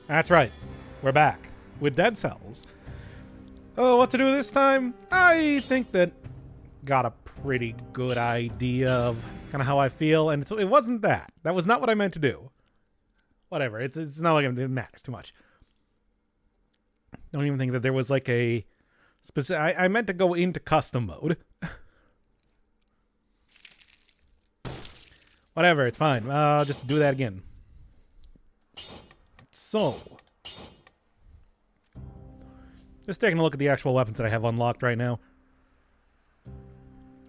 That's right. We're back with Dead Cells. Oh, what to do this time? I think that got a pretty good idea of kind of how I feel, and it wasn't that. That was not what I meant to do. Whatever. It's not like it matters too much. Don't even think that there was like a specific. I meant to go into custom mode. Whatever. It's fine. I'll just do that again. So, just taking a look at the actual weapons that I have unlocked right now.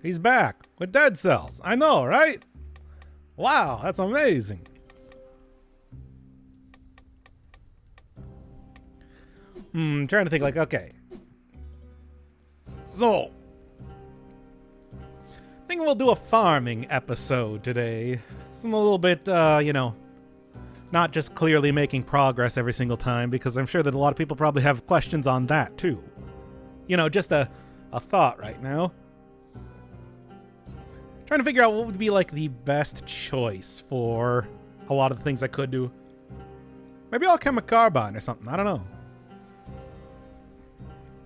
He's back with Dead Cells. I know, right? Wow, that's amazing. Trying to think like, okay. So, I think we'll do a farming episode today. Some a little bit, not just clearly making progress every single time, because I'm sure that a lot of people probably have questions on that too. Just a thought right now. Trying to figure out what would be like the best choice for a lot of the things I could do. Maybe I'll chem a carbine or something. I don't know.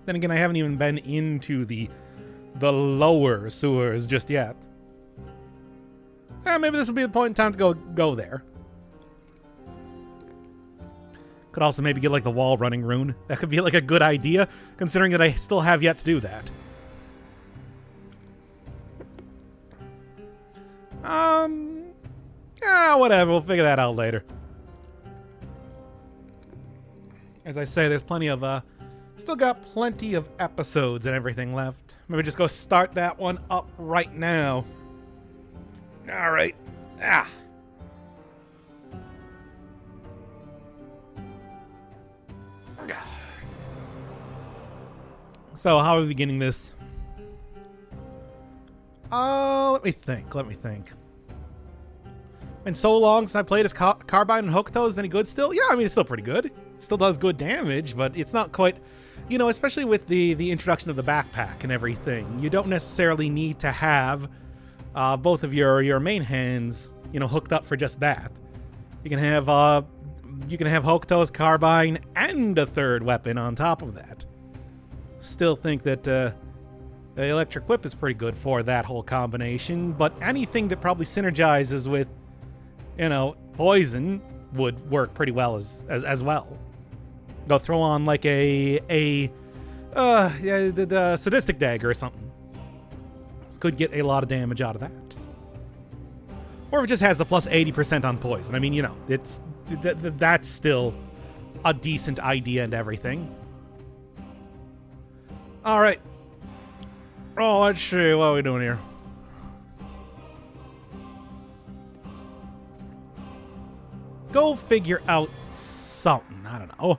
Then again, I haven't even been into the lower sewers just yet. Maybe this will be the point in time to go there. Could also maybe get like the wall running rune. That could be like a good idea, considering that I still have yet to do that. Whatever. We'll figure that out later. As I say, there's plenty of, still got plenty of episodes and everything left. Maybe just go start that one up right now. All right. So, how are we beginning this? Let me think. Been so long since I played as Carbine and Hokuto. Is any good still? Yeah, I mean, it's still pretty good. It still does good damage, but it's not quite, especially with the introduction of the backpack and everything. You don't necessarily need to have both of your main hands, hooked up for just that. You can have Hokuto's Carbine and a third weapon on top of that. Still think that the electric whip is pretty good for that whole combination, but anything that probably synergizes with, poison would work pretty well as well. Go throw on like the sadistic dagger or something. Could get a lot of damage out of that. Or if it just has the plus 80% on poison. I mean, that's still a decent idea and everything. All right. Oh, let's see. What are we doing here? Go figure out something. I don't know.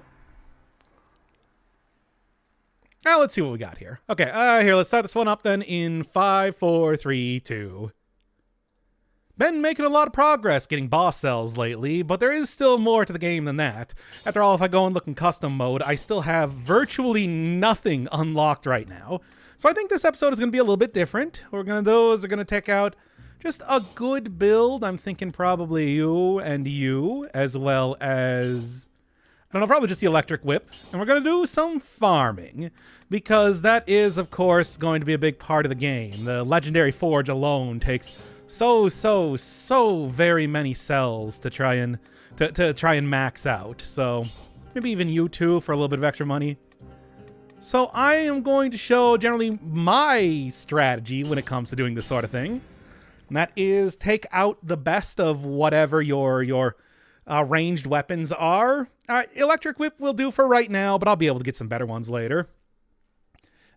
Now let's see what we got here. Okay, here, let's start this one up then in 5, 4, 3, 2. Been making a lot of progress getting boss cells lately, but there is still more to the game than that. After all, if I go and look in custom mode, I still have virtually nothing unlocked right now. So I think this episode is going to be a little bit different. We're going to take out just a good build. I'm thinking probably you and you, as well as, I don't know, probably just the electric whip. And we're going to do some farming, because that is, of course, going to be a big part of the game. The Legendary Forge alone takes so very many cells to try and max out. So maybe even you two for a little bit of extra money. So I am going to show generally my strategy when it comes to doing this sort of thing. And that is take out the best of whatever your ranged weapons are. Electric whip will do for right now, but I'll be able to get some better ones later.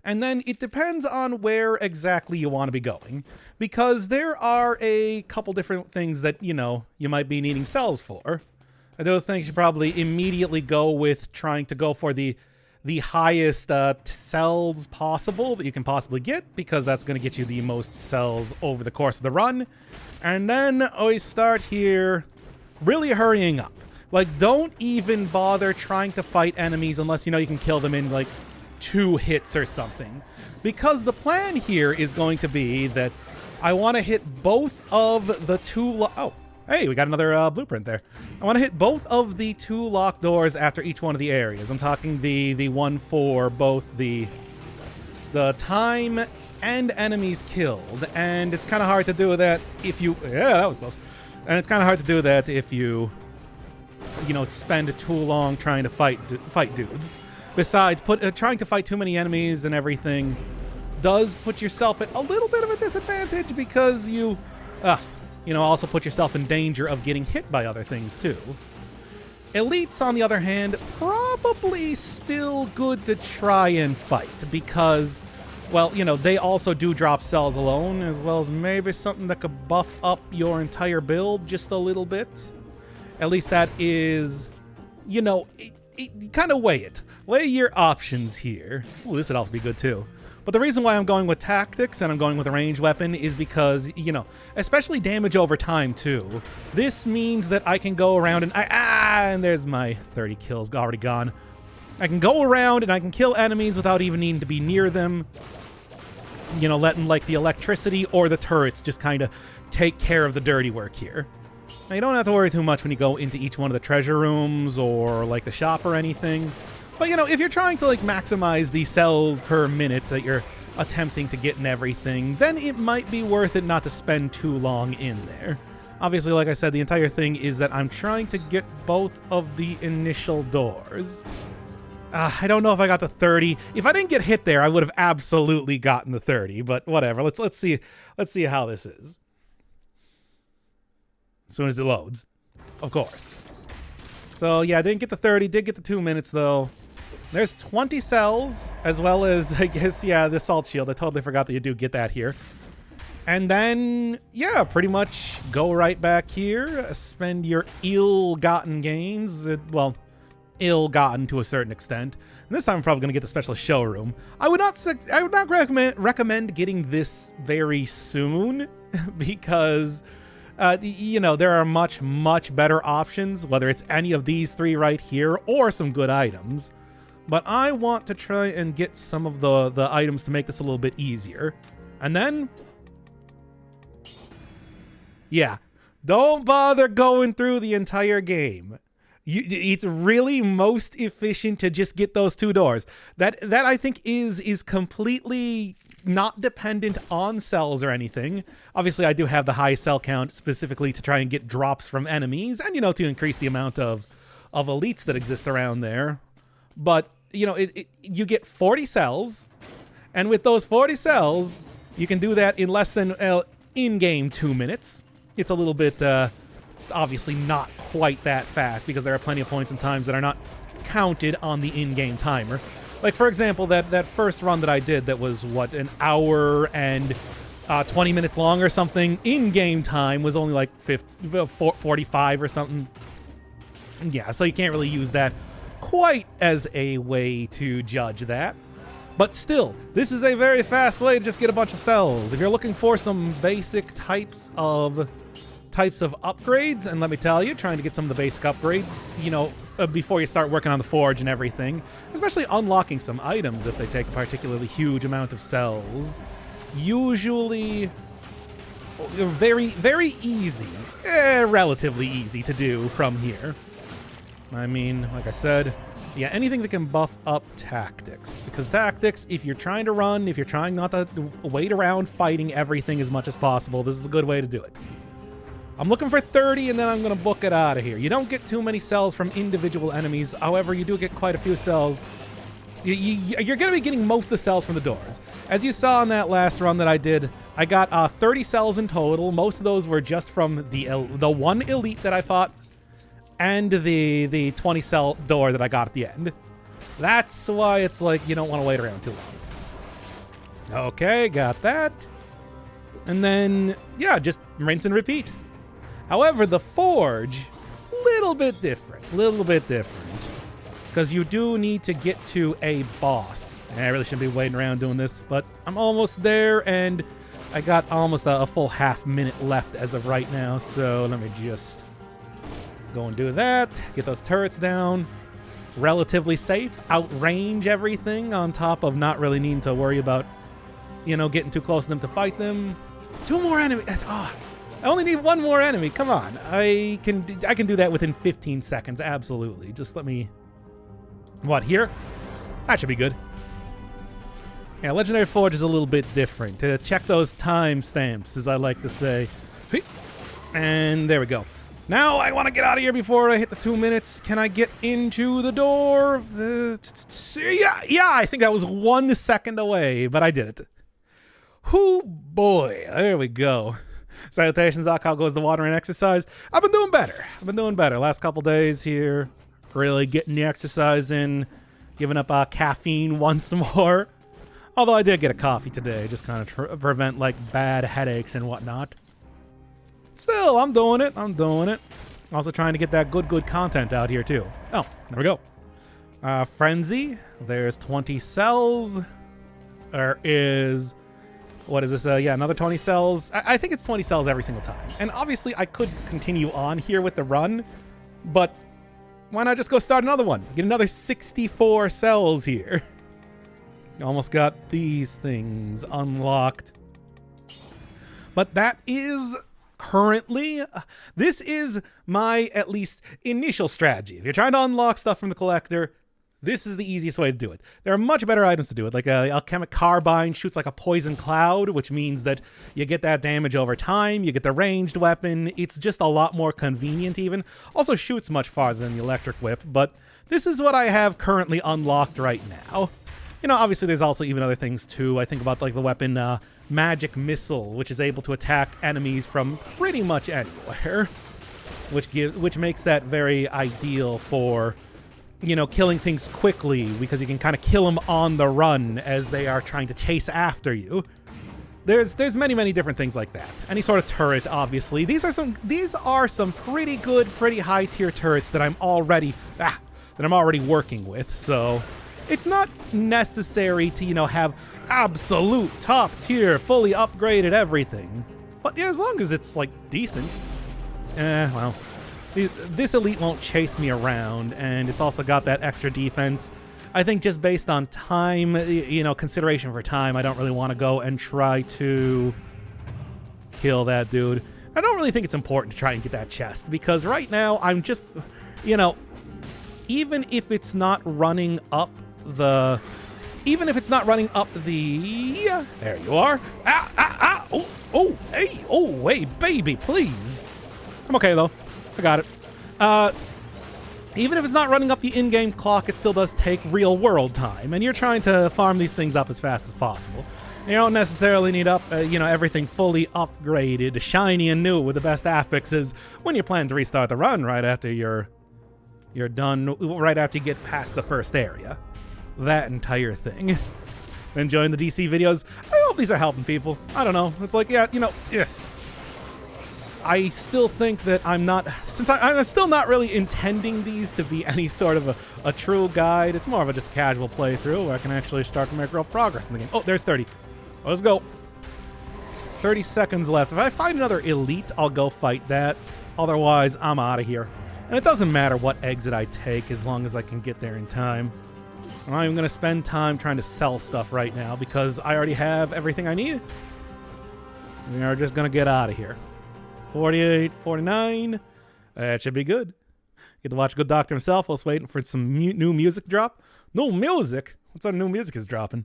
And then it depends on where exactly you want to be going, because there are a couple different things that, you might be needing cells for. I do think you should probably immediately go with trying to go for the highest cells possible that you can possibly get, because that's going to get you the most cells over the course of the run. And then we start here really hurrying up. Like, don't even bother trying to fight enemies unless you can kill them in like 2 hits or something, because the plan here is going to be that I want to hit both of the two Hey, we got another blueprint there. I want to hit both of the 2 locked doors after each one of the areas. I'm talking the one for both the time and enemies killed. And it's kind of hard to do that if you... Yeah, that was close. And it's kind of hard to do that if you spend too long trying to fight dudes. Besides, trying to fight too many enemies and everything does put yourself at a little bit of a disadvantage because you also put yourself in danger of getting hit by other things too. Elites, on the other hand, probably still good to try and fight because, well, they also do drop cells alone, as well as maybe something that could buff up your entire build just a little bit. At least that is, kind of weigh it. Weigh your options here. Ooh, this would also be good too. But the reason why I'm going with tactics and I'm going with a ranged weapon is because, especially damage over time too. This means that I can go around and there's my 30 kills already gone. I can go around and I can kill enemies without even needing to be near them. Letting like the electricity or the turrets just kind of take care of the dirty work here. Now, you don't have to worry too much when you go into each one of the treasure rooms or like the shop or anything. But, if you're trying to like maximize the cells per minute that you're attempting to get and everything, then it might be worth it not to spend too long in there. Obviously, like I said, the entire thing is that I'm trying to get both of the initial doors. I don't know if I got the 30. If I didn't get hit there, I would have absolutely gotten the 30, but whatever. Let's see how this is. As soon as it loads, of course. So yeah, I didn't get the 30, did get the 2 minutes though. There's 20 cells, as well as, I guess, yeah, the salt shield. I totally forgot that you do get that here. And then, yeah, pretty much go right back here, spend your ill-gotten gains. Well, ill-gotten to a certain extent. And this time I'm probably going to get the specialist showroom. I would not recommend getting this very soon because... there are much, much better options, whether it's any of these 3 right here or some good items. But I want to try and get some of the items to make this a little bit easier. And then, yeah, don't bother going through the entire game. It's really most efficient to just get those 2 doors. That I think is completely... not dependent on cells or anything. Obviously, I do have the high cell count specifically to try and get drops from enemies and, to increase the amount of elites that exist around there. But, you get 40 cells, and with those 40 cells, you can do that in less than in-game 2 minutes. It's a little bit, it's obviously not quite that fast because there are plenty of points and times that are not counted on the in-game timer. Like, for example, that first run that I did that was, what, an hour and 20 minutes long or something. In-game time was only like 45 or something. Yeah, so you can't really use that quite as a way to judge that. But still, this is a very fast way to just get a bunch of cells. If you're looking for some basic types of upgrades, and let me tell you, trying to get some of the basic upgrades, before you start working on the forge and everything, especially unlocking some items if they take a particularly huge amount of cells, usually very, very easy, relatively easy to do from here. I mean, like I said, yeah, anything that can buff up tactics. Because tactics, if you're trying to run, if you're trying not to wait around fighting everything as much as possible, this is a good way to do it. I'm looking for 30, and then I'm going to book it out of here. You don't get too many cells from individual enemies. However, you do get quite a few cells. You're going to be getting most of the cells from the doors. As you saw in that last run that I did, I got 30 cells in total. Most of those were just from the one elite that I fought and the 20 cell door that I got at the end. That's why it's like you don't want to wait around too long. Okay, got that. And then, yeah, just rinse and repeat. However, the forge, little bit different. Because you do need to get to a boss. And I really shouldn't be waiting around doing this, but I'm almost there, and I got almost a full half-minute left as of right now, so let me just go and do that, get those turrets down. Relatively safe, outrange everything, on top of not really needing to worry about, getting too close to them to fight them. 2 more enemies. Oh, I only need one more enemy. Come on. I can do that within 15 seconds. Absolutely. Just let me... What, here? That should be good. Yeah, Legendary Forge is a little bit different. Check those time stamps, as I like to say. And there we go. Now I want to get out of here before I hit the 2 minutes. Can I get into the door? Yeah, I think that was 1 second away, but I did it. Whoo boy, there we go. Salutations, Doc. How goes the water and exercise? I've been doing better. Last couple days here, really getting the exercise in, giving up caffeine once more. Although I did get a coffee today, just kind of prevent like bad headaches and whatnot. Still, I'm doing it. Also trying to get that good content out here too. Oh, there we go. Frenzy. There's 20 cells. There is... What is this? Yeah, another 20 cells. I think it's 20 cells every single time. And obviously, I could continue on here with the run, but why not just go start another one? Get another 64 cells here. Almost got these things unlocked. But that is currently... this is my, at least, initial strategy. If you're trying to unlock stuff from the collector... This is the easiest way to do it. There are much better items to do it, like Alchemic Carbine shoots like a poison cloud, which means that you get that damage over time, you get the ranged weapon, it's just a lot more convenient even. Also shoots much farther than the Electric Whip, but this is what I have currently unlocked right now. You know, obviously there's also even other things too. I think about like the weapon Magic Missile, which is able to attack enemies from pretty much anywhere, which makes that very ideal for... you know, killing things quickly, because you can kind of kill them on the run as they are trying to chase after you. There's many different things like that. Any sort of turret, obviously. These are some pretty good, pretty high tier turrets that I'm already working with. So it's not necessary to, you know, have absolute top tier, fully upgraded everything. But yeah, as long as it's like decent. Well. This elite won't chase me around, and it's also got that extra defense. I think just based on time, you know, consideration for time, I don't really want to go and try to kill that dude. I don't really think it's important to try and get that chest, because right now I'm just, you know, even if it's not running up the... There you are. Hey, baby, please. I'm okay, though. I got it. Even if it's not running up the in-game clock, it still does take real-world time, and you're trying to farm these things up as fast as possible. You don't necessarily need everything fully upgraded, shiny and new with the best affixes when you plan to restart the run right after you're done, right after you get past the first area. That entire thing. Enjoying the DC videos? I hope these are helping people. I don't know. It's like, yeah, you know, yeah. I still think that I'm still not really intending these to be any sort of a true guide. It's more of a just casual playthrough where I can actually start to make real progress in the game. Oh, there's 30. Let's go. 30 seconds left. If I find another elite, I'll go fight that. Otherwise, I'm out of here. And it doesn't matter what exit I take as long as I can get there in time. I'm not even going to spend time trying to sell stuff right now because I already have everything I need. We are just going to get out of here. 48, 49. That should be good. Get to watch Good Doctor himself whilst waiting for some new music drop. New music? What sort of new music is dropping?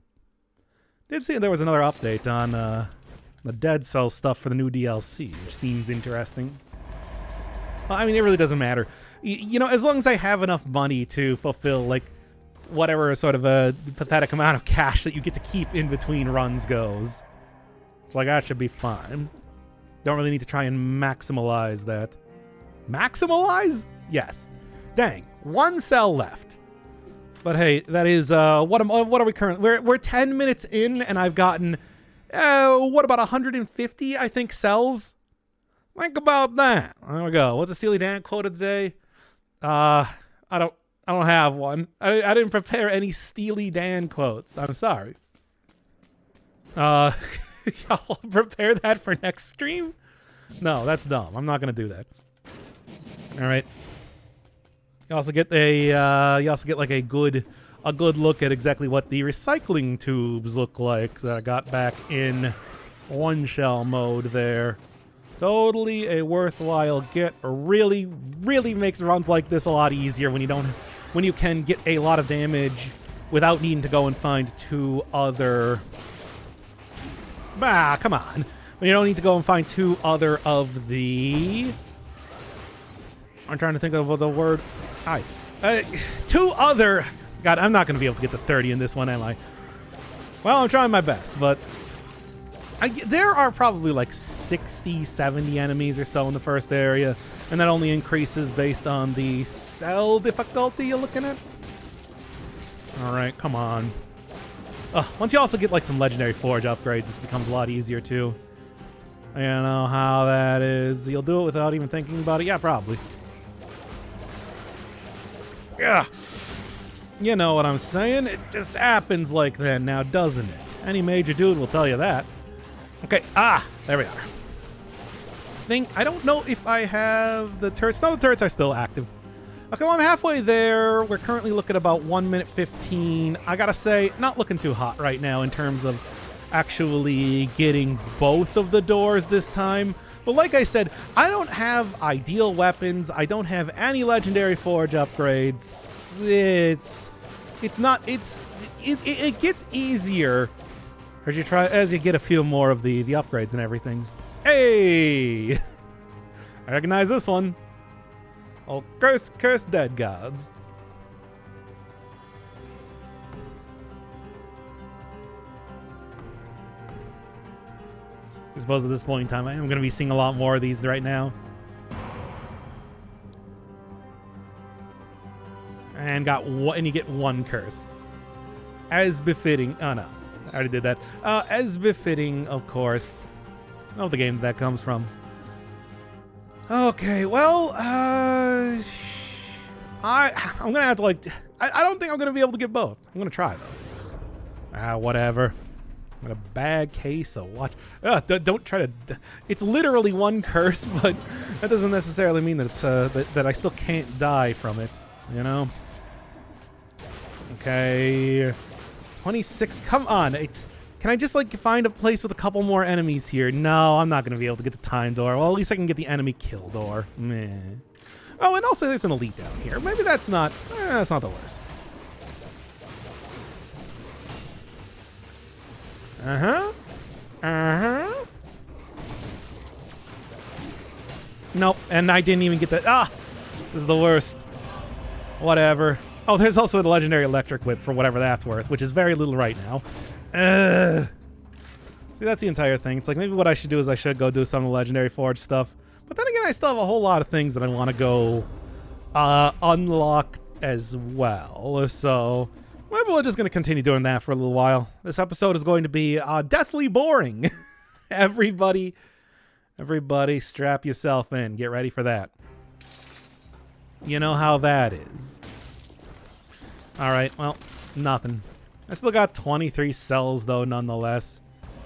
Did see there was another update on the Dead Cells stuff for the new DLC, which seems interesting. Well, I mean, it really doesn't matter. You know, as long as I have enough money to fulfill, like, whatever sort of a pathetic amount of cash that you get to keep in between runs goes. It's like, that should be fine. Don't really need to try and maximize that. Maximize? Yes. Dang. 1 cell left. But hey, that is, what are we currently? We're 10 minutes in, and I've gotten, what, about 150, I think, cells? Think about that. There we go. What's the Steely Dan quote of the day? I don't have one. I didn't prepare any Steely Dan quotes. I'm sorry. Y'all prepare that for next stream? No, that's dumb. I'm not gonna do that. All right. You also get like a good look at exactly what the recycling tubes look like that I got back in one shell mode there. Totally a worthwhile get. Really, really makes runs like this a lot easier when you can get a lot of damage without needing to go and find two other... Bah, come on. When you don't need to go and find two other of the... I'm trying to think of the word. Two other... God, I'm not going to be able to get to 30 in this one, am I? Well, I'm trying my best, but... there are probably like 60, 70 enemies or so in the first area, and that only increases based on the cell difficulty you're looking at. Alright, come on. Once you also get like some legendary forge upgrades, this becomes a lot easier too. You know how that is. You'll do it without even thinking about it? Yeah, probably. Yeah. You know what I'm saying? It just happens like that now, doesn't it? Any major dude will tell you that. Okay, there we are. I don't know if I have the turrets. No, the turrets are still active. Okay, well, I'm halfway there. We're currently looking at about 1 minute 15. I gotta say, not looking too hot right now in terms of actually getting both of the doors this time. But like I said, I don't have ideal weapons. I don't have any legendary forge upgrades. It gets easier as you get a few more of the upgrades and everything. Hey! I recognize this one. Oh, curse dead gods. I suppose at this point in time, I am going to be seeing a lot more of these right now. And you get one curse. As befitting. Oh, no. I already did that. As befitting, of course, of the game that comes from. Okay, well, I'm gonna have to, like, I don't think I'm gonna be able to get both. I'm gonna try, though. Whatever. I'm gonna bag case of watch. Don't try to... It's literally one curse, but that doesn't necessarily mean that it's, that I still can't die from it, you know? Okay... 26, come on. Can I just, like, find a place with a couple more enemies here? No, I'm not going to be able to get the time door. Well, at least I can get the enemy kill door. Meh. Oh, and also there's an elite down here. Maybe that's not the worst. Nope, and I didn't even get that. This is the worst. Whatever. Oh, there's also a legendary electric whip for whatever that's worth, which is very little right now. See, that's the entire thing. It's like, maybe what I should do is I should go do some of the legendary forge stuff. But then again, I still have a whole lot of things that I want to go unlock as well. So maybe we're just going to continue doing that for a little while. This episode is going to be deathly boring. Everybody strap yourself in. Get ready for that. You know how that is. Alright, well, nothing. I still got 23 cells, though, nonetheless.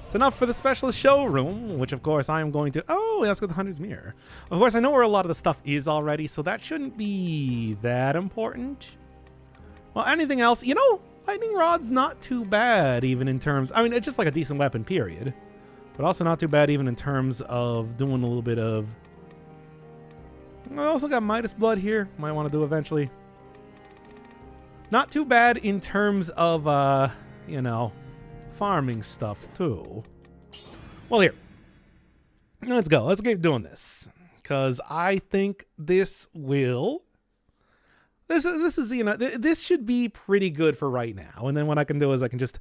It's enough for the specialist showroom, which, of course, I am going to... Oh, let's go to the Hunter's Mirror. Of course, I know where a lot of the stuff is already, so that shouldn't be that important. Well, anything else? You know, Lightning Rod's not too bad, even in terms... I mean, it's just like a decent weapon, period. But also not too bad even in terms of doing a little bit of... I also got Midas Blood here. Might want to do eventually. Not too bad in terms of, you know, farming stuff, too. Well, here. Let's go. Let's keep doing this. Because I think this will... This is, you know, this should be pretty good for right now. And then what I can do is I can just...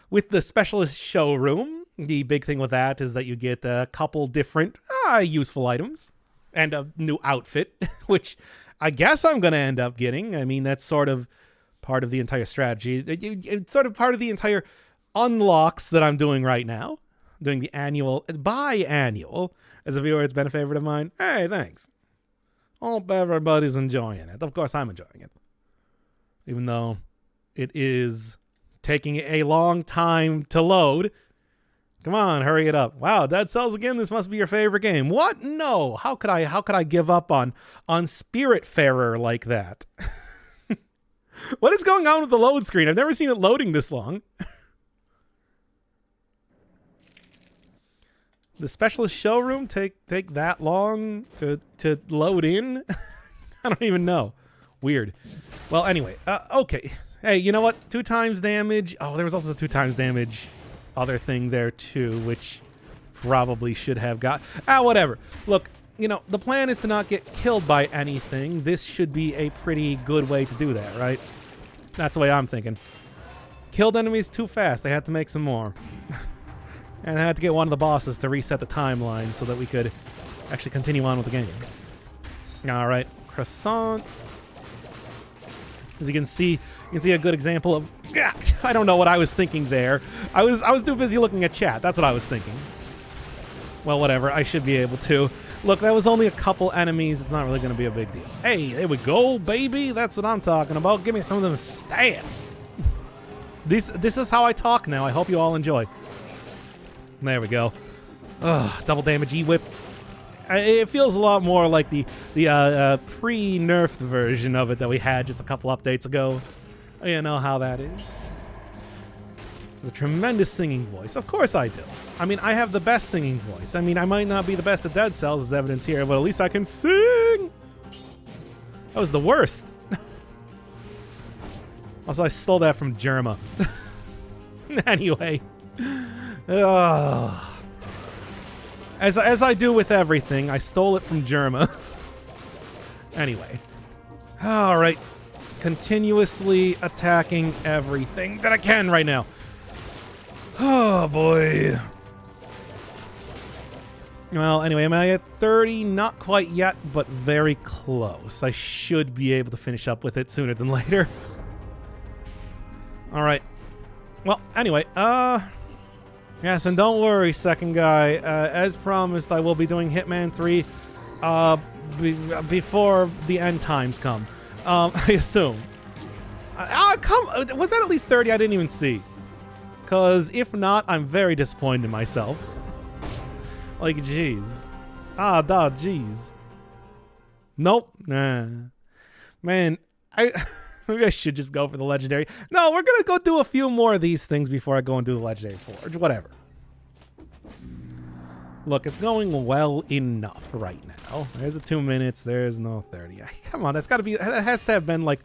With the specialist showroom, the big thing with that is that you get a couple different useful items. And a new outfit, which I guess I'm going to end up getting. I mean, that's sort of... part of the entire strategy. It's sort of part of the entire unlocks that I'm doing right now. Doing the biannual. As a viewer, it's been a favorite of mine. Hey, thanks. Hope everybody's enjoying it. Of course, I'm enjoying it. Even though it is taking a long time to load. Come on, hurry it up. Wow, Dead Cells again? This must be your favorite game. What? No. How could I give up on Spiritfarer like that? What is going on with the load screen? I've never seen it loading this long. the specialist showroom take that long to load in? I don't even know. Weird. Well, anyway, okay. Hey, you know what? 2 times damage. Oh, there was also the 2 times damage other thing there too, which probably should have got. Whatever. Look, you know, the plan is to not get killed by anything. This should be a pretty good way to do that, right? That's the way I'm thinking. Killed enemies too fast. They had to make some more. And I had to get one of the bosses to reset the timeline so that we could actually continue on with the game. All right, croissant. As you can see a good example of. I don't know what I was thinking there. I was too busy looking at chat. That's what I was thinking. Well, whatever. I should be able to. Look, that was only a couple enemies. It's not really going to be a big deal. Hey, there we go, baby. That's what I'm talking about. Give me some of them stats. This is how I talk now. I hope you all enjoy. There we go. Double damage E-whip. It feels a lot more like the pre-nerfed version of it that we had just a couple updates ago. You know how that is. There's a tremendous singing voice. Of course I do. I mean, I have the best singing voice. I mean, I might not be the best at Dead Cells, as evidence here, but at least I can sing. That was the worst. Also, I stole that from Germa. Anyway. As I do with everything, I stole it from Germa. Anyway. Alright. Continuously attacking everything that I can right now. Oh, boy. Well, anyway, am I at 30? Not quite yet, but very close. I should be able to finish up with it sooner than later. Alright. Well, anyway, yes, and don't worry, second guy. As promised, I will be doing Hitman 3 before the end times come. I assume. Was that at least 30? I didn't even see. Because if not, I'm very disappointed in myself. Like, jeez. Jeez. Nope. Nah. Man, maybe I should just go for the legendary. No, we're going to go do a few more of these things before I go and do the legendary forge. Whatever. Look, it's going well enough right now. There's a 2 minutes. There's no 30. Come on, that's got to be... That has to have been, like,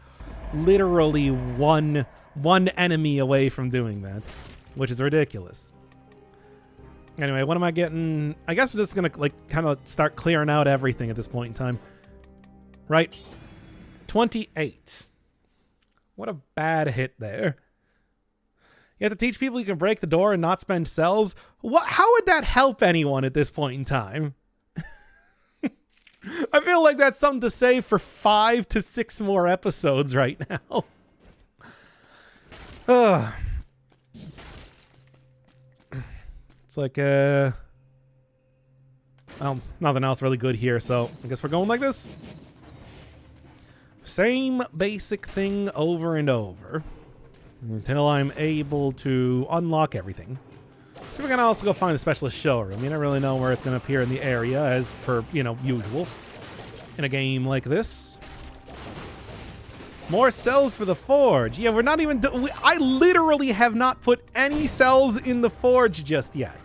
literally one enemy away from doing that. Which is ridiculous. Anyway, what am I getting? I guess we're just going to, like, kind of start clearing out everything at this point in time. Right? 28. What a bad hit there. You have to teach people you can break the door and not spend cells? How would that help anyone at this point in time? I feel like that's something to say for 5 to 6 more episodes right now. It's like, well, nothing else really good here, so I guess we're going like this. Same basic thing over and over until I'm able to unlock everything. So we're going to also go find the specialist showroom. You don't really know where it's going to appear in the area as per, you know, usual in a game like this. More cells for the forge. Yeah, we're not even... I literally have not put any cells in the forge just yet.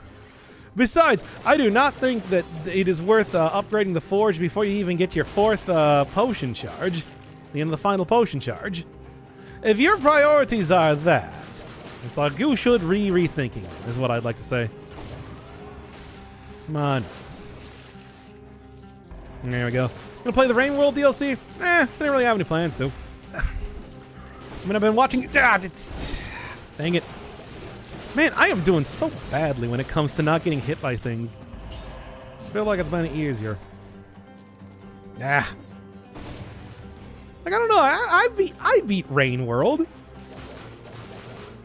Besides, I do not think that it is worth upgrading the forge before you even get your 4th potion charge. The end of the final potion charge. If your priorities are that, it's like you should rethinking it, is what I'd like to say. Come on. There we go. Gonna play the Rain World DLC? Didn't really have any plans to. I mean, I've been watching... dang it. Man, I am doing so badly when it comes to not getting hit by things. I feel like it's been easier. Like, I don't know. I beat Rain World.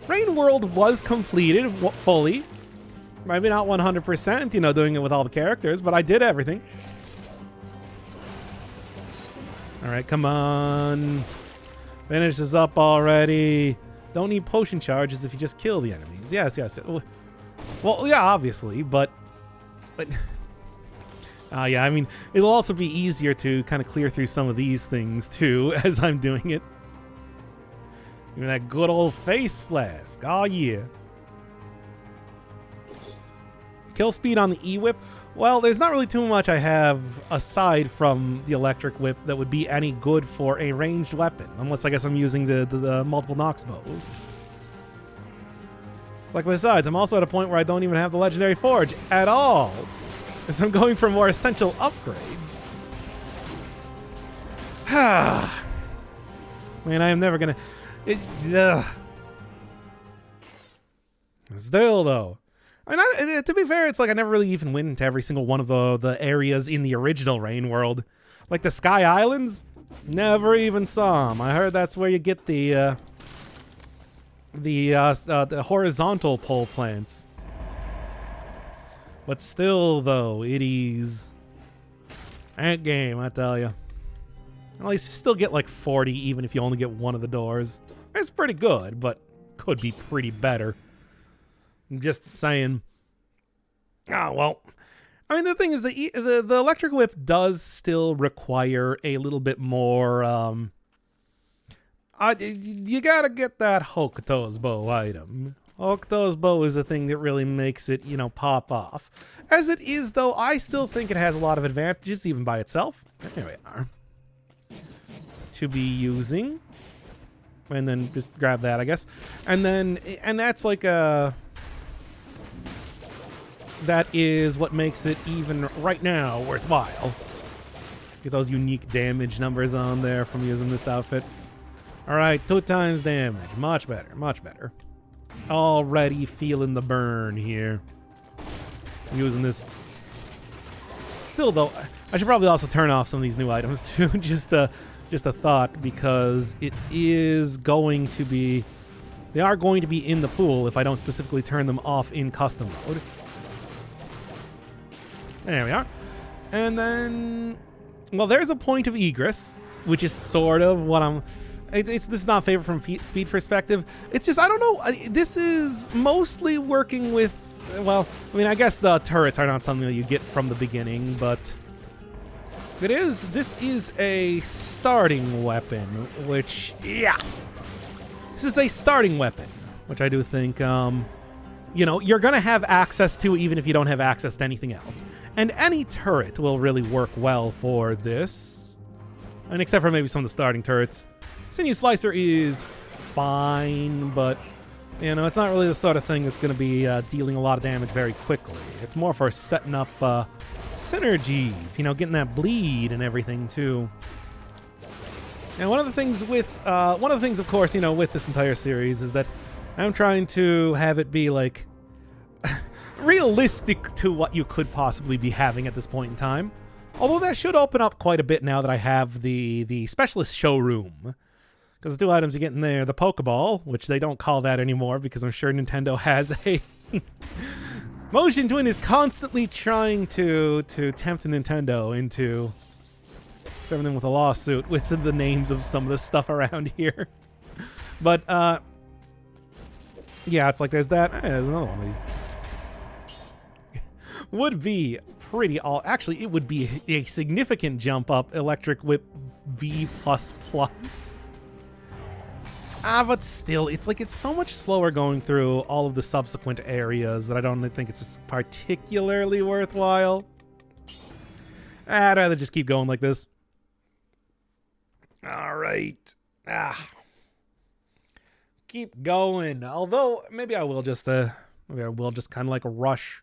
Rain World was completed fully. Maybe not 100%, you know, doing it with all the characters, but I did everything. All right, come on. Finish this up already. Don't need potion charges if you just kill the enemies. Yes. Well, yeah, obviously, but yeah, I mean, it'll also be easier to kind of clear through some of these things, too, as I'm doing it. Even that good old face flask. Oh, yeah. Kill speed on the E-Whip. Well, there's not really too much I have aside from the electric whip that would be any good for a ranged weapon. Unless I guess I'm using the multiple Nox bows. Like, besides, I'm also at a point where I don't even have the Legendary Forge at all. Because I'm going for more essential upgrades. Man, I am never gonna... Still, though. I mean, to be fair, it's like I never really even went into every single one of the areas in the original Rain world. Like the Sky Islands, never even saw them. I heard that's where you get the horizontal pole plants. But still, though, it is that game, I tell you. Well, you still get like 40 even if you only get one of the doors. It's pretty good, but could be pretty better. I'm just saying. Oh, well. I mean, the thing is, the electric whip does still require a little bit more, you gotta get that Hokuto's bow item. Hokuto's bow is the thing that really makes it, you know, pop off. As it is, though, I still think it has a lot of advantages, even by itself. Here we are. To be using. And then just grab that, I guess. And that's like a... That is what makes it even right now worthwhile. Get those unique damage numbers on there from using this outfit. Alright, 2 times damage. Much better, much better. Already feeling the burn here. Using this. Still, though, I should probably also turn off some of these new items too. Just a thought, because it is going to be... They are going to be in the pool if I don't specifically turn them off in custom mode. There we are. And then, well, there's a point of egress, which is sort of what I'm... This is not favorite from speed perspective. It's just, I don't know. This is mostly working with... Well, I mean, I guess the turrets are not something that you get from the beginning, but... This is a starting weapon, which... Yeah! This is a starting weapon, which I do think, you know, you're going to have access to even if you don't have access to anything else. And any turret will really work well for this. And except for maybe some of the starting turrets. Sinew Slicer is fine, but, you know, it's not really the sort of thing that's going to be dealing a lot of damage very quickly. It's more for setting up synergies, you know, getting that bleed and everything, too. And one of the things, of course, you know, with this entire series is that I'm trying to have it be, like, realistic to what you could possibly be having at this point in time. Although that should open up quite a bit now that I have the specialist showroom. Because the 2 items you get in there, the Pokeball, which they don't call that anymore because I'm sure Nintendo has a... Motion Twin is constantly trying to tempt Nintendo into serving them with a lawsuit with the names of some of the stuff around here. But, yeah, it's like there's that. There's another one of these. Would be pretty actually, it would be a significant jump up Electric Whip V++. But still, it's like it's so much slower going through all of the subsequent areas that I don't think it's just particularly worthwhile. I'd rather just keep going like this. All right. Keep going. Although maybe I will just kind of like rush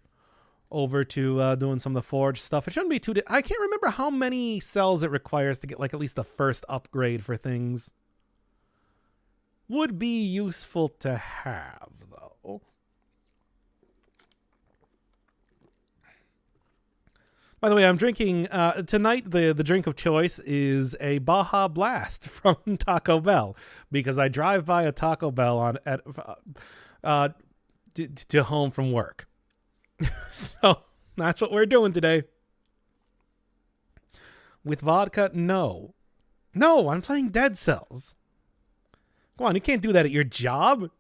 over to doing some of the forge stuff. It shouldn't be too... I can't remember how many cells it requires to get like at least the first upgrade for things. Would be useful to have, though. By the way, I'm drinking... tonight, the drink of choice is a Baja Blast from Taco Bell. Because I drive by a Taco Bell to home from work. So, that's what we're doing today. With vodka? No. No, I'm playing Dead Cells. Come on, you can't do that at your job.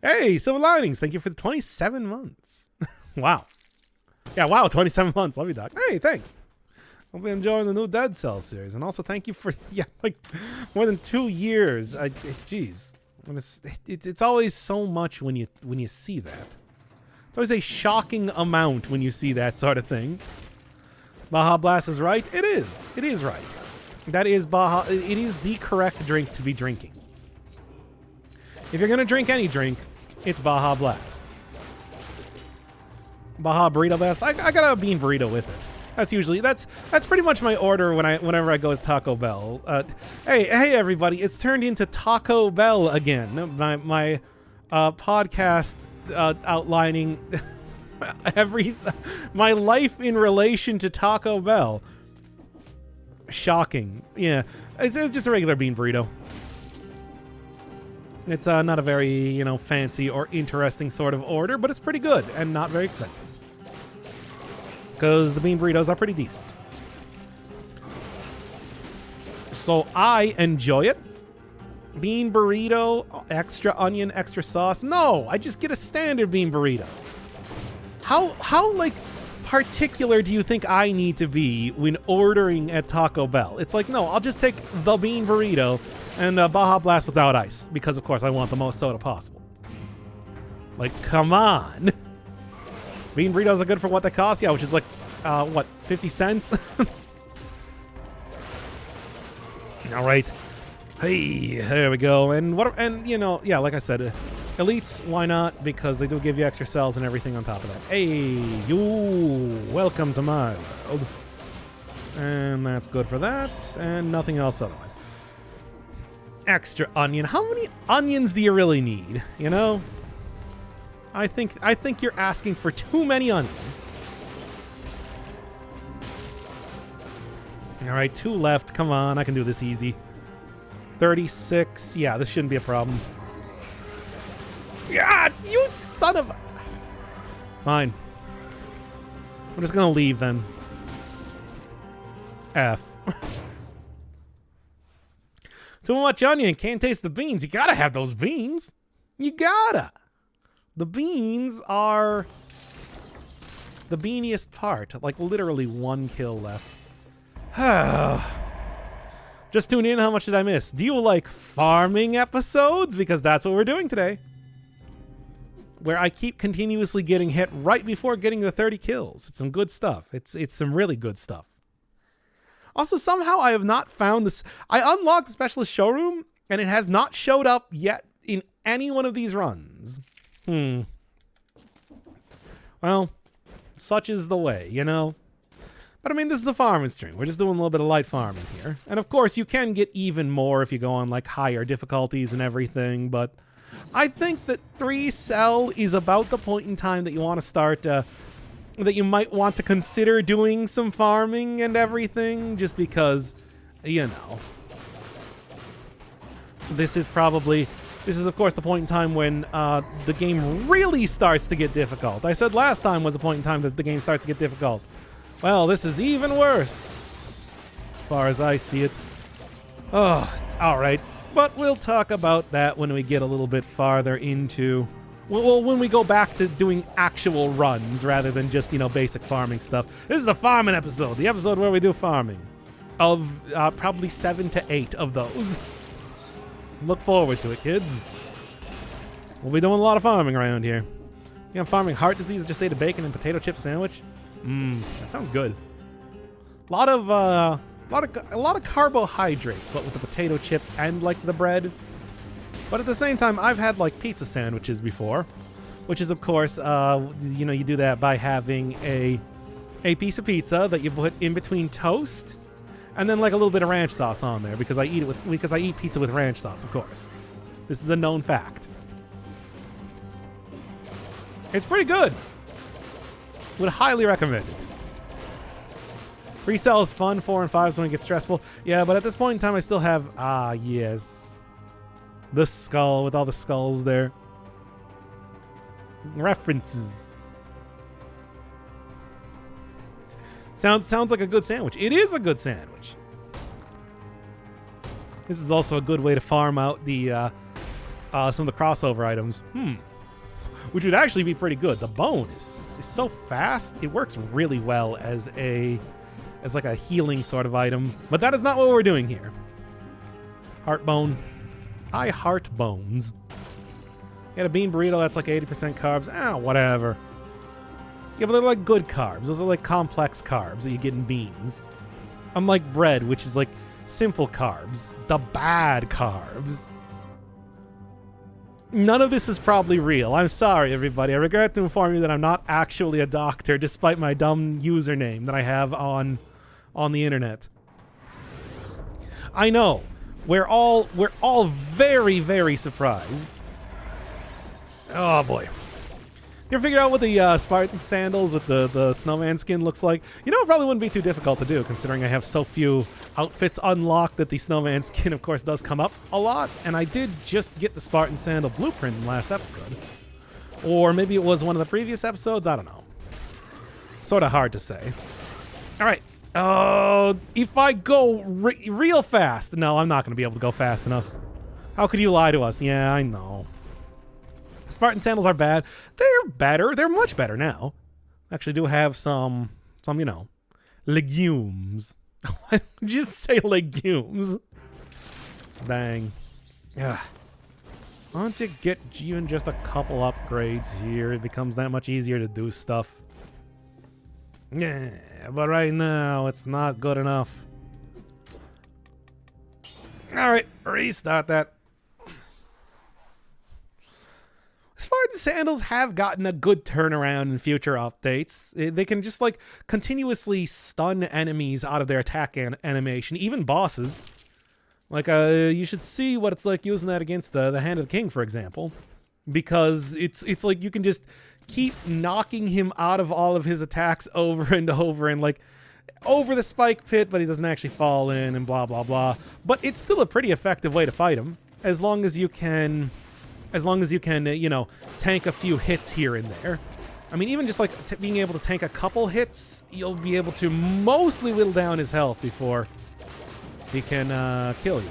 Hey, Silver Linings, thank you for the 27 months. Wow. Yeah, wow, 27 months. Love you, Doc. Hey, thanks. Hope you're enjoying the new Dead Cells series. And also thank you for, like more than 2 years. Jeez. It's always so much when you see that. It's always a shocking amount when you see that sort of thing. Baja Blast is right. It is. It is right. That is Baja. It is the correct drink to be drinking. If you're going to drink any drink, it's Baja Blast. Baja Burrito Blast. I got a bean burrito with it. That's pretty much my order whenever I go to Taco Bell. Hey everybody! It's turned into Taco Bell again. My podcast outlining my life in relation to Taco Bell. Shocking. Yeah, it's just a regular bean burrito. It's not a very fancy or interesting sort of order, but it's pretty good and not very expensive. Because the bean burritos are pretty decent. So I enjoy it. Bean burrito, extra onion, extra sauce. No, I just get a standard bean burrito. How like particular do you think I need to be when ordering at Taco Bell? It's like, no, I'll just take the bean burrito and Baja Blast without ice. Because of course I want the most soda possible. Like, come on. Bean burritos are good for what they cost? Yeah, which is like, what, 50 cents? All right. Hey, there we go. And yeah, like I said, elites, why not? Because they do give you extra cells and everything on top of that. Hey, you, welcome to my world. And that's good for that, and nothing else otherwise. Extra onion. How many onions do you really need, I think you're asking for too many onions. All right, 2 left. Come on, I can do this easy. 36. Yeah, this shouldn't be a problem. God, you son of a... Fine. I'm just gonna leave then. F. Too much onion, can't taste the beans. You gotta have those beans. You gotta. The beans are the beaniest part. Like, literally 1 kill left. Just tune in. How much did I miss? Do you like farming episodes? Because that's what we're doing today. Where I keep continuously getting hit right before getting the 30 kills. It's some good stuff. It's some really good stuff. Also, somehow I have not found this. I unlocked the Specialist Showroom, and it has not showed up yet in any one of these runs. Well, such is the way, But I mean, this is a farming stream. We're just doing a little bit of light farming here. And of course, you can get even more if you go on like higher difficulties and everything. But I think that 3 cell is about the point in time that you want to start, that you might want to consider doing some farming and everything. Just because, this is of course the point in time when the game really starts to get difficult. I said last time was a point in time that the game starts to get difficult. Well, this is even worse, as far as I see it. Oh, it's all right. But we'll talk about that when we get a little bit farther into... Well, when we go back to doing actual runs rather than just, basic farming stuff. This is the farming episode, the episode where we do farming. Of probably 7 to 8 of those. Look forward to it, kids. We'll be doing a lot of farming around here. I'm farming heart disease, just ate a bacon and potato chip sandwich. That sounds good. A lot of carbohydrates, what with the potato chip and like the bread. But at the same time, I've had like pizza sandwiches before, which is of course, you do that by having a piece of pizza that you put in between toast, and then like a little bit of ranch sauce on there because I eat pizza with ranch sauce, of course. This is a known fact. It's pretty good. Would highly recommend it. Free cell is fun. 4 and 5s when it gets stressful. Yeah, but at this point in time, I still have... yes. The skull with all the skulls there. References. Sounds like a good sandwich. It is a good sandwich. This is also a good way to farm out the some of the crossover items. Which would actually be pretty good. The bone is so fast. It works really well as like a healing sort of item. But that is not what we're doing here. Heart bone. I heart bones. Get a bean burrito that's like 80% carbs. Whatever. Yeah, but they're like good carbs. Those are like complex carbs that you get in beans. Unlike bread, which is like simple carbs. The bad carbs. None of this is probably real. I'm sorry, everybody. I regret to inform you that I'm not actually a doctor, despite my dumb username that I have on the internet. I know. We're all very, very surprised. Oh boy. You ever figure out what the Spartan sandals with the snowman skin looks like? You know, it probably wouldn't be too difficult to do, considering I have so few outfits unlocked that the snowman skin, of course, does come up a lot. And I did just get the Spartan sandal blueprint in the last episode. Or maybe it was one of the previous episodes. I don't know. Sort of hard to say. All right. If I go real fast. No, I'm not going to be able to go fast enough. How could you lie to us? Yeah, I know. Spartan sandals are bad. They're better. They're much better now. Actually do have some, you know, legumes. Why would you just say legumes? Dang. Ugh. Once you get even just a couple upgrades here, it becomes that much easier to do stuff. Yeah, but right now, it's not good enough. Alright, restart that. Spartan sandals have gotten a good turnaround in future updates. They can just like continuously stun enemies out of their attack animation, even bosses. Like you should see what it's like using that against the Hand of the King, for example, because it's like you can just keep knocking him out of all of his attacks over and over and like over the spike pit, but he doesn't actually fall in and blah blah blah. But it's still a pretty effective way to fight him, as long as you can. You know, tank a few hits here and there. I mean, even just like being able to tank a couple hits, you'll be able to mostly whittle down his health before he can kill you.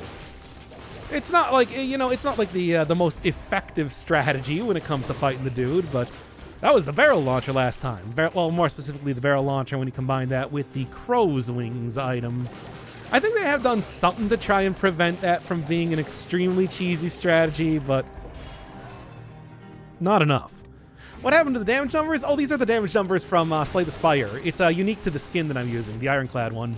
It's not like, you know, it's not like the most effective strategy when it comes to fighting the dude, but that was the barrel launcher last time. Well, more specifically, the barrel launcher when you combine that with the crow's wings item. I think they have done something to try and prevent that from being an extremely cheesy strategy, but not enough. What happened to the damage numbers? Oh, these are the damage numbers from Slay the Spire. It's unique to the skin that I'm using, the Ironclad one.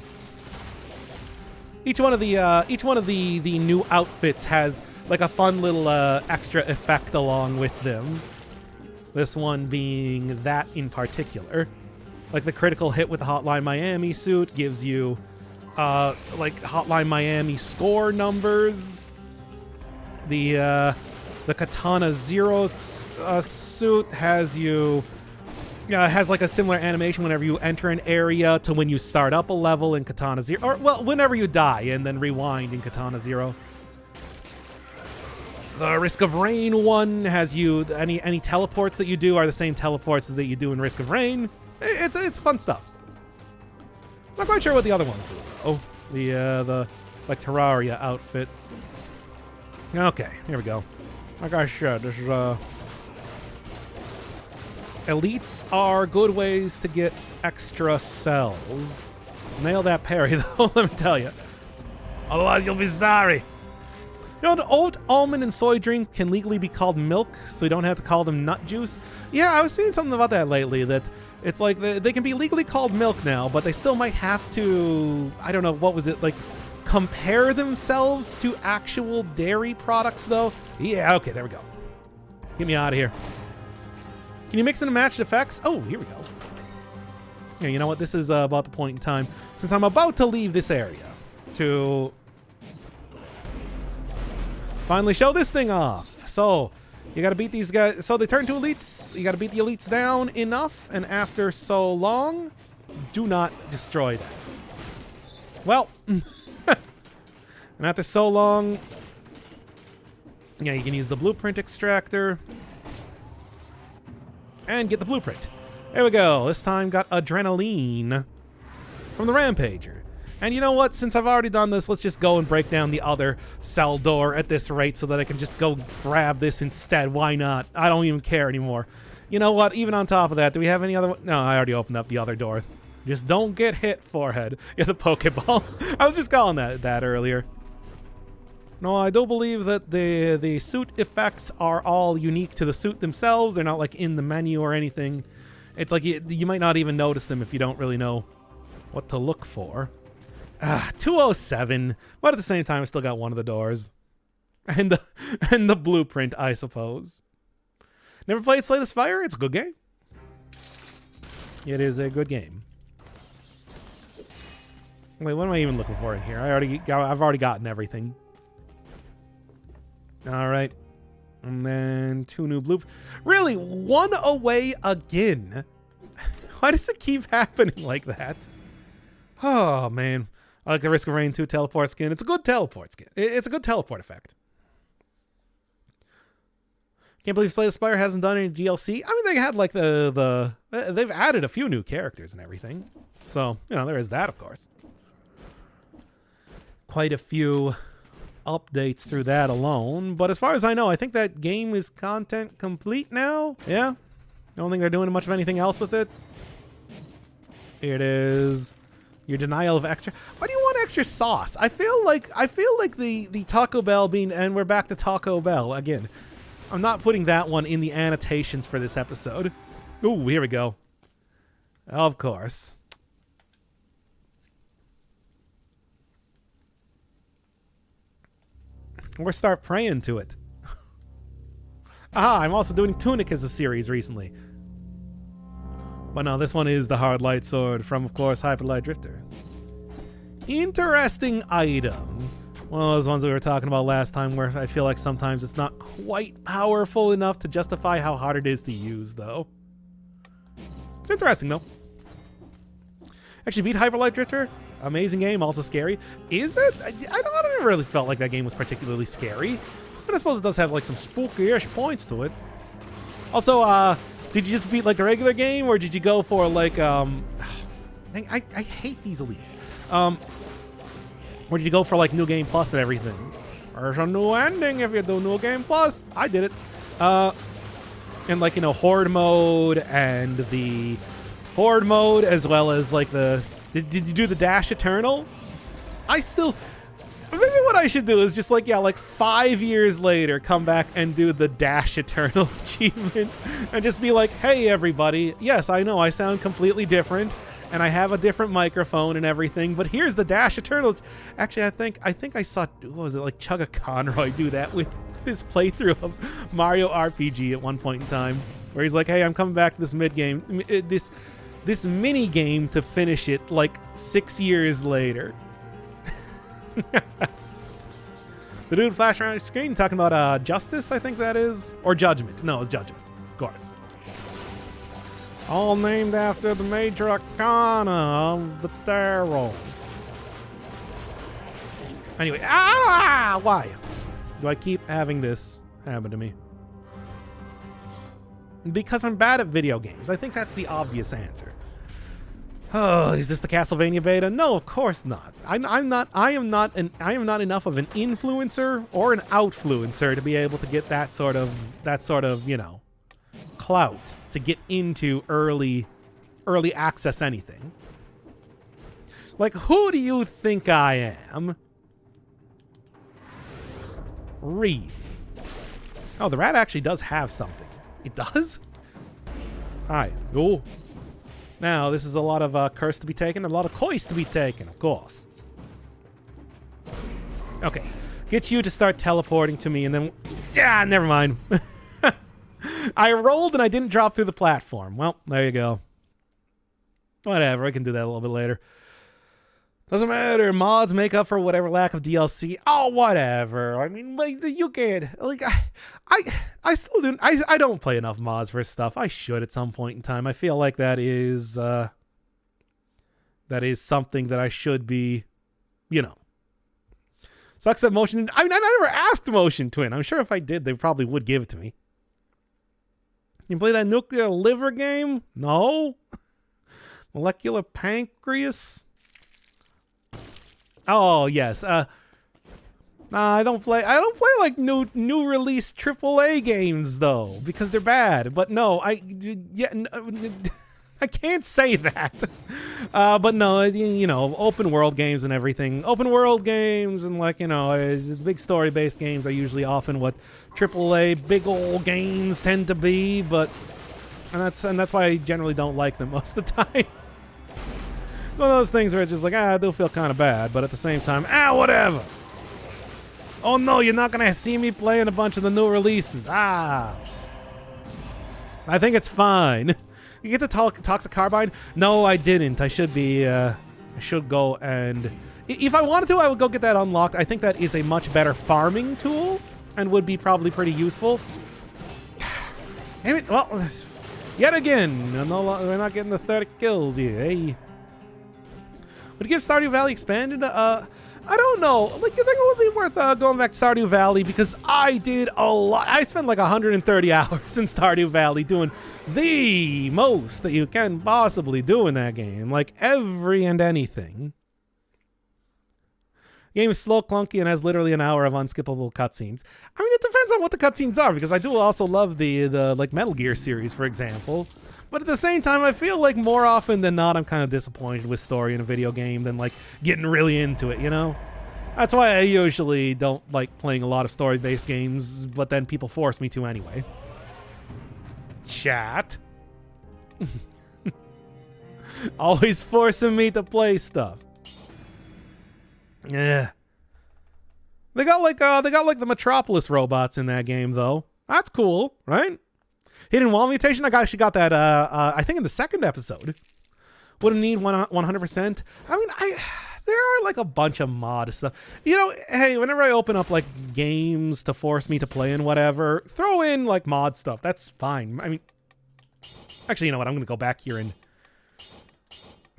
Each one of the new outfits has like a fun little extra effect along with them. This one being that in particular. Like the critical hit with the Hotline Miami suit gives you like Hotline Miami score numbers. The Katana Zero suit has you has like a similar animation whenever you enter an area to when you start up a level in Katana Zero, or well, whenever you die and then rewind in Katana Zero. The Risk of Rain one has you any teleports that you do are the same teleports as that you do in Risk of Rain. It's fun stuff. Not quite sure what the other ones do. Oh, the like Terraria outfit. Okay, here we go. Like I said, this is elites are good ways to get extra cells. Nail that parry though, let me tell you. Otherwise you'll be sorry. You know, the oat, almond, and soy drink can legally be called milk, so you don't have to call them nut juice. Yeah, I was seeing something about that lately, that it's like they can be legally called milk now, but they still might have to, I don't know, what was it, like compare themselves to actual dairy products though? Yeah, okay, there we go. Get me out of here. Can you mix in and match effects? Oh, here we go. Yeah, you know what? This is about the point in time, since I'm about to leave this area, to finally show this thing off. So, you gotta beat these guys. So they turn to elites. You gotta beat the elites down enough, and after so long, do not destroy them. Well, and after so long, yeah, you can use the blueprint extractor and get the blueprint. There we go. This time got adrenaline from the Rampager. And you know what? Since I've already done this, let's just go and break down the other cell door at this rate so that I can just go grab this instead. Why not? I don't even care anymore. You know what? Even on top of that, do we have any other... No, I already opened up the other door. Just don't get hit, forehead. Yeah, the Pokeball. I was just calling that earlier. No, I do believe that the suit effects are all unique to the suit themselves. They're not like in the menu or anything. It's like you might not even notice them if you don't really know what to look for. 207, but at the same time, I still got one of the doors. And the blueprint, I suppose. Never played Slay the Spire? It's a good game. It is a good game. Wait, what am I even looking for in here? I've already gotten everything. All right. And then 2 new blue. Really? 1 away again? Why does it keep happening like that? Oh, man. I like the Risk of Rain 2 teleport skin. It's a good teleport skin. It's a good teleport effect. Can't believe Slay the Spire hasn't done any DLC. I mean, they had like they've added a few new characters and everything. So, you know, there is that, of course. Quite a few updates through that alone. But as far as I know, I think that game is content complete now. Yeah. I don't think they're doing much of anything else with it. Here it is. Your denial of extra. Why do you want extra sauce? I feel like the Taco Bell being, and we're back to Taco Bell again. I'm not putting that one in the annotations for this episode. Ooh, here we go. Of course. Or start praying to it. I'm also doing Tunic as a series recently. But no, this one is the Hard Light Sword from, of course, Hyper Light Drifter. Interesting item. One of those ones we were talking about last time where I feel like sometimes it's not quite powerful enough to justify how hard it is to use, though. It's interesting, though. Actually, beat Hyper Light Drifter. Amazing game, also scary. Is it? I don't really felt like that game was particularly scary. But I suppose it does have like some spooky-ish points to it. Also, did you just beat like a regular game, or did you go for like I hate these elites. Or did you go for like New Game Plus and everything? There's a new ending if you do New Game Plus. I did it. And like, you know, Horde mode and the Horde mode, as well as like the did you do the Dash Eternal? Maybe what I should do is just like, yeah, like 5 years later, come back and do the Dash Eternal achievement and just be like, hey, everybody. Yes, I know I sound completely different and I have a different microphone and everything, but here's the Dash Eternal. Actually, I think I saw, what was it, like Chugga Conroy do that with his playthrough of Mario RPG at one point in time, where he's like, hey, I'm coming back to this mid-game, this mini game to finish it like 6 years later. The dude flashing around your screen talking about Justice, I think that is, or Judgment. No, it's Judgment, of course. All named after the major arcana of the tarot. Anyway, why do I keep having this happen to me? Because I'm bad at video games. I think that's the obvious answer. Oh, is this the Castlevania beta? No, of course not. I am not enough of an influencer or an outfluencer to be able to get that sort of, you know, clout to get into early access anything. Like, who do you think I am? Read. Oh, the rat actually does have something. It does? Hi. Oh. Now, this is a lot of curse to be taken, a lot of coins to be taken, of course. Okay. Get you to start teleporting to me, and then... never mind. I rolled and I didn't drop through the platform. Well, there you go. Whatever, I can do that a little bit later. Doesn't matter. Mods make up for whatever lack of DLC. Oh, whatever. I mean, like, you can't... Like, I still don't... I don't play enough mods for stuff. I should at some point in time. I feel like that is something that I should be, you know. Sucks that Motion... I mean, I never asked Motion Twin. I'm sure if I did, they probably would give it to me. You play that Nuclear Liver game? No. Molecular Pancreas? Oh, yes. Nah, I don't play like new release AAA games though, because they're bad. But no, I can't say that. But no, you know, open world games and everything. Open world games and, like, you know, big story based games are usually often what AAA big old games tend to be. But And that's why I generally don't like them most of the time. It's one of those things where it's just like, I do feel kind of bad, but at the same time, whatever. Oh no, you're not gonna see me playing a bunch of the new releases. I think it's fine. You get the Toxic Carbine? No, I didn't. I should be, I should go and... If I wanted to, I would go get that unlocked. I think that is a much better farming tool and would be probably pretty useful. Damn it. Well, yet again, we're not getting the 30 kills here. Hey. Would you give Stardew Valley Expanded? I don't know. Like, you think it would be worth going back to Stardew Valley? Because I did a lot. I spent like 130 hours in Stardew Valley doing the most that you can possibly do in that game. Like, every and anything. The game is slow, clunky, and has literally an hour of unskippable cutscenes. I mean, it depends on what the cutscenes are, because I do also love the like Metal Gear series, for example. But at the same time, I feel like more often than not, I'm kind of disappointed with story in a video game than like getting really into it, you know? That's why I usually don't like playing a lot of story-based games, but then people force me to anyway. Chat. Always forcing me to play stuff. Yeah. They got like the Metropolis robots in that game though. That's cool, right? Hidden Wall Mutation. I actually got that. I think in the second episode. Wouldn't need 100%. I mean, there are like a bunch of mod stuff. You know, hey, whenever I open up like games to force me to play and whatever, throw in like mod stuff. That's fine. I mean, actually, you know what? I'm gonna go back here and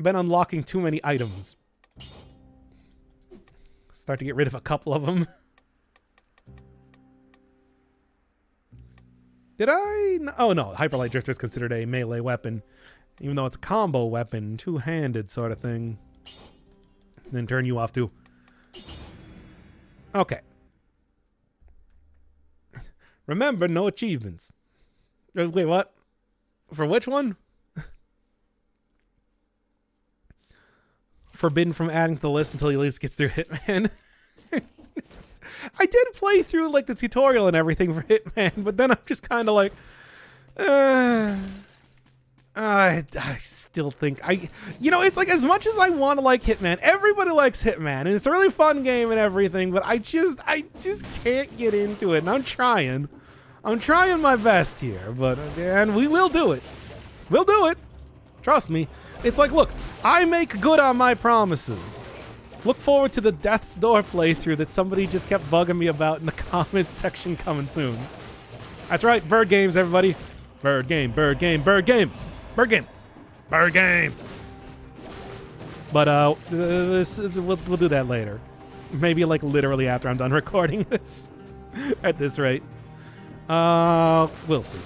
been unlocking too many items. Start to get rid of a couple of them. Did I? Oh no, Hyperlight Drifter is considered a melee weapon, even though it's a combo weapon, two-handed sort of thing. And then turn you off too. Okay. Remember, no achievements. Wait, what? For which one? Forbidden from adding to the list until he at least gets through Hitman. I did play through like the tutorial and everything for Hitman, but then I'm just kind of like, I still think you know, it's like as much as I want to like Hitman, everybody likes Hitman, and it's a really fun game and everything, but I just can't get into it, and I'm trying my best here, but and we will do it. We'll do it. Trust me. It's like, look, I make good on my promises. Look forward to the Death's Door playthrough that somebody just kept bugging me about in the comments section coming soon. That's right, Bird Games, everybody. Bird game, bird game, bird game, bird game, bird game. But we'll do that later. Maybe like literally after I'm done recording this. At this rate. We'll see.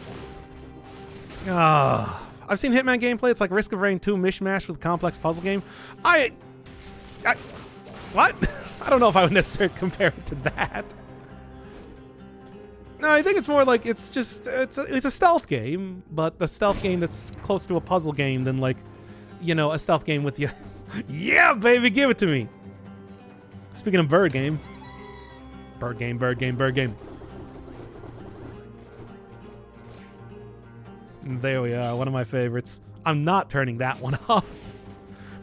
I've seen Hitman gameplay. It's like Risk of Rain 2 mishmash with a complex puzzle game. What? I don't know if I would necessarily compare it to that. No, I think it's more like it's a stealth game, but a stealth game that's closer to a puzzle game than like, you know, a stealth game with you. Yeah, baby, give it to me. Speaking of bird game. Bird game, bird game, bird game. There we are, one of my favorites. I'm not turning that one off.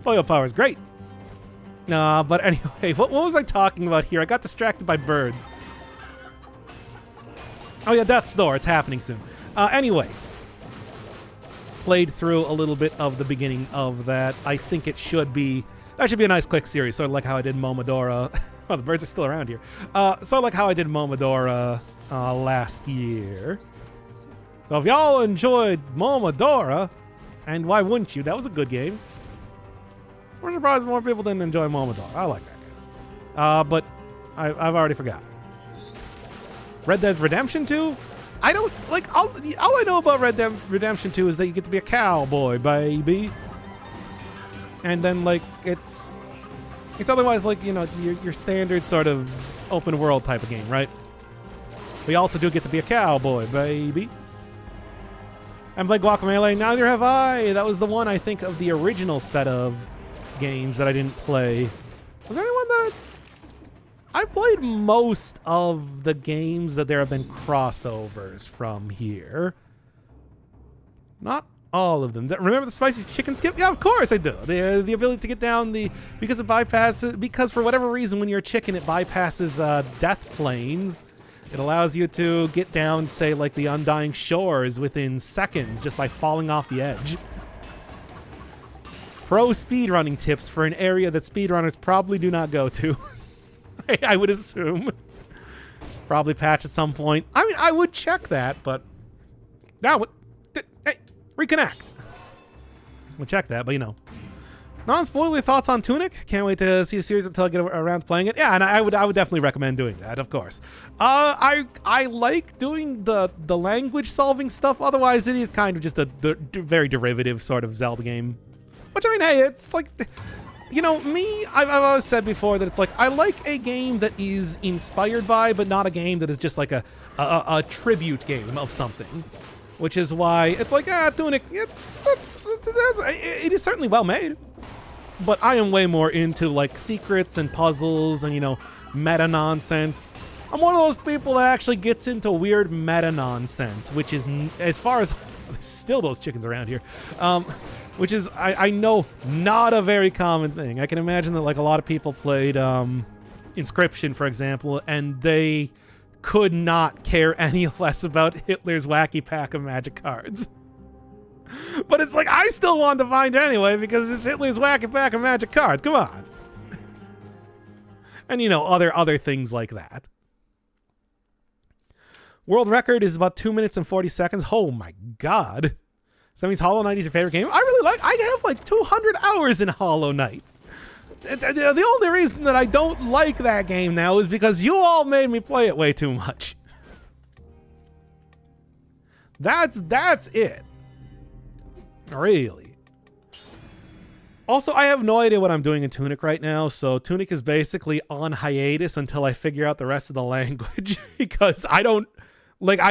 Boil Power is great. But anyway, what was I talking about here? I got distracted by birds. Oh yeah, Death's Door. It's happening soon. Anyway. Played through a little bit of the beginning of that. I think it should be... That should be a nice quick series, sort of like how I did Momodora. Oh, the birds are still around here. Sort of like how I did Momodora last year. So if y'all enjoyed Momodora, and why wouldn't you? That was a good game. We're surprised more people didn't enjoy Momodora. I like that game. But I've already forgot. Red Dead Redemption 2? I don't, like, all I know about Red Dead Redemption 2 is that you get to be a cowboy, baby. And then, like, it's otherwise, like, you know, your standard sort of open world type of game, right? We also do get to be a cowboy, baby. And played Guacamelee, neither have I. That was the one, I think, of the original set of games that I didn't play. Was there anyone that I played most of the games that there have been crossovers from here. Not all of them. Remember the spicy chicken skip? Yeah, of course I do. The ability to get down because it bypasses, because for whatever reason when you're a chicken it bypasses death planes. It allows you to get down, say, like the Undying Shores within seconds just by falling off the edge. Pro speedrunning tips for an area that speedrunners probably do not go to. I would assume. Probably patch at some point. I mean, I would check that, but now, hey, reconnect. We'll check that, but you know. Non-spoiler thoughts on Tunic. Can't wait to see the series until I get around to playing it. Yeah, and I would definitely recommend doing that, of course. I like doing the language solving stuff. Otherwise, it is kind of just a very derivative sort of Zelda game. Which, I mean, hey, it's like, you know, me, I've always said before that it's like, I like a game that is inspired by, but not a game that is just like a tribute game of something. Which is why it's like, Tunic, it is certainly well made. But I am way more into like secrets and puzzles and, you know, meta nonsense. I'm one of those people that actually gets into weird meta nonsense, which is, as far as, there's still those chickens around here, which is, I know, not a very common thing. I can imagine that like a lot of people played Inscription, for example, and they could not care any less about Hitler's wacky pack of magic cards. But it's like, I still want to find it anyway because it's Hitler's wacky pack of magic cards. Come on. And, you know, other things like that. World record is about 2 minutes and 40 seconds. Oh my god. So that means Hollow Knight is your favorite game? I have like 200 hours in Hollow Knight. The only reason that I don't like that game now is because you all made me play it way too much. That's it. Really. Also, I have no idea what I'm doing in Tunic right now, so Tunic is basically on hiatus until I figure out the rest of the language, because I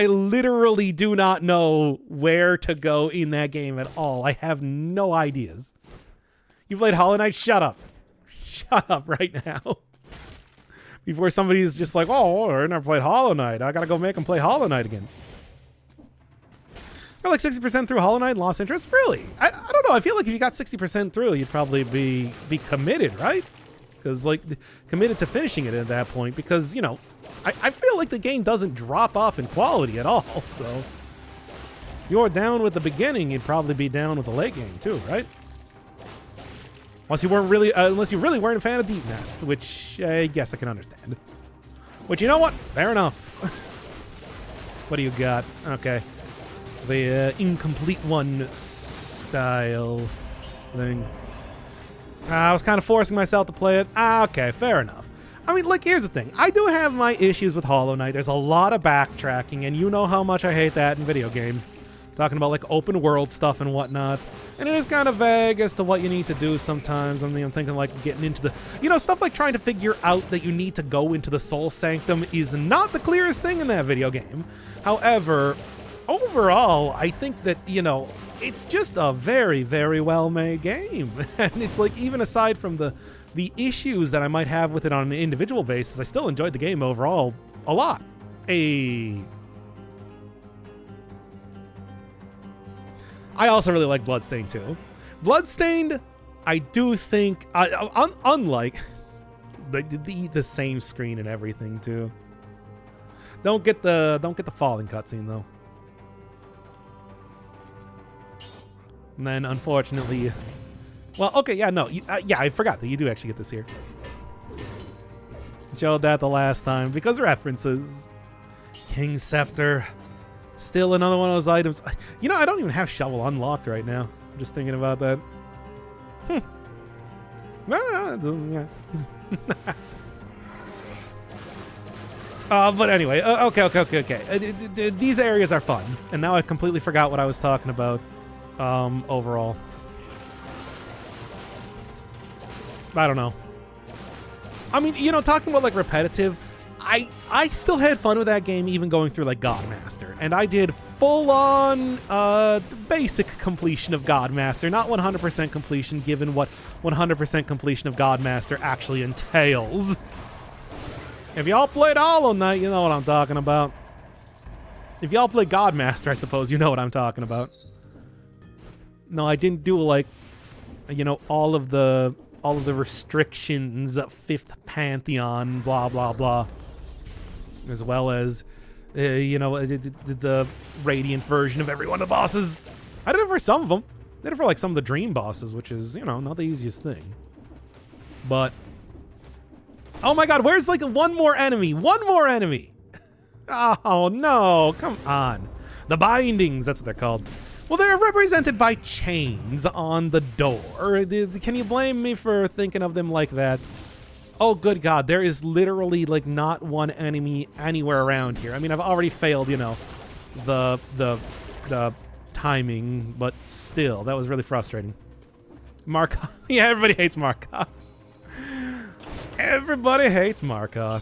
literally do not know where to go in that game at all. I have no ideas. You played Hollow Knight? Shut up. Shut up right now. Before somebody's just like, oh, I never played Hollow Knight. I gotta go make them play Hollow Knight again. Got like 60% through Hollow Knight and lost interest? Really? I don't know. I feel like if you got 60% through, you'd probably be committed, right? Because, like, committed to finishing it at that point. Because, you know, I feel like the game doesn't drop off in quality at all. So, if you're down with the beginning, you'd probably be down with the late game too, right? Unless you really weren't a fan of Deep Nest, which I guess I can understand. Which, you know what? Fair enough. What do you got? Okay. The incomplete one style thing. I was kind of forcing myself to play it. Okay, fair enough. I mean, like, here's the thing. I do have my issues with Hollow Knight. There's a lot of backtracking, and you know how much I hate that in video games. Talking about, like, open world stuff and whatnot. And it is kind of vague as to what you need to do sometimes. I mean, I'm thinking, like, getting into the... You know, stuff like trying to figure out that you need to go into the Soul Sanctum is not the clearest thing in that video game. However... overall, I think that, you know, it's just a very, very well-made game. And it's like, even aside from the issues that I might have with it on an individual basis, I still enjoyed the game overall a lot. I also really like Bloodstained too. Bloodstained, I do think, unlike the same screen and everything too. Don't get the falling cutscene though. And then, unfortunately... Well, okay, yeah, no. Yeah, I forgot that you do actually get this here. Showed that the last time, because references. King Scepter. Still another one of those items. You know, I don't even have Shovel unlocked right now. I'm just thinking about that. No, yeah. But anyway, okay. These areas are fun. And now I completely forgot what I was talking about. Overall. I don't know. I mean, you know, talking about like repetitive, I still had fun with that game even going through like Godmaster. And I did full-on basic completion of Godmaster, not 100% completion given what 100% completion of Godmaster actually entails. If y'all played Hollow Knight, you know what I'm talking about. If y'all play Godmaster, I suppose you know what I'm talking about. No, I didn't do like, you know, all of the restrictions, Fifth Pantheon, blah blah blah, as well as, you know, the Radiant version of every one of the bosses. I did it for some of them. I did it for like some of the Dream bosses, which is, you know, not the easiest thing. But oh my God, where's like one more enemy? One more enemy. Oh no, come on. The bindings, that's what they're called. Well, they're represented by chains on the door. Can you blame me for thinking of them like that? Oh, good God, there is literally like not one enemy anywhere around here. I mean, I've already failed, you know, the timing, but still, that was really frustrating. Markov. Yeah, everybody hates Markov. Everybody hates Markov.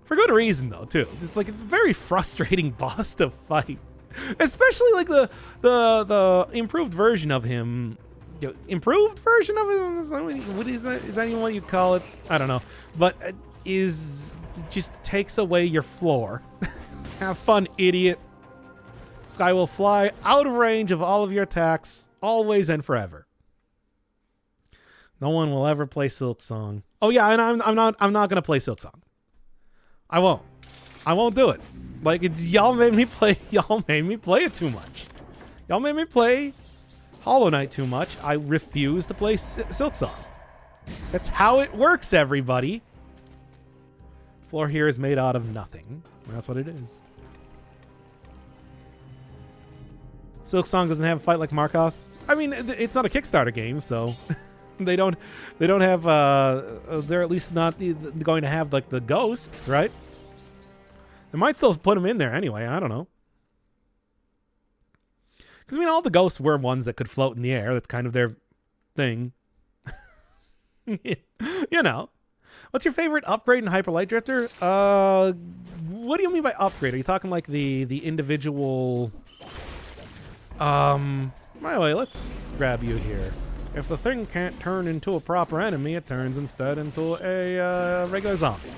For good reason, though, too. It's like, it's a very frustrating boss to fight. Especially like the improved version of him. Improved version of him? What is that? Is that even what you call it? I don't know. But just takes away your floor. Have fun, idiot. This guy will fly out of range of all of your attacks, always and forever. No one will ever play Silksong. Oh yeah, and I'm not gonna play Silksong. I won't do it. Like, y'all made me play it too much. Y'all made me play Hollow Knight too much. I refuse to play Silksong. That's how it works, everybody. Floor here is made out of nothing. That's what it is. Silksong doesn't have a fight like Markov. I mean, it's not a Kickstarter game, so they don't have they're at least not going to have like the ghosts, right? They might still put them in there anyway. I don't know. Because I mean, all the ghosts were ones that could float in the air. That's kind of their thing. You know. What's your favorite upgrade in Hyper Light Drifter? What do you mean by upgrade? Are you talking like the individual? By the way, let's grab you here. If the thing can't turn into a proper enemy, it turns instead into a regular zombie.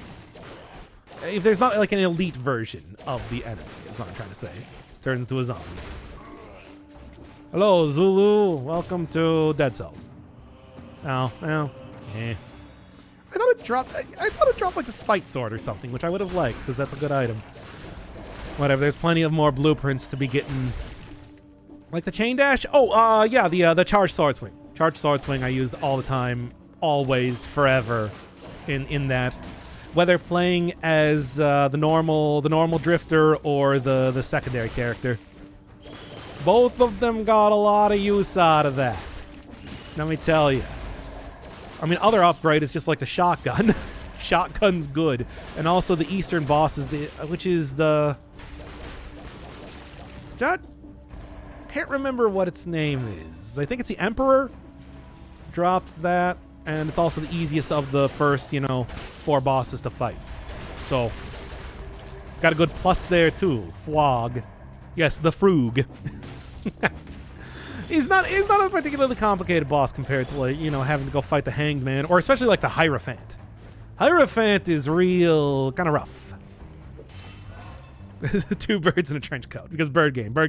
If there's not like an elite version of the enemy, is what I'm trying to say. Turns into a zombie. Hello, Zulu. Welcome to Dead Cells. Oh, well, eh. I thought it dropped like the Spite Sword or something, which I would have liked, because that's a good item. Whatever, there's plenty of more blueprints to be getting. Like the Chain Dash? Oh, yeah, the Charged Sword Swing. Charged Sword Swing I use all the time, always, forever, in that. Whether playing as the normal drifter or the secondary character. Both of them got a lot of use out of that. Let me tell you. I mean, other upgrade is just like the shotgun. Shotgun's good. And also the Eastern boss is which is the... Can't remember what its name is. I think it's the Emperor. Drops that. And it's also the easiest of the first, you know, 4 bosses to fight. So, it's got a good plus there, too. Flog. Yes, the Frug. He's not a particularly complicated boss compared to, like, you know, having to go fight the Hanged Man, or especially, like, the Hierophant. Hierophant is real kind of rough. 2 birds in a trench coat. Because bird game. I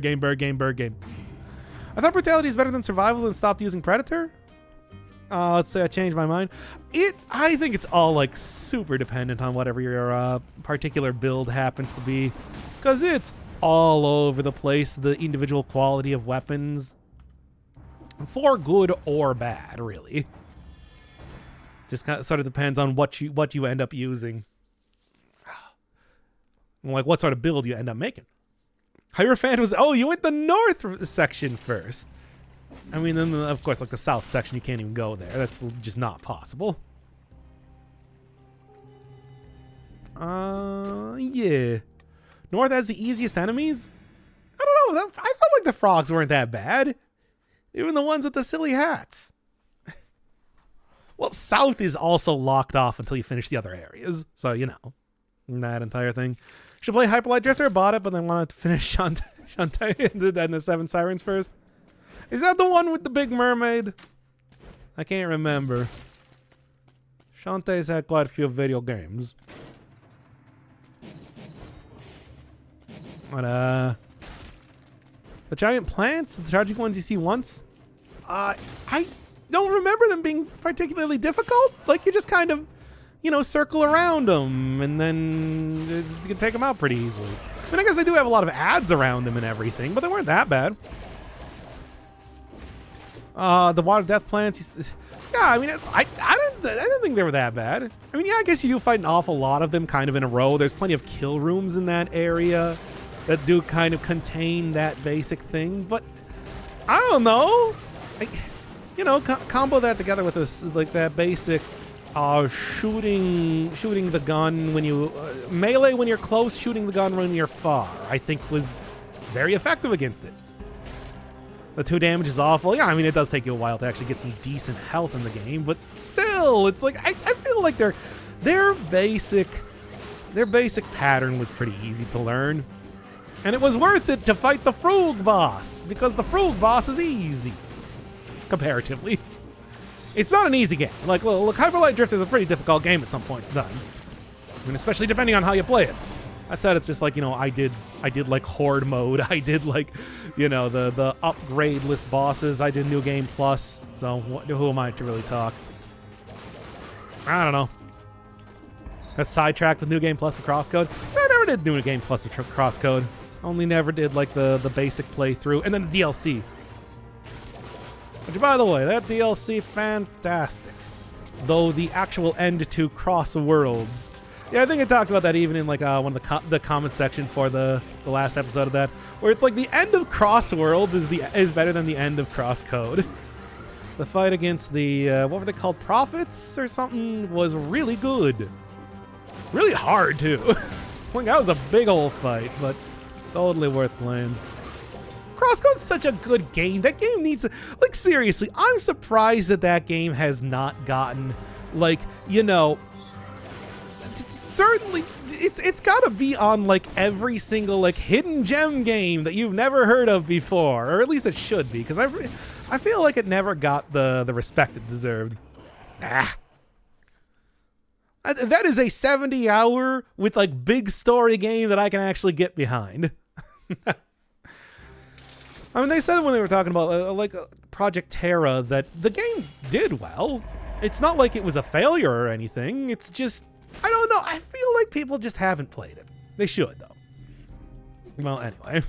thought Brutality is better than Survival and stopped using Predator. Let's say I changed my mind. I think it's all like super dependent on whatever your particular build happens to be, because it's all over the place. The individual quality of weapons, for good or bad, really. Just kind of sort of depends on what you end up using. Like what sort of build you end up making. Hierophant was you went the north section first. I mean, then, of course, like the south section, you can't even go there. That's just not possible. Yeah. North has the easiest enemies? I don't know. I felt like the frogs weren't that bad. Even the ones with the silly hats. Well, south is also locked off until you finish the other areas. So, you know, that entire thing. Should play Hyper Light Drifter. Bought it, but then wanted to finish Shantae and the 7 Sirens first. Is that the one with the big mermaid? I can't remember. Shantae's had quite a few video games. But, the giant plants, the tragic ones you see once? I don't remember them being particularly difficult. Like, you just kind of, you know, circle around them, and then you can take them out pretty easily. I mean, I guess they do have a lot of ads around them and everything, but they weren't that bad. The water death plants, yeah, I mean, I didn't think they were that bad. I mean, yeah, I guess you do fight an awful lot of them kind of in a row. There's plenty of kill rooms in that area that do kind of contain that basic thing, but I don't know. You know, combo that together with this, like that basic shooting the gun when you melee when you're close, shooting the gun when you're far, I think was very effective against it. The 2 damage is awful. Yeah, I mean, it does take you a while to actually get some decent health in the game, but still, it's like I feel like their basic pattern was pretty easy to learn, and it was worth it to fight the Frog boss because the Frog boss is easy comparatively. It's not an easy game. Like, look, Hyper Light Drifter is a pretty difficult game at some points in time. I mean, especially depending on how you play it. That said, it's just like, you know, I did like Horde mode. I did like, you know, the upgrade-less bosses. I did New Game Plus. So who am I to really talk? I don't know. Got sidetracked with New Game Plus and Crosscode. I never did New Game Plus and Crosscode. Only never did like the basic playthrough and then the DLC. Which, by the way, that DLC, fantastic. Though the actual end to Cross Worlds. Yeah, I think I talked about that even in like one of the comment section for the last episode of that, where it's like the end of Cross Worlds is better than the end of Crosscode. The fight against the what were they called, Prophets or something, was really good. Really hard too. Like, that was a big old fight, but totally worth playing. Crosscode's such a good game. That game needs to, like, seriously, I'm surprised that game has not gotten, like, you know, certainly it's got to be on like every single like hidden gem game that you've never heard of before, or at least it should be, because I feel like it never got the respect it deserved. That is a 70-hour with like big story game that I can actually get behind. I mean, they said when they were talking about Project Terra that the game did well. It's not like it was a failure or anything. It's just, I don't know. I feel like people just haven't played it. They should, though. Well, anyway.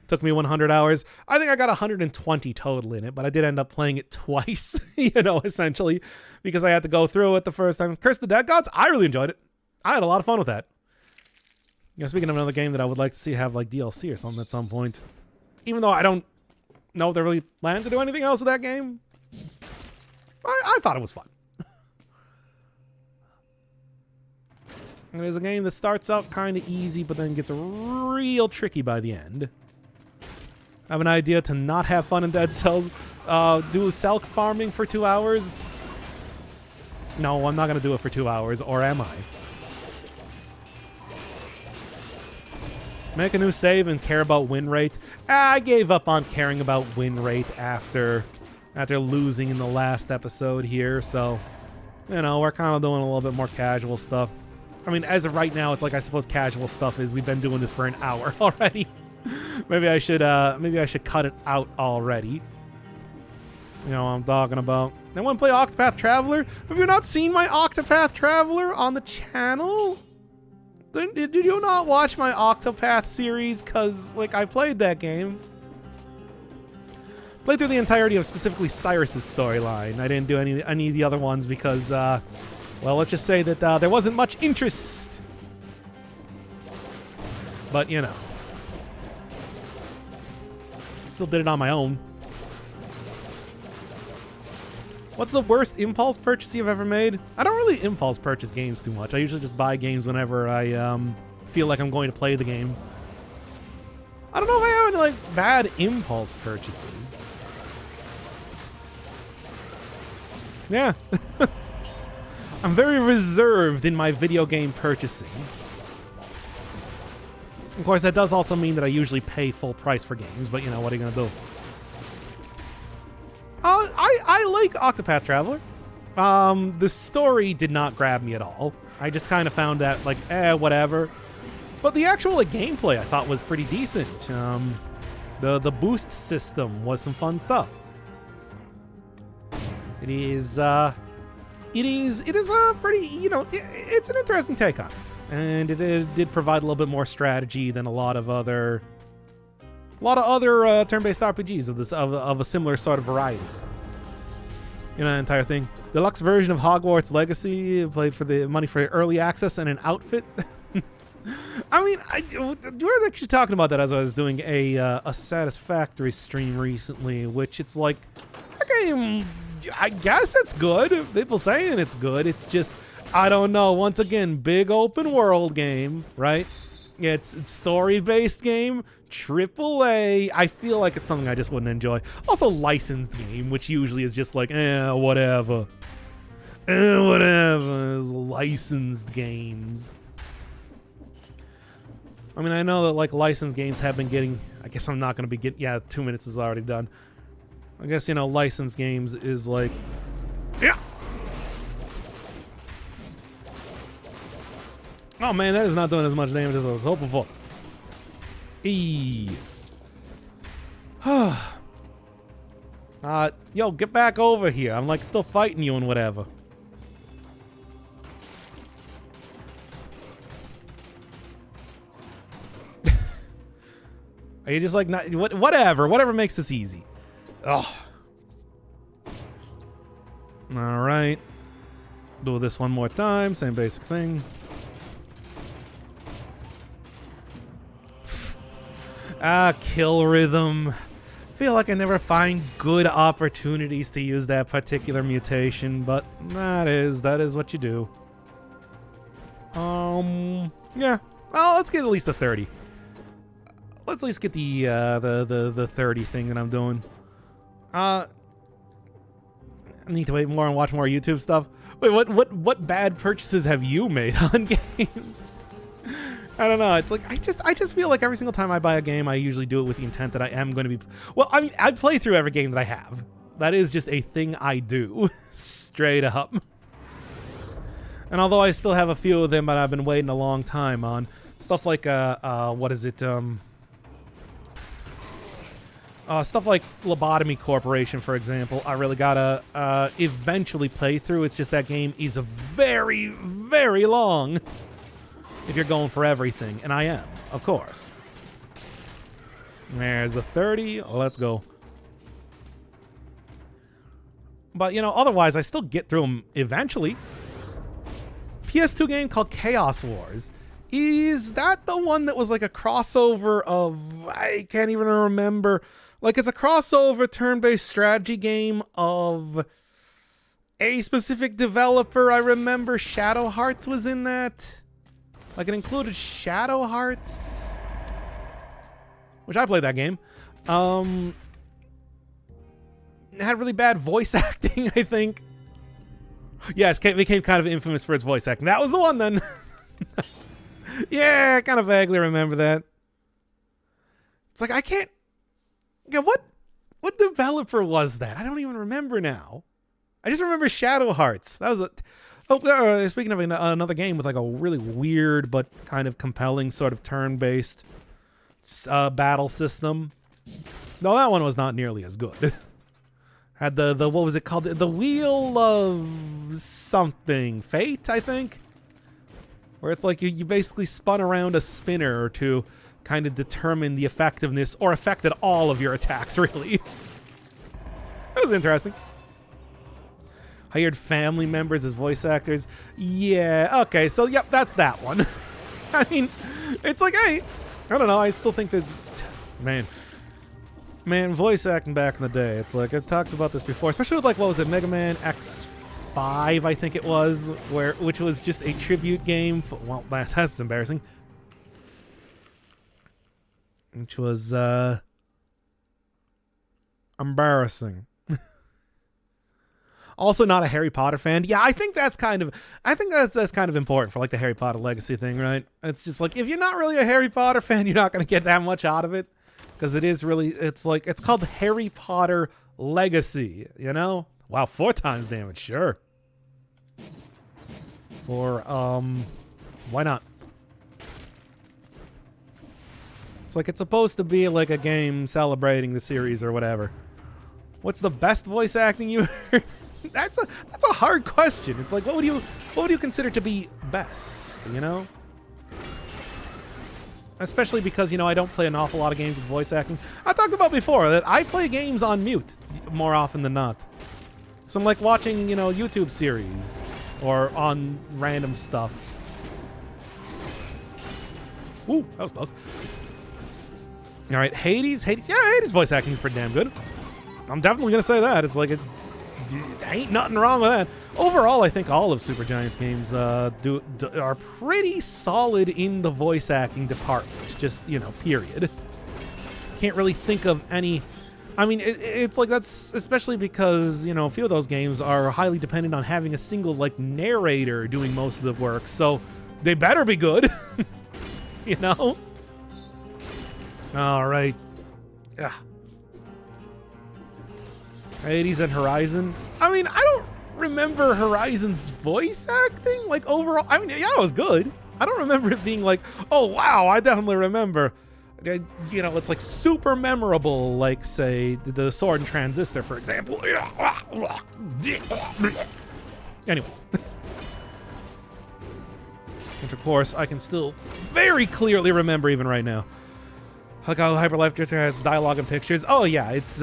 Took me 100 hours. I think I got 120 total in it, but I did end up playing it twice, you know, essentially, because I had to go through it the first time. Curse the Dead Gods, I really enjoyed it. I had a lot of fun with that. You know, speaking of another game that I would like to see have like DLC or something at some point, even though I don't know if they really plan to do anything else with that game, I thought it was fun. And there's a game that starts out kind of easy, but then gets real tricky by the end. I have an idea to not have fun in Dead Cells. Do Selk farming for 2 hours. No, I'm not going to do it for 2 hours, or am I? Make a new save and care about win rate. I gave up on caring about win rate after losing in the last episode here, so, you know, we're kind of doing a little bit more casual stuff. I mean, as of right now, it's like I suppose casual stuff is we've been doing this for an hour already. Maybe I should cut it out already. You know what I'm talking about. Anyone play Octopath Traveler? Have you not seen my Octopath Traveler on the channel? Did you not watch my Octopath series? Because, like, I played that game. Played through the entirety of specifically Cyrus's storyline. I didn't do any of the other ones because, well, let's just say that there wasn't much interest. But, you know. Still did it on my own. What's the worst impulse purchase you've ever made? I don't really impulse purchase games too much. I usually just buy games whenever I feel like I'm going to play the game. I don't know if I have any like bad impulse purchases. Yeah. I'm very reserved in my video game purchasing. Of course, that does also mean that I usually pay full price for games, but you know, what are you gonna do? I like Octopath Traveler. The story did not grab me at all. I just kind of found that, like, whatever. But the actual, like, gameplay I thought was pretty decent. The boost system was some fun stuff. It is a pretty, it's an interesting take on it. And it did provide a little bit more strategy than a lot of other turn-based RPGs of a similar sort of variety. Entire thing. Deluxe version of Hogwarts Legacy, played for the money for early access and an outfit. I mean, we were actually talking about that as I was doing a Satisfactory stream recently, which it's like, okay, I guess it's good. People saying it's good. It's just, I don't know. Once again, big open world game, right? It's story-based game, AAA. I feel like it's something I just wouldn't enjoy. Also, licensed game, which usually is just like, whatever. Whatever. It's licensed games. I mean, I know that like licensed games have been getting. I guess I'm not going to be getting. Yeah, 2 minutes is already done. I guess licensed games is like, yeah. Oh man, that is not doing as much damage as I was hoping for. Yo, get back over here. I'm like still fighting you and whatever. Are you just like not whatever makes this easy? Oh. All right. Do this one more time. Same basic thing. Kill rhythm. Feel like I never find good opportunities to use that particular mutation, but that is what you do. Yeah. Well, let's get at least a 30. Let's at least get the 30 thing that I'm doing. I need to wait more and watch more YouTube stuff. Wait, what bad purchases have you made on games? I don't know. It's like I just feel like every single time I buy a game, I usually do it with the intent that I am going to be. Well, I mean, I play through every game that I have. That is just a thing I do, straight up. And although I still have a few of them, but I've been waiting a long time on stuff like what is it? Stuff like Lobotomy Corporation, for example. I really gotta eventually play through. It's just that game is very, very long. If you're going for everything, and I am, of course. There's the 30. Let's go. But, otherwise, I still get through them eventually. PS2 game called Chaos Wars. Is that the one that was like a crossover of... I can't even remember. Like, it's a crossover turn-based strategy game of a specific developer. I remember Shadow Hearts was in that. Like, it included Shadow Hearts, which I played that game. It had really bad voice acting, I think. Yes, it became kind of infamous for its voice acting. That was the one, then. Yeah, I kind of vaguely remember that. It's like, I can't... Yeah, what developer was that? I don't even remember now. I just remember Shadow Hearts. That was a... Oh, speaking of another game with like a really weird but kind of compelling sort of turn-based battle system. No, that one was not nearly as good. Had the what was it called? The Wheel of something. Fate, I think? Where it's like you basically spun around a spinner to kind of determine the effectiveness or affected all of your attacks, really. That was interesting. Hired family members as voice actors. Yeah, okay, so yep, that's that one. I mean, it's like, hey, I don't know, I still think that's... Man, voice acting back in the day, it's like, I've talked about this before, especially with like, what was it, Mega Man X5, I think it was, which was just a tribute game for, well, that's embarrassing. Which was, embarrassing. Also not a Harry Potter fan. Yeah, I think that's kind of important for like the Harry Potter legacy thing, right? It's just like if you're not really a Harry Potter fan, you're not going to get that much out of it because it is really it's called Harry Potter Legacy, Wow, 4 times damage, sure. For why not? It's like it's supposed to be like a game celebrating the series or whatever. What's the best voice acting you heard? That's a hard question. It's like what would you consider to be best, you know? Especially because, you know, I don't play an awful lot of games with voice acting. I talked about before that I play games on mute more often than not. So I'm like watching, you know, YouTube series or on random stuff. Ooh, that was close. All right, Hades. Yeah, Hades voice acting is pretty damn good. I'm definitely going to say that. It's like, ain't nothing wrong with that. Overall, I think all of Supergiant's games are pretty solid in the voice acting department. Just, you know, period. Can't really think of any... I mean, it's like that's especially because, you know, a few of those games are highly dependent on having a single, like, narrator doing most of the work. So they better be good. You know? All right. Yeah. Hades and Horizon. I mean, I don't remember Horizon's voice acting, like, overall. I mean, yeah, it was good. I don't remember it being like, oh, wow, I definitely remember. You know, it's like super memorable, like, say, the Sword and Transistor, for example. Anyway. Which, of course, I can still very clearly remember even right now. Like how Hyper Light Drifter has dialogue and pictures. Oh, yeah, it's...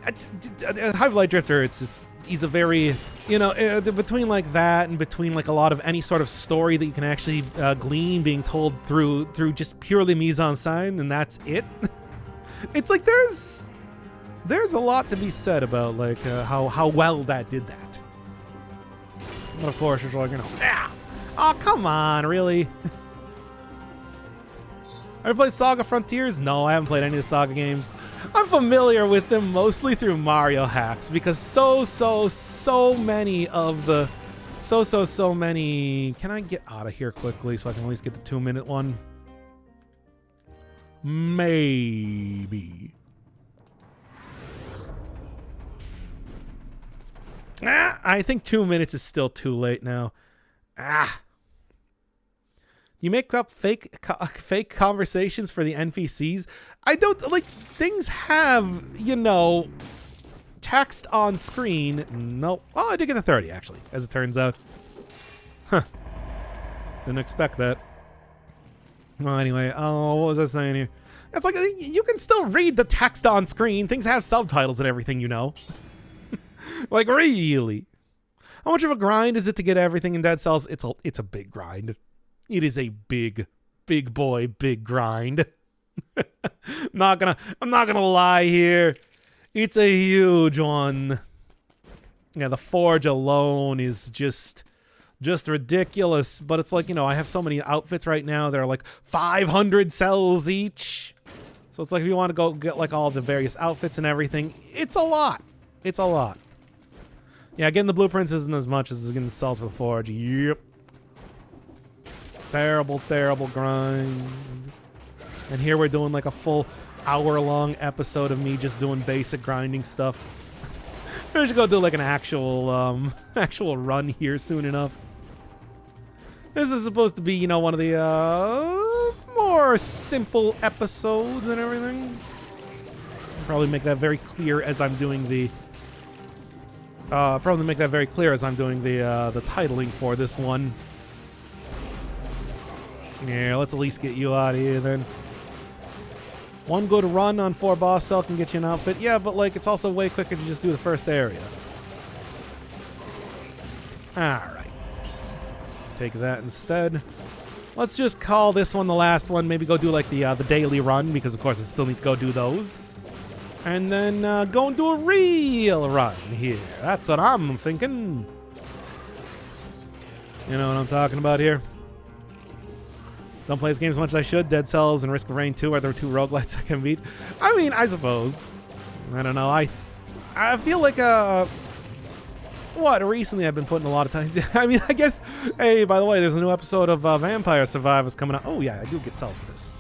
Hyper Light Drifter, it's just... He's a very... You know, between, like, that and between, like, a lot of any sort of story that you can actually glean being told through just purely mise-en-scène, and that's it. It's like there's a lot to be said about, like, how well that did that. But, of course, it's like, you know... Ah! Oh, come on, really? Ever played Saga Frontiers? No, I haven't played any of the Saga games. I'm familiar with them mostly through Mario hacks because so many of the... So many... Can I get out of here quickly so I can at least get the 2-minute one? Maybe. I think 2 minutes is still too late now. You make up fake conversations for the NPCs. I don't, like, things have, you know, text on screen. Nope. Oh, I did get the 30, actually, as it turns out. Huh. Didn't expect that. Well, anyway, what was I saying here? It's like, you can still read the text on screen. Things have subtitles and everything, you know. Like, really. How much of a grind is it to get everything in Dead Cells? It's a big grind. It is a big boy, big grind. I'm not gonna lie here. It's a huge one. Yeah, the Forge alone is just ridiculous. But it's like, you know, I have so many outfits right now. They're like 500 cells each. So it's like if you want to go get like all the various outfits and everything, it's a lot. It's a lot. Yeah, getting the blueprints isn't as much as getting the cells for the Forge. Yep. Terrible grind. And here we're doing like a full hour-long episode of me just doing basic grinding stuff. We should go do like an actual run here soon enough. This is supposed to be, you know, one of the more simple episodes and everything. I'll probably make that very clear as I'm doing the the titling for this one. Yeah, let's at least get you out of here then. One good run on 4 boss cell can get you an outfit. Yeah, but like it's also way quicker to just do the first area. Alright. Take that instead. Let's just call this one the last one. Maybe go do like the daily run, because of course I still need to go do those. And then go and do a real run here. That's what I'm thinking. You know what I'm talking about here? Don't play this game as much as I should. Dead Cells and Risk of Rain 2 are the 2 roguelites I can beat. I mean, I suppose. I don't know. I feel like, recently I've been putting a lot of time... I mean, I guess... Hey, by the way, there's a new episode of Vampire Survivors coming out. Oh, yeah, I do get cells for this.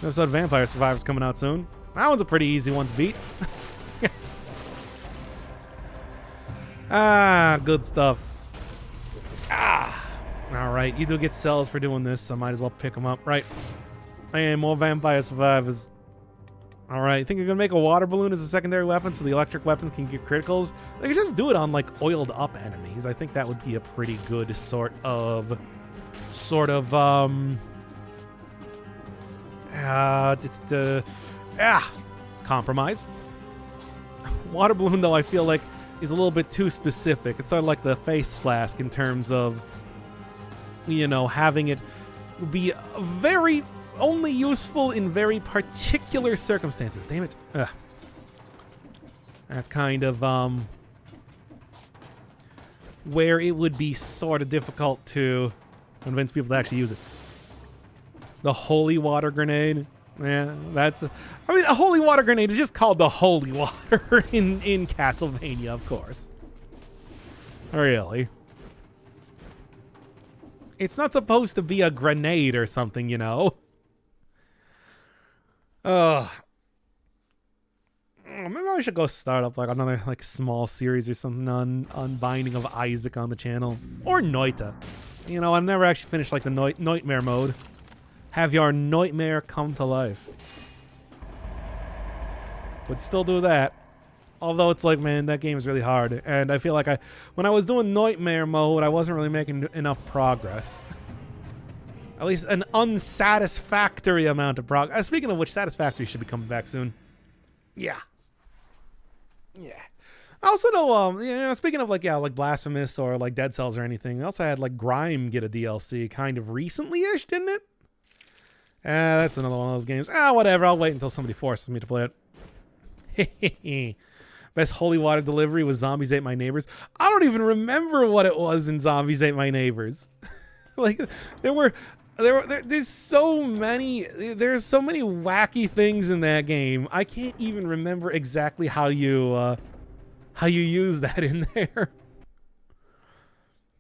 New episode of Vampire Survivors coming out soon. That one's a pretty easy one to beat. Good stuff. All right, you do get cells for doing this, so I might as well pick them up, right? And more vampire survivors. Alright, think you're gonna make a water balloon as a secondary weapon so the electric weapons can get criticals? They could just do it on, like, oiled up enemies. I think that would be a pretty good compromise. Water balloon, though, I feel like is a little bit too specific. It's sort of like the face flask in terms of, you know, having it be very only useful in very particular circumstances. Damn it. Ugh. That's kind of where it would be sort of difficult to convince people to actually use it. The holy water grenade. Yeah, that's... I mean, a holy water grenade is just called the holy water in Castlevania, of course. Really. It's not supposed to be a grenade or something, you know? Maybe I should go start up like another like small series or something on Binding of Isaac on the channel. Or Noita. You know, I've never actually finished like the Nightmare mode. Have your nightmare come to life. Would still do that. Although it's like, man, that game is really hard. And I feel like when I was doing Nightmare mode, I wasn't really making enough progress. At least an unsatisfactory amount of progress. Speaking of which, Satisfactory should be coming back soon. Yeah. Yeah. I also know, you know, speaking of like, yeah, like Blasphemous or like Dead Cells or anything, I also had like Grime get a DLC kind of recently-ish, didn't it? That's another one of those games. Whatever. I'll wait until somebody forces me to play it. Best holy water delivery was Zombies Ate My Neighbors. I don't even remember what it was in Zombies Ate My Neighbors. Like, there's so many wacky things in that game. I can't even remember exactly how you use that in there.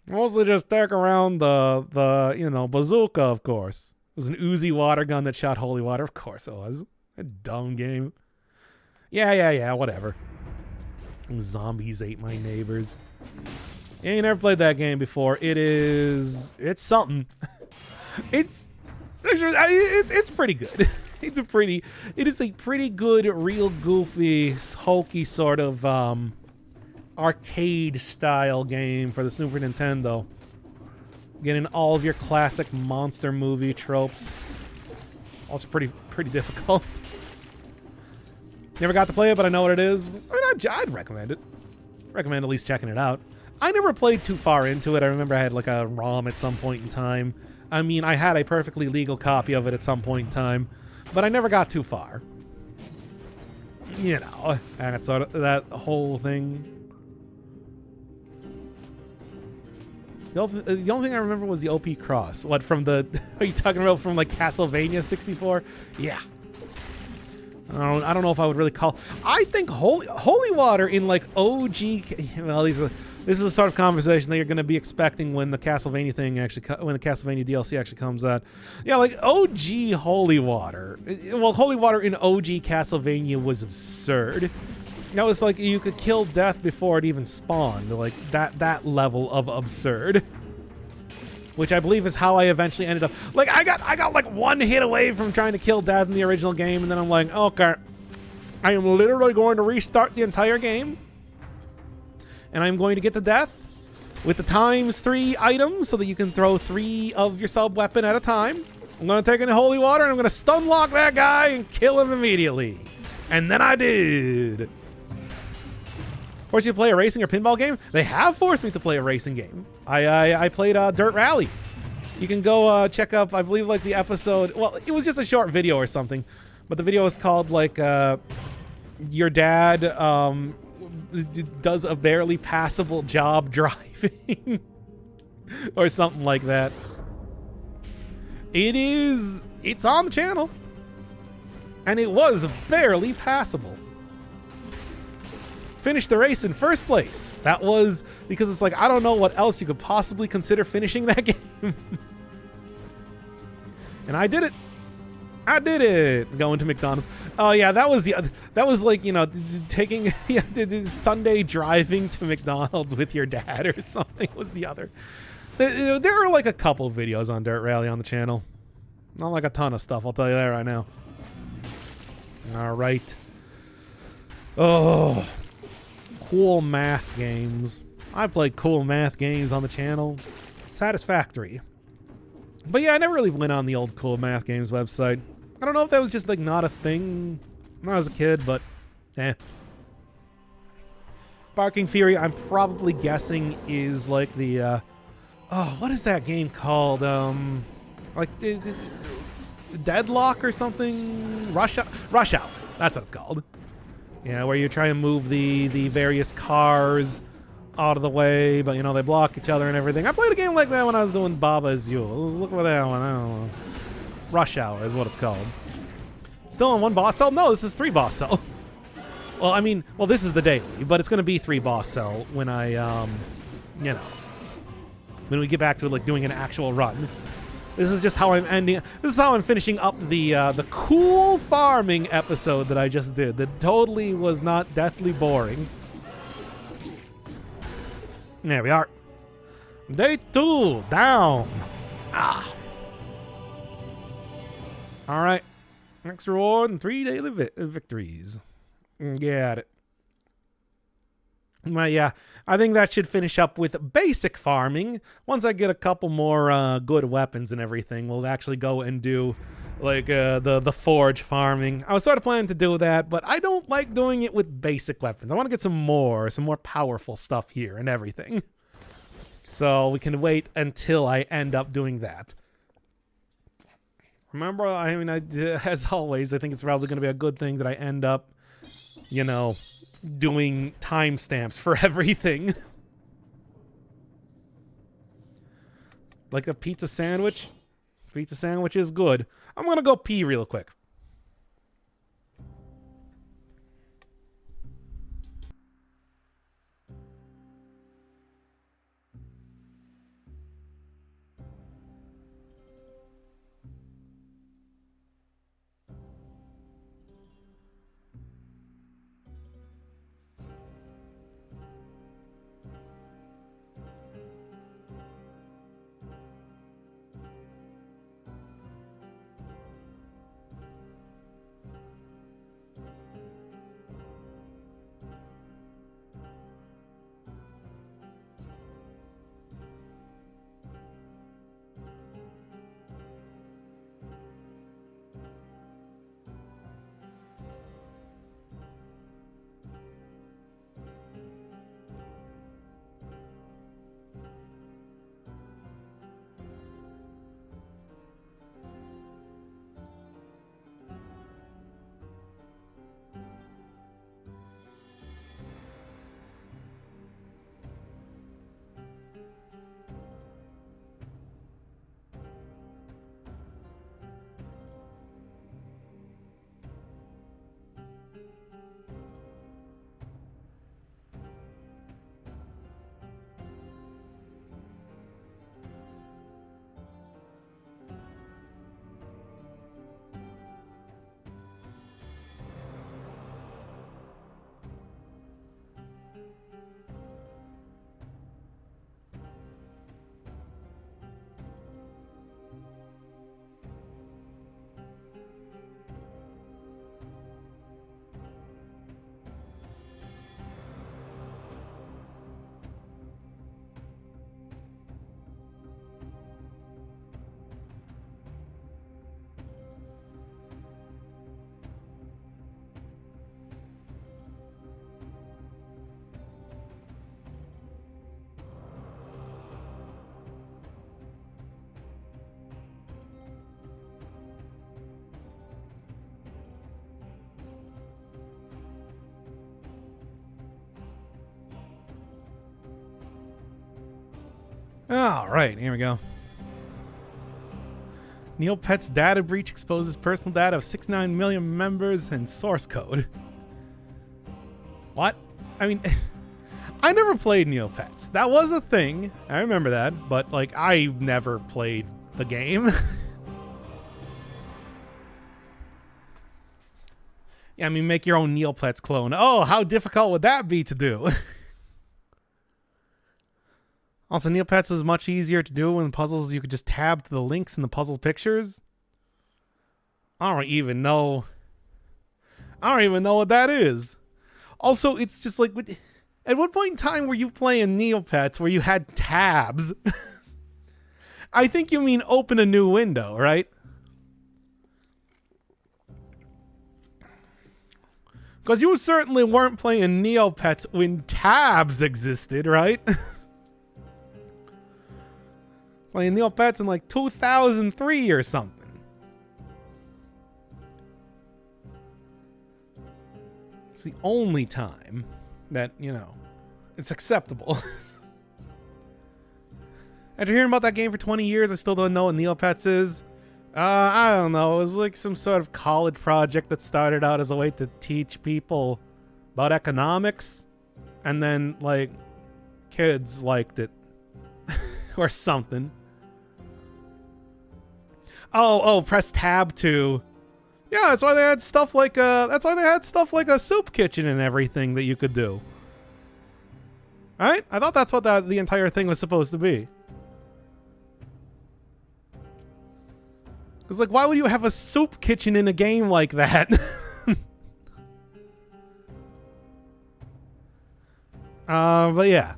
Mostly just take around the you know, bazooka, of course. It was an Uzi water gun that shot holy water. Of course it was. A dumb game. Yeah, whatever. Zombies Ate My Neighbors. Yeah, you never played that game before. It's something. It's pretty good. It is a pretty good, real goofy, hokey sort of arcade style game for the Super Nintendo. Getting all of your classic monster movie tropes. Also pretty difficult. Never got to play it, but I know what it is. I mean, I'd recommend it. Recommend at least checking it out. I never played too far into it. I remember I had like a ROM at some point in time. I mean, I had a perfectly legal copy of it at some point in time, but I never got too far. You know, and sort of that whole thing. The only thing I remember was the OP Cross. What, from the... Are you talking about from, like, Castlevania 64? Yeah. I don't know if I would really call... I think Holy Water in, like, OG... Well, this is the sort of conversation that you're going to be expecting when the Castlevania thing actually... When the Castlevania DLC actually comes out. Yeah, like, OG Holy Water. Well, Holy Water in OG Castlevania was absurd. That was like you could kill death before it even spawned. Like that level of absurd. Which I believe is how I eventually ended up. Like I got like one hit away from trying to kill death in the original game, and then I'm like, okay, I am literally going to restart the entire game. And I'm going to get to death with the ×3 items so that you can throw 3 of your sub weapon at a time. I'm going to take in the holy water and I'm going to stun lock that guy and kill him immediately. And then I did. Force you to play a racing or pinball game? They have forced me to play a racing game. I played Dirt Rally. You can go check up, I believe, like the episode. Well, it was just a short video or something, but the video is called like your dad does a barely passable job driving or something like that. It's on the channel, and it was barely passable. Finished the race in first place. That was because it's like, I don't know what else you could possibly consider finishing that game. And I did it. I did it. Going to McDonald's. Oh yeah, that was like, you know, taking Sunday driving to McDonald's with your dad or something was the other. There are like a couple videos on Dirt Rally on the channel. Not like a ton of stuff, I'll tell you that right now. Alright. Oh. Cool math games. I played cool math games on the channel. Satisfactory. But yeah, I never really went on the old Cool Math Games website. I don't know if that was just like not a thing when I was a kid, but eh. Barking Fury, I'm probably guessing is like the oh, what is that game called? Like Deadlock or something? Rush Out. That's what it's called. Yeah, where you try and move the various cars out of the way, but you know they block each other and everything. I played a game like that when I was doing Baba Azul. Look at that one. I don't know. Rush Hour is what it's called. Still on one boss cell? No, this is 3 boss cell. Well, I mean, this is the daily, but it's going to be 3 boss cell when I, you know, when we get back to like doing an actual run. This is just how I'm ending. This is how I'm finishing up the cool farming episode that I just did. That totally was not deathly boring. There we are. Day 2 down. Ah. All right. Next reward and 3 daily victories. Got it. Well, yeah, I think that should finish up with basic farming. Once I get a couple more good weapons and everything, we'll actually go and do like the forge farming. I was sort of planning to do that, but I don't like doing it with basic weapons. I want to get some more powerful stuff here and everything. So we can wait until I end up doing that. Remember, I mean, as always, I think it's probably going to be a good thing that I end up, you know, doing timestamps for everything. Like a pizza sandwich. Pizza sandwich is good. I'm going to go pee real quick. All right, here we go. Neopets data breach exposes personal data of 69 million members and source code. What? I mean, I never played Neopets. That was a thing. I remember that, but like I never played the game. Yeah, I mean, make your own Neopets clone. Oh, how difficult would that be to do? Also, Neopets is much easier to do in puzzles. You could just tab to the links in the puzzle pictures. I don't even know. I don't even know what that is. Also, it's just like, at what point in time were you playing Neopets where you had tabs? I think you mean open a new window, right? Because you certainly weren't playing Neopets when tabs existed, right? Playing Neopets in like 2003 or something. It's the only time that, you know, it's acceptable. After hearing about that game for 20 years, I still don't know what Neopets is. I don't know. It was like some sort of college project that started out as a way to teach people about economics. And then, like, kids liked it. Or something. Oh, press tab to... Yeah, that's why they had stuff like a soup kitchen and everything that you could do. Right? I thought that's what the entire thing was supposed to be. It's like, why would you have a soup kitchen in a game like that? But yeah.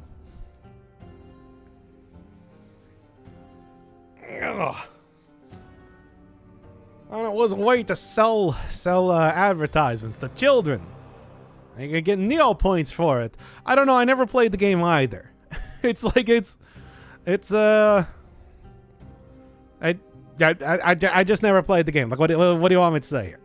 Ugh. And it was a way to sell advertisements to children. You could get Neo points for it. I don't know. I never played the game either. It's like I just never played the game. Like, what do you want me to say here?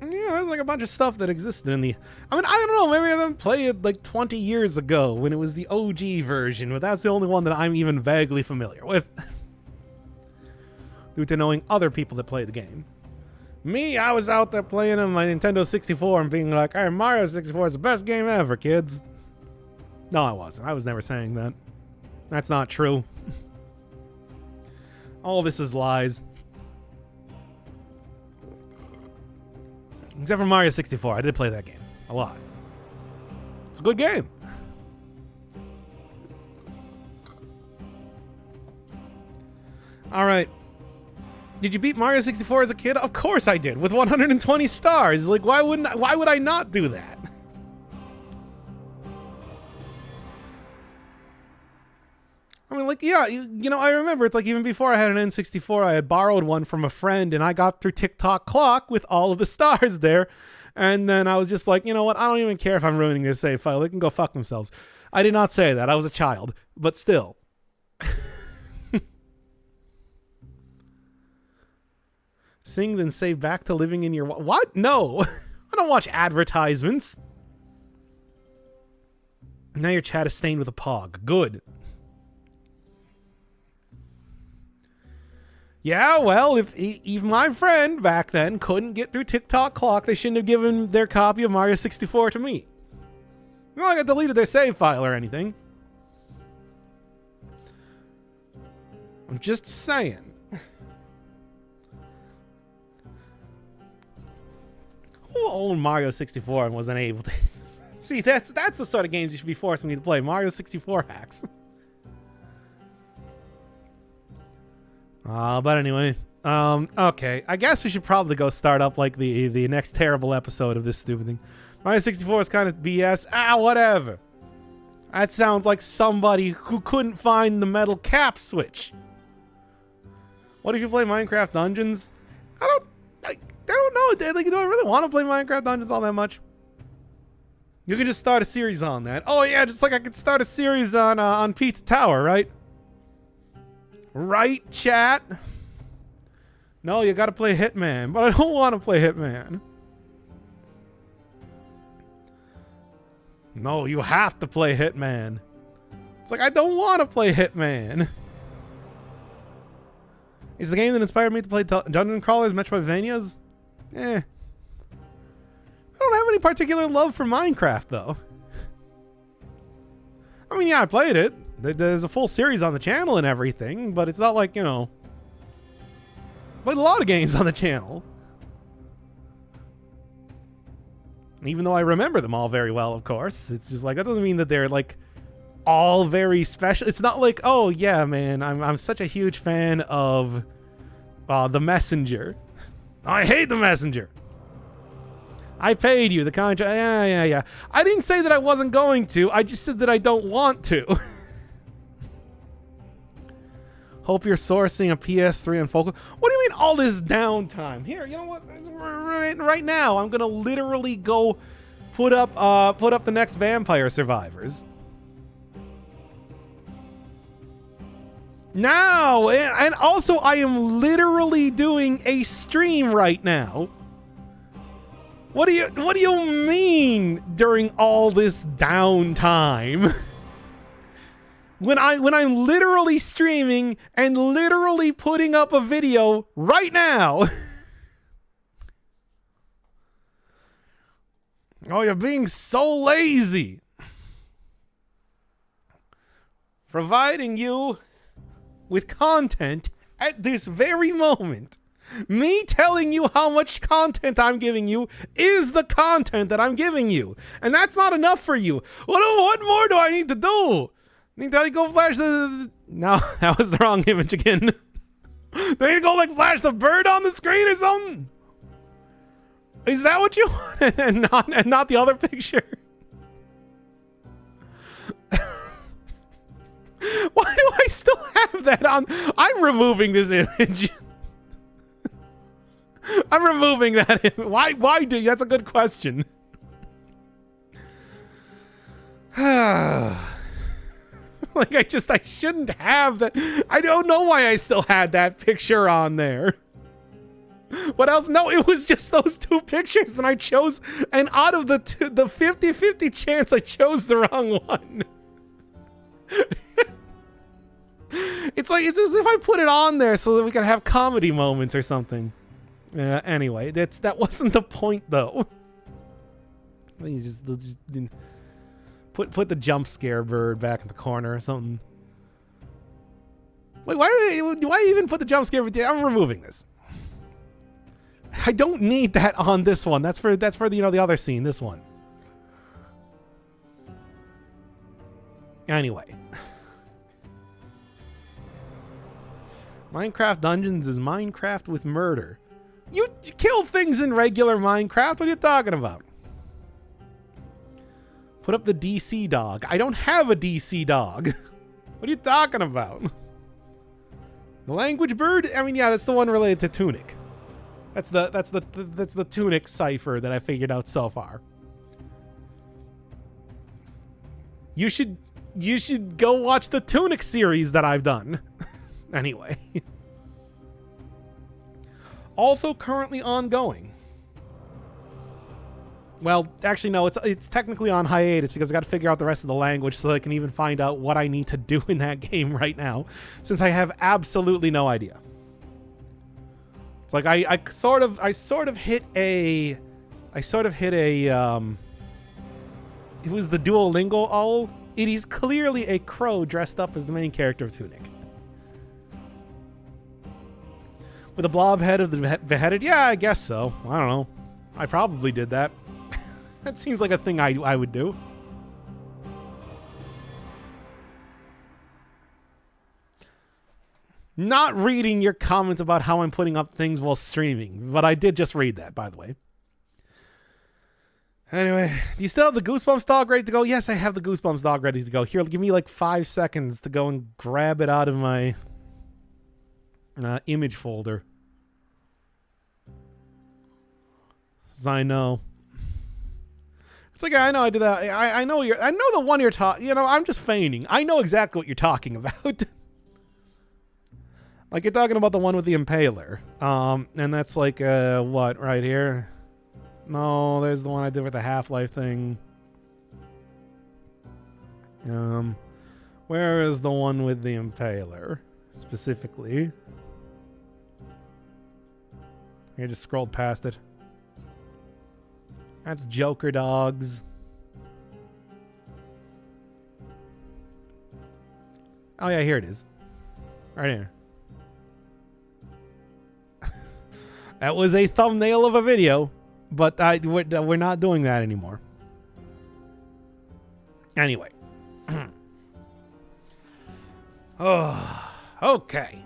Yeah, there's like a bunch of stuff that existed in the... I mean, I don't know. Maybe I didn't play it like 20 years ago when it was the OG version, but that's the only one that I'm even vaguely familiar with. Due to knowing other people that play the game. Me, I was out there playing on my Nintendo 64 and being like, hey, Mario 64 is the best game ever, kids. No, I wasn't. I was never saying that. That's not true. All this is lies. Except for Mario 64. I did play that game. A lot. It's a good game. Alright. Did you beat Mario 64 as a kid? Of course I did, with 120 stars. Like, why would I not do that? I mean, like, yeah, you know, I remember it's like even before I had an N64, I had borrowed one from a friend and I got through Tick-Tock Clock with all of the stars there. And then I was just like, you know what? I don't even care if I'm ruining this save file. They can go fuck themselves. I did not say that. I was a child, but still. Sing, then save back to living in your... What? No. I don't watch advertisements. Now your chat is stained with a pog. Good. Yeah, well, if even my friend back then couldn't get through Tick-Tock Clock, they shouldn't have given their copy of Mario 64 to me. Not like I deleted their save file or anything. I'm just saying. Who owned Mario 64 and wasn't able to... See, that's the sort of games you should be forcing me to play. Mario 64 hacks. But anyway, okay. I guess we should probably go start up like the next terrible episode of this stupid thing. Mario 64 is kind of BS. Whatever. That sounds like somebody who couldn't find the metal cap switch. What if you play Minecraft Dungeons? I don't know. Like, do I really want to play Minecraft Dungeons all that much? You can just start a series on that. Oh yeah, just like I could start a series on Pizza Tower, right? Right, chat? No, you gotta play Hitman, but I don't want to play Hitman. No, you have to play Hitman. It's like, I don't want to play Hitman. Is the game that inspired me to play Dungeon Crawlers, Metroidvanias? I don't have any particular love for Minecraft, though. I mean, yeah, I played it. There's a full series on the channel and everything, but it's not like, you know... I played a lot of games on the channel. Even though I remember them all very well, of course. It's just like, that doesn't mean that they're, like, all very special. It's not like, oh yeah, man, I'm such a huge fan of The Messenger. I hate The Messenger. I paid you the contract. Yeah. I didn't say that I wasn't going to. I just said that I don't want to. Hope you're sourcing a PS3 and Focal. What do you mean all this downtime? Here, you know what? Right now, I'm gonna literally go put up the next Vampire Survivors. Now, and also I am literally doing a stream right now. What do you mean during all this downtime? When I'm literally streaming and literally putting up a video right now. Oh, you're being so lazy. Providing you with content at this very moment. Me telling you how much content I'm giving you is the content that I'm giving you. And that's not enough for you. What more do I need to do? Need to go flash the... No, that was the wrong image again. Do I need to go like flash the bird on the screen or something? Is that what you want? and not the other picture? Why do I still have that on? I'm removing this image. I'm removing that. Why do you? That's a good question. Like I shouldn't have that. I don't know why I still had that picture on there. What else? No, it was just those two pictures and I chose, and out of the 50-50 chance I chose the wrong one. It's as if I put it on there so that we can have comedy moments or something. Anyway, that wasn't the point though. Just put the jump scare bird back in the corner or something. Wait, why even put the jump scare bird? I'm removing this. I don't need that on this one. That's for the other scene. This one. Anyway. Minecraft Dungeons is Minecraft with murder. You kill things in regular Minecraft. What are you talking about? Put up the DC dog. I don't have a DC dog. What are you talking about? The language bird? I mean, yeah, that's the one related to Tunic. That's the Tunic cipher that I figured out so far. You should go watch the Tunic series that I've done. Anyway. Also currently ongoing. Well, actually no, it's technically on hiatus because I got to figure out the rest of the language so that I can even find out what I need to do in that game right now, since I have absolutely no idea. It's like I sort of hit a it was the Duolingo all. It is clearly a crow dressed up as the main character of Tunic. With a blob head of the beheaded? Yeah, I guess so. I don't know. I probably did that. That seems like a thing I would do. Not reading your comments about how I'm putting up things while streaming, but I did just read that, by the way. Anyway, do you still have the Goosebumps dog ready to go? Yes, I have the Goosebumps dog ready to go. Here, give me like 5 seconds to go and grab it out of my image folder. As I know. It's like, I know I did that. I know the one you're talking, I'm just feigning. I know exactly what you're talking about. Like you're talking about the one with the impaler. And that's like, what, right here? No, there's the one I did with the Half-Life thing. Where is the one with the impaler specifically? I just scrolled past it. That's Joker Dogs. Oh yeah, here it is. Right here. That was a thumbnail of a video, but we're not doing that anymore. Anyway. Oh, okay.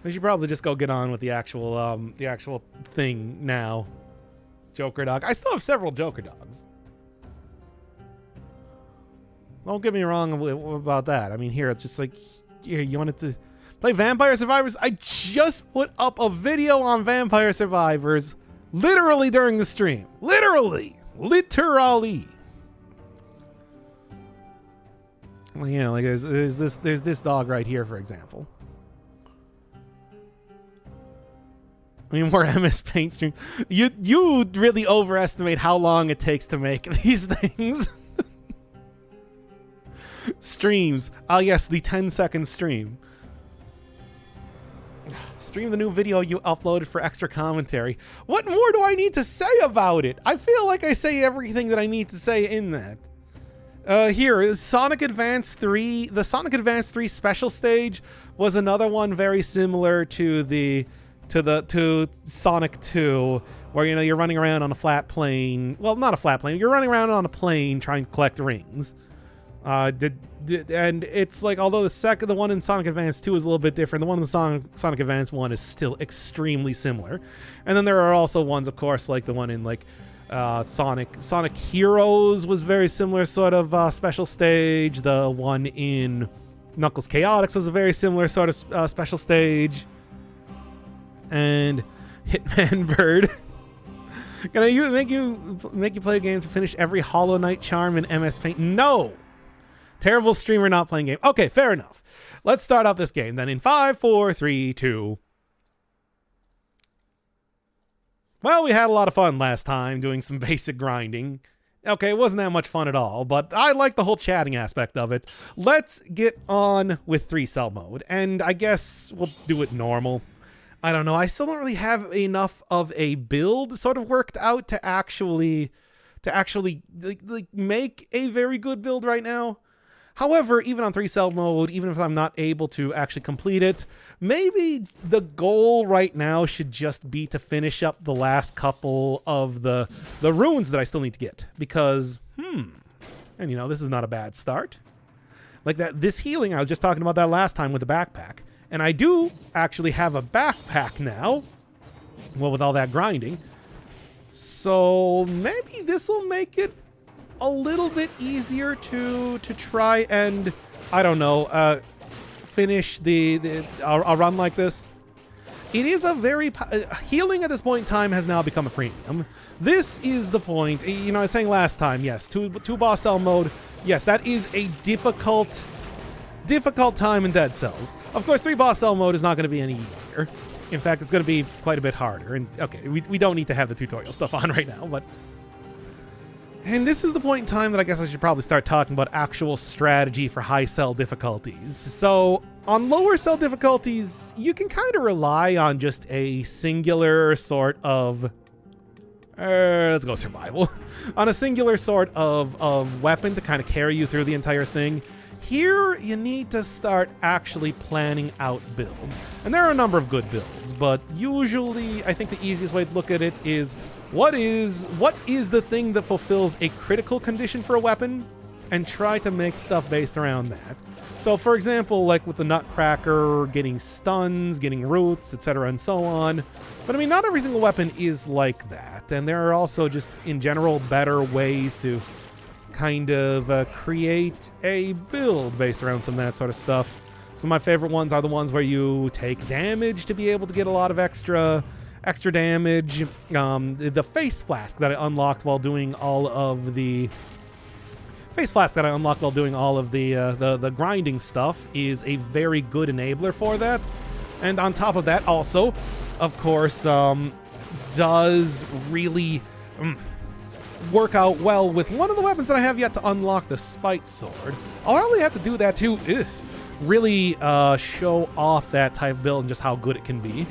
We should probably just go get on with the actual thing now. Joker dog. I still have several Joker dogs. Don't get me wrong about that. I mean, here, it's just like, here, you wanted to play Vampire Survivors? I just put up a video on Vampire Survivors literally during the stream. Literally. Well, you know, like there's this dog right here, for example. I mean, more MS Paint streams. You really overestimate how long it takes to make these things. Streams. Oh yes, the 10-second stream. Stream the new video you uploaded for extra commentary. What more do I need to say about it? I feel like I say everything that I need to say in that. Here, Sonic Advance 3. The Sonic Advance 3 special stage was another one very similar to Sonic 2, where, you know, you're running around on a flat plane. Well, not a flat plane. You're running around on a plane trying to collect rings. And it's like, although the one in Sonic Advance 2 is a little bit different, the one in the Sonic Advance 1 is still extremely similar. And then there are also ones, of course, like the one in like Sonic Heroes was very similar sort of special stage. The one in Knuckles Chaotix was a very similar sort of special stage. And Hitman Bird. Can I make you play a game to finish every Hollow Knight charm in MS Paint? No! Terrible streamer not playing game. Okay, fair enough. Let's start off this game then in 5, 4, 3, 2. Well, we had a lot of fun last time doing some basic grinding. Okay, it wasn't that much fun at all, but I like the whole chatting aspect of it. Let's get on with 3-cell mode, and I guess we'll do it normal. I don't know, I still don't really have enough of a build sort of worked out to actually like make a very good build right now. However, even on 3-cell mode, even if I'm not able to actually complete it, maybe the goal right now should just be to finish up the last couple of the runes that I still need to get. Because, and you know, this is not a bad start. Like this healing, I was just talking about that last time with the backpack. And I do actually have a backpack now. Well, with all that grinding. So maybe this will make it a little bit easier to try and, I don't know, finish a run like this. It is a very healing at this point in time has now become a premium. This is the point. You know, I was saying last time, yes, two boss cell mode. Yes, that is a difficult time in Dead Cells. Of course, 3 boss cell mode is not going to be any easier. In fact, it's going to be quite a bit harder. And okay, we don't need to have the tutorial stuff on right now, but. And this is the point in time that I guess I should probably start talking about actual strategy for high cell difficulties. So on lower cell difficulties, you can kind of rely on just a singular sort of, let's go survival, on a singular sort of weapon to kind of carry you through the entire thing. Here, you need to start actually planning out builds. And there are a number of good builds, but usually I think the easiest way to look at it is what is the thing that fulfills a critical condition for a weapon, and try to make stuff based around that. So for example, like with the Nutcracker, getting stuns, getting roots, etc. and so on. But I mean, not every single weapon is like that, and there are also just in general better ways to kind of create a build based around some of that sort of stuff. Some of my favorite ones are the ones where you take damage to be able to get a lot of extra damage. The Face Flask that I unlocked while doing all of the the grinding stuff is a very good enabler for that. And on top of that, also, of course, does really work out well with one of the weapons that I have yet to unlock, the Spite Sword. I'll probably have to do that to really show off that type of build and just how good it can be.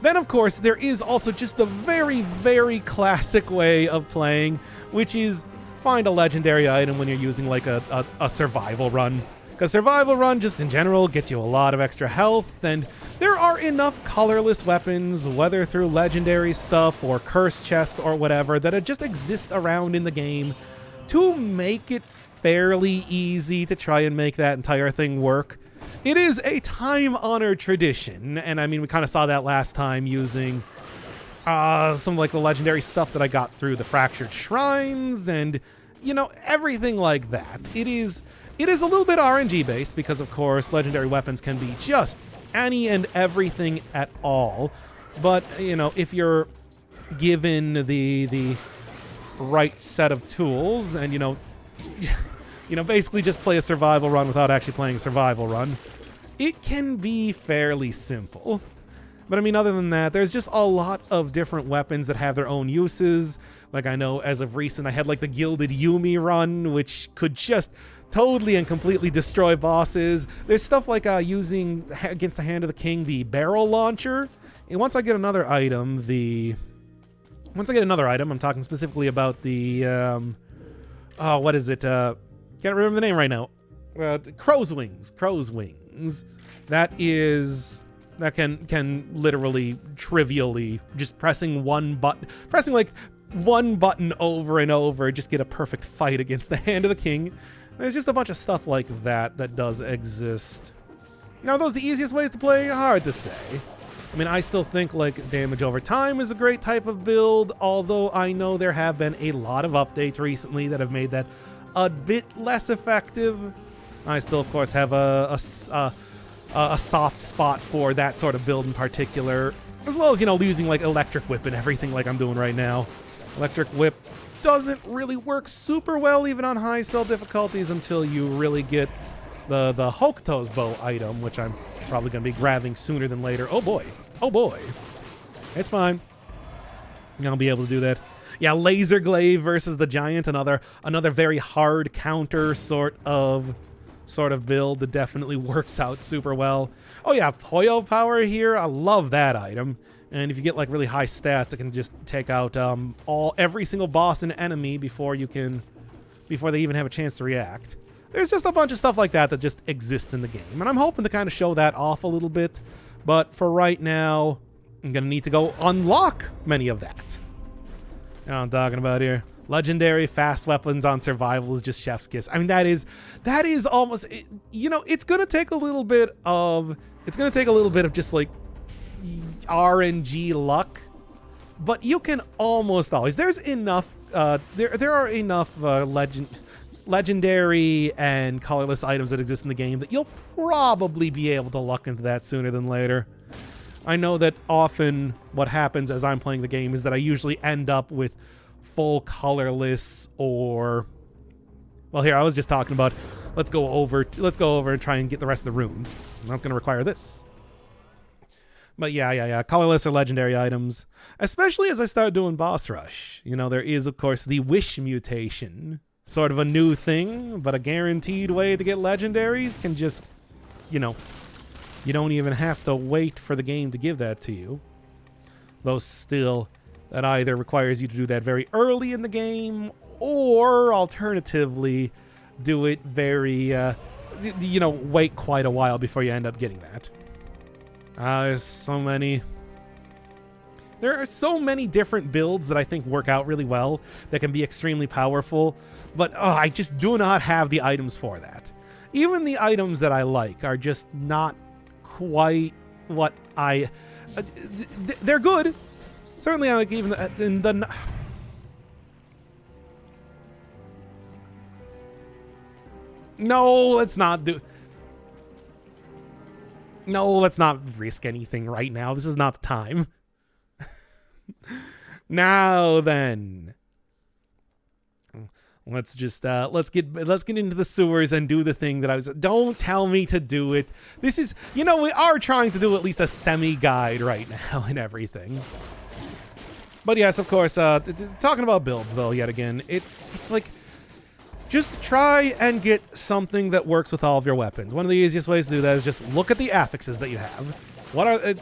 Then, of course, there is also just a very, very classic way of playing, which is find a legendary item when you're using like a survival run. Because survival run, just in general, gets you a lot of extra health, and there are enough colorless weapons, whether through legendary stuff or curse chests or whatever, that just exist around in the game to make it fairly easy to try and make that entire thing work, it is a time-honored tradition. And I mean, we kind of saw that last time using some like the legendary stuff that I got through the Fractured Shrines and, you know, everything like that. It is a little bit RNG based because, of course, legendary weapons can be just any and everything at all. But, you know, if you're given the right set of tools and, you know, basically just play a survival run without actually playing a survival run, it can be fairly simple. But I mean, other than that, there's just a lot of different weapons that have their own uses. Like, I know as of recent, I had like the Gilded Yumi run, which could just totally and completely destroy bosses. There's stuff like using against the Hand of the King, the barrel launcher. And once I get another item, I'm talking specifically about the, what is it? Can't remember the name right now. Crow's Wings. That can literally trivially just pressing like one button over and over, just get a perfect fight against the Hand of the King. There's just a bunch of stuff like that does exist. Now, are those the easiest ways to play? Hard to say. I mean, I still think like damage over time is a great type of build, although I know there have been a lot of updates recently that have made that a bit less effective. I still, of course, have a soft spot for that sort of build in particular, as well as, you know, using like Electric Whip and everything like I'm doing right now. Electric Whip doesn't really work super well even on high cell difficulties until you really get the Hokuto's Bow item, which I'm probably going to be grabbing sooner than later. Oh boy. It's fine. I'll be able to do that. Yeah, Laser Glaive versus the Giant, another very hard counter sort of build that definitely works out super well. Oh yeah, Poyo Power here. I love that item. And if you get like really high stats, it can just take out every single boss and enemy before they even have a chance to react. There's just a bunch of stuff like that just exists in the game, and I'm hoping to kind of show that off a little bit. But for right now, I'm gonna need to go unlock many of that. You know what I'm talking about here? Legendary fast weapons on survival is just chef's kiss. I mean, that is almost, you know, it's gonna take a little bit of just like RNG luck, but you can almost always. There's enough. There are enough legendary and colorless items that exist in the game that you'll probably be able to luck into that sooner than later. I know that often what happens as I'm playing the game is that I usually end up with full colorless or, well, here I was just talking about let's go over and try and get the rest of the runes. And that's going to require this. But yeah, colorless or legendary items, especially as I start doing boss rush. You know, there is of course the wish mutation, sort of a new thing, but a guaranteed way to get legendaries can just, you know, you don't even have to wait for the game to give that to you. Though still, that either requires you to do that very early in the game, or alternatively, do it very, you know, wait quite a while before you end up getting that. There are so many different builds that I think work out really well that can be extremely powerful, but I just do not have the items for that. Even the items that I like are just not quite what I... they're good. Certainly, I like even the No, let's not do... No, let's not risk anything right now. This is not the time. Now then. Let's just let's get into the sewers and do the thing that I was... Don't tell me to do it. This is, you know, we are trying to do at least a semi-guide right now and everything. But yes, of course, talking about builds though, yet again, it's like, just try and get something that works with all of your weapons. One of the easiest ways to do that is just look at the affixes that you have.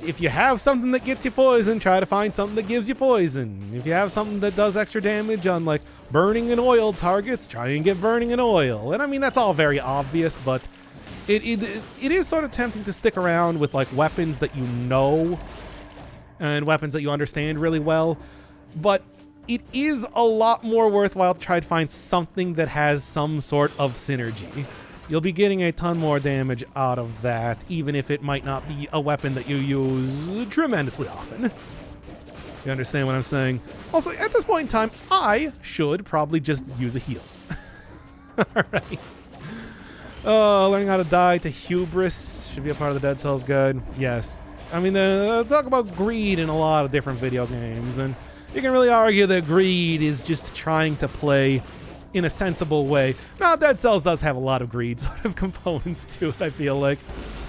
If you have something that gets you poison, try to find something that gives you poison. If you have something that does extra damage on like burning and oil targets, try and get burning and oil. And I mean, that's all very obvious, but it is sort of tempting to stick around with like weapons that you know and weapons that you understand really well. But it is a lot more worthwhile to try to find something that has some sort of synergy. You'll be getting a ton more damage out of that, even if it might not be a weapon that you use tremendously often. You understand what I'm saying? Also, at this point in time, I should probably just use a heal. Alright. Learning how to die to hubris should be a part of the Dead Cells guide. Yes. I mean, talk about greed in a lot of different video games, and you can really argue that greed is just trying to play in a sensible way. Now, Dead Cells does have a lot of greed sort of components to it, I feel like.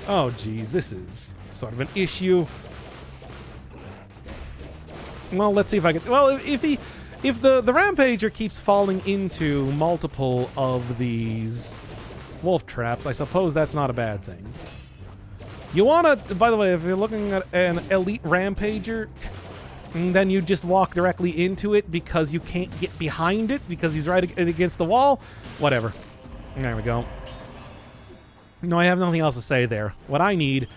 Oh, geez, this is sort of an issue. Well, let's see if I can... Well, if the Rampager keeps falling into multiple of these wolf traps, I suppose that's not a bad thing. You want to... By the way, if you're looking at an elite Rampager, then you just walk directly into it because you can't get behind it because he's right against the wall. Whatever. There we go. No, I have nothing else to say there. What I need...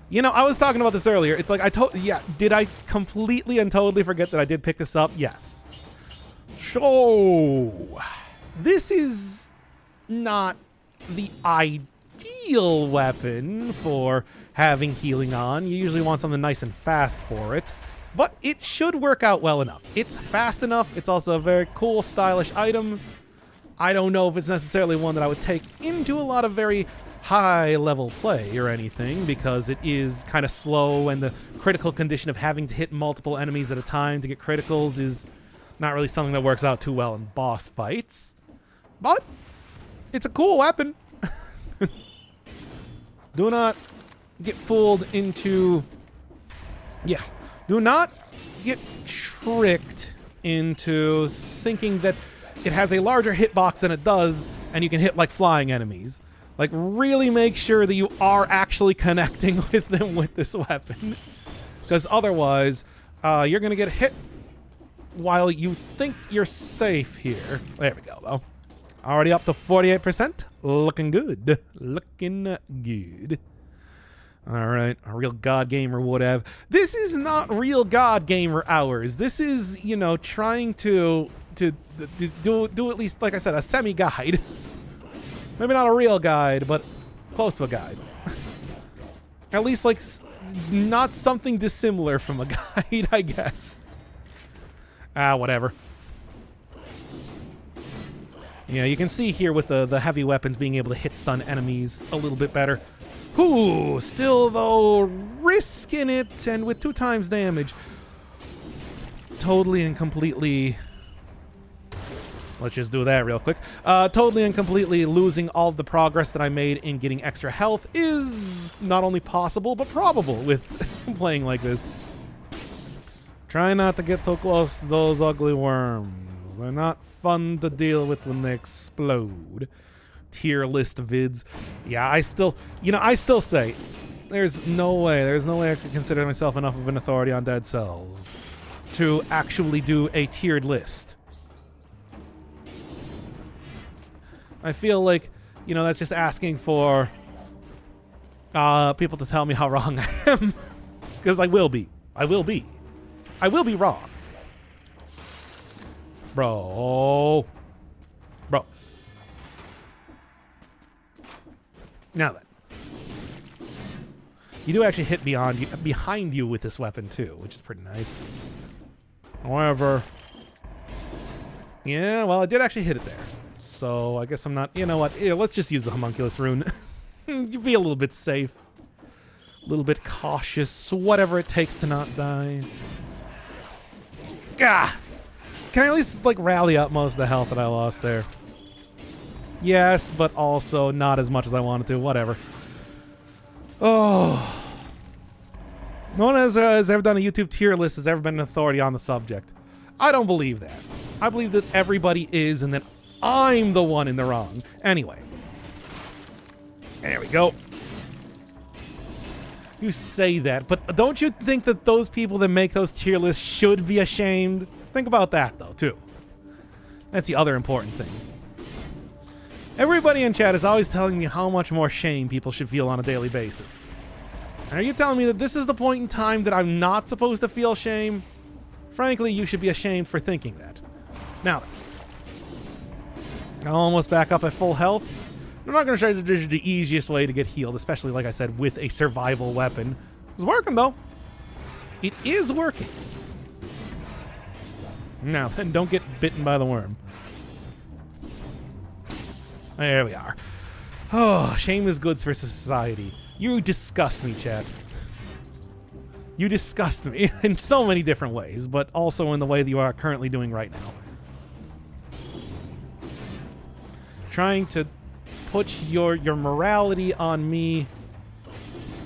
You know, I was talking about this earlier. It's like yeah, did I completely and totally forget that I did pick this up? Yes. So, this is not the ideal weapon for having healing on. You usually want something nice and fast for it, but it should work out well enough. It's fast enough. It's also a very cool, stylish item. I don't know if it's necessarily one that I would take into a lot of very high-level play or anything, because it is kind of slow, and the critical condition of having to hit multiple enemies at a time to get criticals is not really something that works out too well in boss fights. But it's a cool weapon. Do not get fooled into... Yeah. Do not get tricked into thinking that it has a larger hitbox than it does, and you can hit like flying enemies. Like, really make sure that you are actually connecting with them with this weapon. Because otherwise, you're going to get hit while you think you're safe here. There we go, though. Already up to 48%. Looking good. Looking good. All right. A real God gamer would have. This is not real God gamer hours. This is, you know, trying to do at least, like I said, a semi-guide. Maybe not a real guide, but close to a guide. At least, like, not something dissimilar from a guide, I guess. Whatever. Yeah, you can see here with the heavy weapons being able to hit stun enemies a little bit better. Ooh, still, though, risking it, and with 2 times damage. Totally and completely... Let's just do that real quick. Totally and completely losing all of the progress that I made in getting extra health is not only possible, but probable with playing like this. Try not to get too close to those ugly worms. They're not fun to deal with when they explode. Tier list vids. Yeah, I still say, there's no way I could consider myself enough of an authority on Dead Cells to actually do a tiered list. I feel like, you know, that's just asking for people to tell me how wrong I am. Because I will be. I will be wrong. Bro. Now then. You do actually hit behind you with this weapon too, which is pretty nice. However... Yeah, well, I did actually hit it there. So I guess I'm not... You know what? Yeah, let's just use the homunculus rune. Be a little bit safe. A little bit cautious. Whatever it takes to not die. Gah! Can I at least, like, rally up most of the health that I lost there? Yes, but also not as much as I wanted to. Whatever. Oh. No one has ever done a YouTube tier list, has ever been an authority on the subject. I don't believe that. I believe that everybody is, and that I'm the one in the wrong. Anyway. There we go. You say that, but don't you think that those people that make those tier lists should be ashamed? Think about that, though, too. That's the other important thing. Everybody in chat is always telling me how much more shame people should feel on a daily basis. And are you telling me that this is the point in time that I'm not supposed to feel shame? Frankly, you should be ashamed for thinking that. Now, I'm almost back up at full health. I'm not going to try to do the easiest way to get healed, especially, like I said, with a survival weapon. It's working, though. It is working. Now, then, don't get bitten by the worm. There we are. Oh, shame is good for society. You disgust me, chat. You disgust me in so many different ways, but also in the way that you are currently doing right now. Trying to put your morality on me.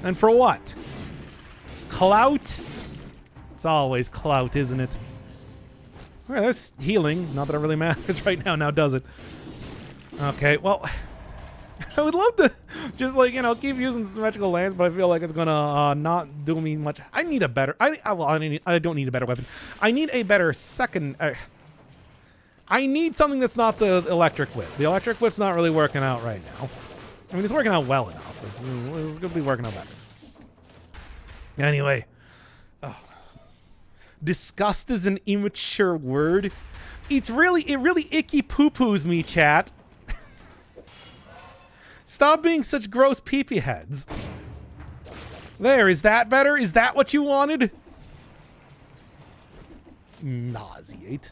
And for what? Clout? It's always clout, isn't it? Alright, there's healing. Not that it really matters right now, does it? Okay, well, I would love to just, like, you know, keep using the symmetrical lance, but I feel like it's gonna not do me much. I need a better. I don't need a better weapon. I need a better second. I need something that's not the electric whip. The electric whip's not really working out right now. I mean, it's working out well enough. It's gonna be working out better. Anyway, disgust is an immature word. It really icky poo-poos me, chat. Stop being such gross pee-pee heads. There, is that better? Is that what you wanted? Nauseate.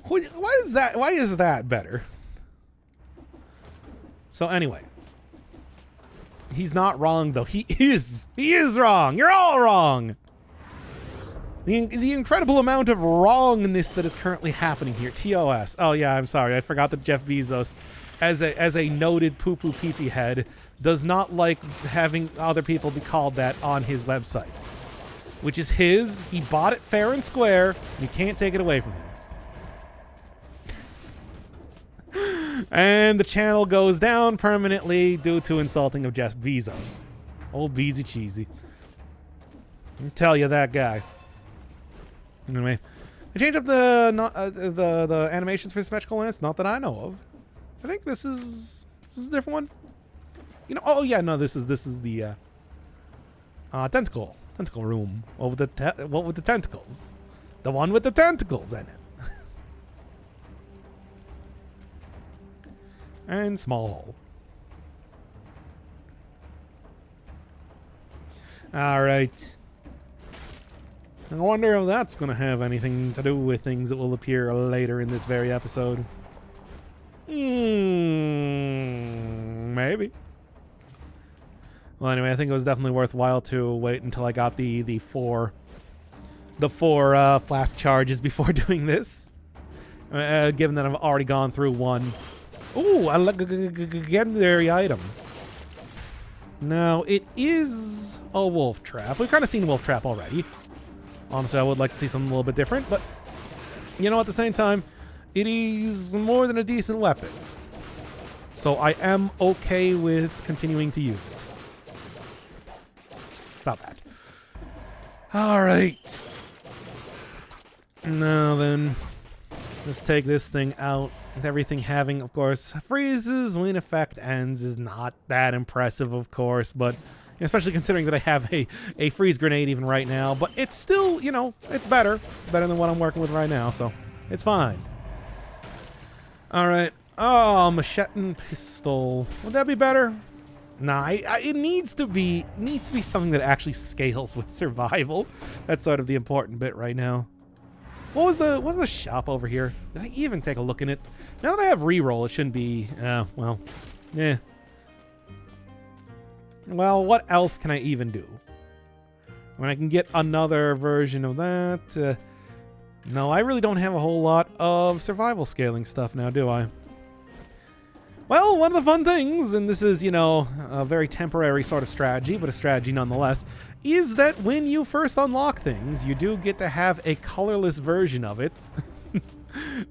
Why is that better? So anyway. He's not wrong, though. He is wrong. You're all wrong. The incredible amount of wrongness that is currently happening here. TOS. Oh yeah, I'm sorry. I forgot that Jeff Bezos, as a noted poo-poo pee-pee head, does not like having other people be called that on his website. Which is his. He bought it fair and square. And you can't take it away from him. And the channel goes down permanently due to insulting of Jeff Bezos. Old Beezy Cheesy. I'll tell you that guy. Anyway, they changed up the animations for symmetrical lance. Not that I know of. I think this is a different one. You know? Oh yeah, no. This is the tentacle room. What with the tentacles? The one with the tentacles in it. And small hole. All right. I wonder if that's going to have anything to do with things that will appear later in this very episode. Maybe. Well, anyway, I think it was definitely worthwhile to wait until I got the four flask charges before doing this. Given that I've already gone through one. Ooh, a legendary item. Now, it is a wolf trap. We've kind of seen wolf trap already. Honestly, I would like to see something a little bit different, but, you know, at the same time, it is more than a decent weapon. So I am okay with continuing to use it. Stop that. Alright. Now then, let's take this thing out. With everything having, of course, freezes when effect ends is not that impressive, of course, but especially considering that I have a freeze grenade even right now, but it's still, you know, it's better than what I'm working with right now, so it's fine. All right. Oh, machete pistol. Would that be better? Nah, it needs to be something that actually scales with survival. That's sort of the important bit right now. What was the shop over here? Did I even take a look in it? Now that I have reroll, it shouldn't be. Well, yeah. Well, what else can I even do? When I can get another version of that. No, I really don't have a whole lot of survival scaling stuff now, do I? Well, one of the fun things, and this is, you know, a very temporary sort of strategy, but a strategy nonetheless, is that when you first unlock things, you do get to have a colorless version of it.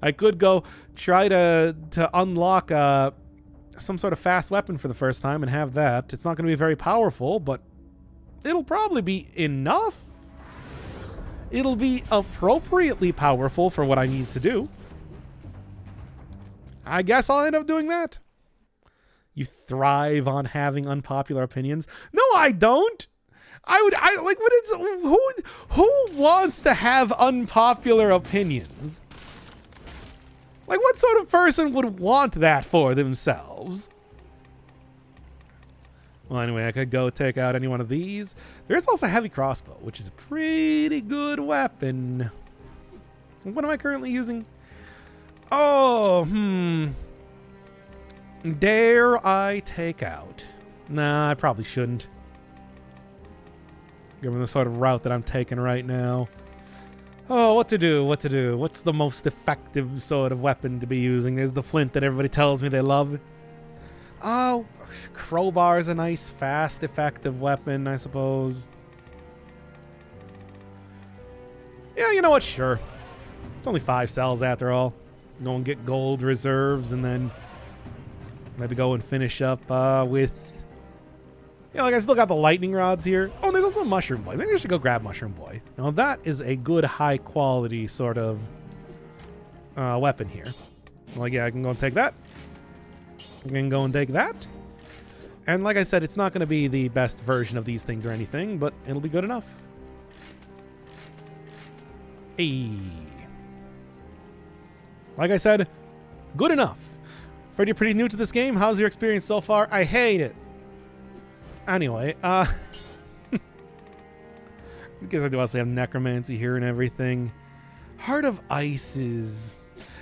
I could go try to unlock some sort of fast weapon for the first time and have that. It's not going to be very powerful, but it'll probably be enough. It'll be appropriately powerful for what I need to do. I guess I'll end up doing that. You thrive on having unpopular opinions. No, I don't. I like what is who wants to have unpopular opinions? Like, what sort of person would want that for themselves? Well, anyway, I could go take out any one of these. There's also a heavy crossbow, which is a pretty good weapon. What am I currently using? Oh, Dare I take out? Nah, I probably shouldn't. Given the sort of route that I'm taking right now. Oh, what to do? What to do? What's the most effective sort of weapon to be using? There's the flint that everybody tells me they love. Oh, crowbar is a nice, fast, effective weapon, I suppose. Yeah, you know what? Sure. It's only 5 cells after all. Go and get gold reserves and then maybe go and finish up with... Yeah, like I still got the lightning rods here. Oh, and there's also Mushroom Boy. Maybe I should go grab Mushroom Boy. Now that is a good high quality sort of weapon here. Like, yeah, I can go and take that. I can go and take that. And like I said, it's not going to be the best version of these things or anything, but it'll be good enough. Hey. Like I said, good enough. Fred, you're pretty new to this game. How's your experience so far? I hate it. Anyway, I guess I do also have necromancy here and everything. Heart of Ice is...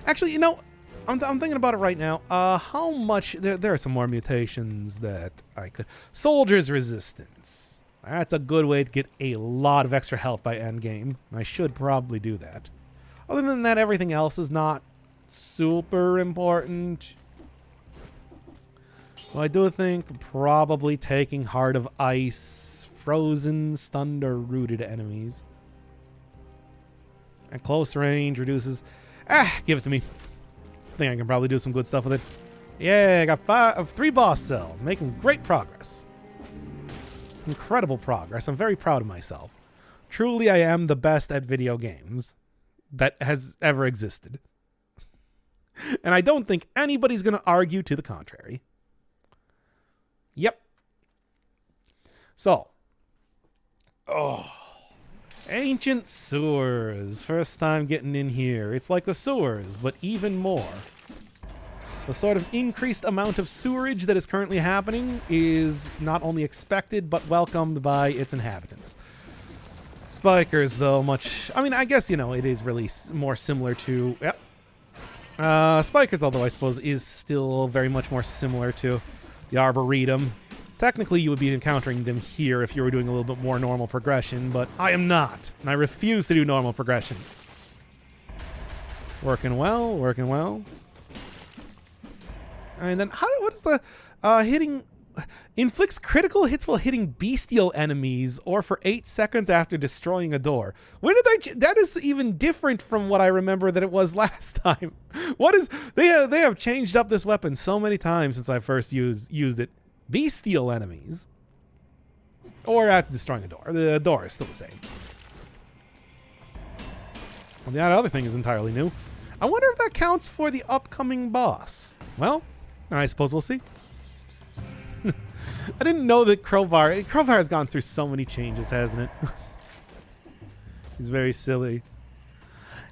Actually, you know, I'm thinking about it right now. How much... There are some more mutations that I could... Soldier's Resistance. That's a good way to get a lot of extra health by endgame. I should probably do that. Other than that, everything else is not super important. Well, I do think probably taking Heart of Ice, frozen, stunned, or rooted enemies. At close range reduces... give it to me. I think I can probably do some good stuff with it. Yeah, I got 3 boss cells. Making great progress. Incredible progress. I'm very proud of myself. Truly, I am the best at video games that has ever existed. And I don't think anybody's going to argue to the contrary. Yep. So. Oh. Ancient Sewers. First time getting in here. It's like the sewers, but even more. The sort of increased amount of sewerage that is currently happening is not only expected, but welcomed by its inhabitants. Spikers, though, much... I mean, I guess, you know, it is really more similar to... Yep. Spikers, although I suppose, is still very much more similar to the Arboretum. Technically, you would be encountering them here if you were doing a little bit more normal progression, but I am not, and I refuse to do normal progression. Working well, working well. And then, what is the hitting... Inflicts critical hits while hitting bestial enemies or for 8 seconds after destroying a door. When did I... That is even different from what I remember that it was last time. What is... They have changed up this weapon so many times since I first used it. Bestial enemies. Or after destroying a door. The door is still the same. Well, the other thing is entirely new. I wonder if that counts for the upcoming boss. Well, I suppose we'll see. I didn't know that Crowbar has gone through so many changes, hasn't it? He's very silly.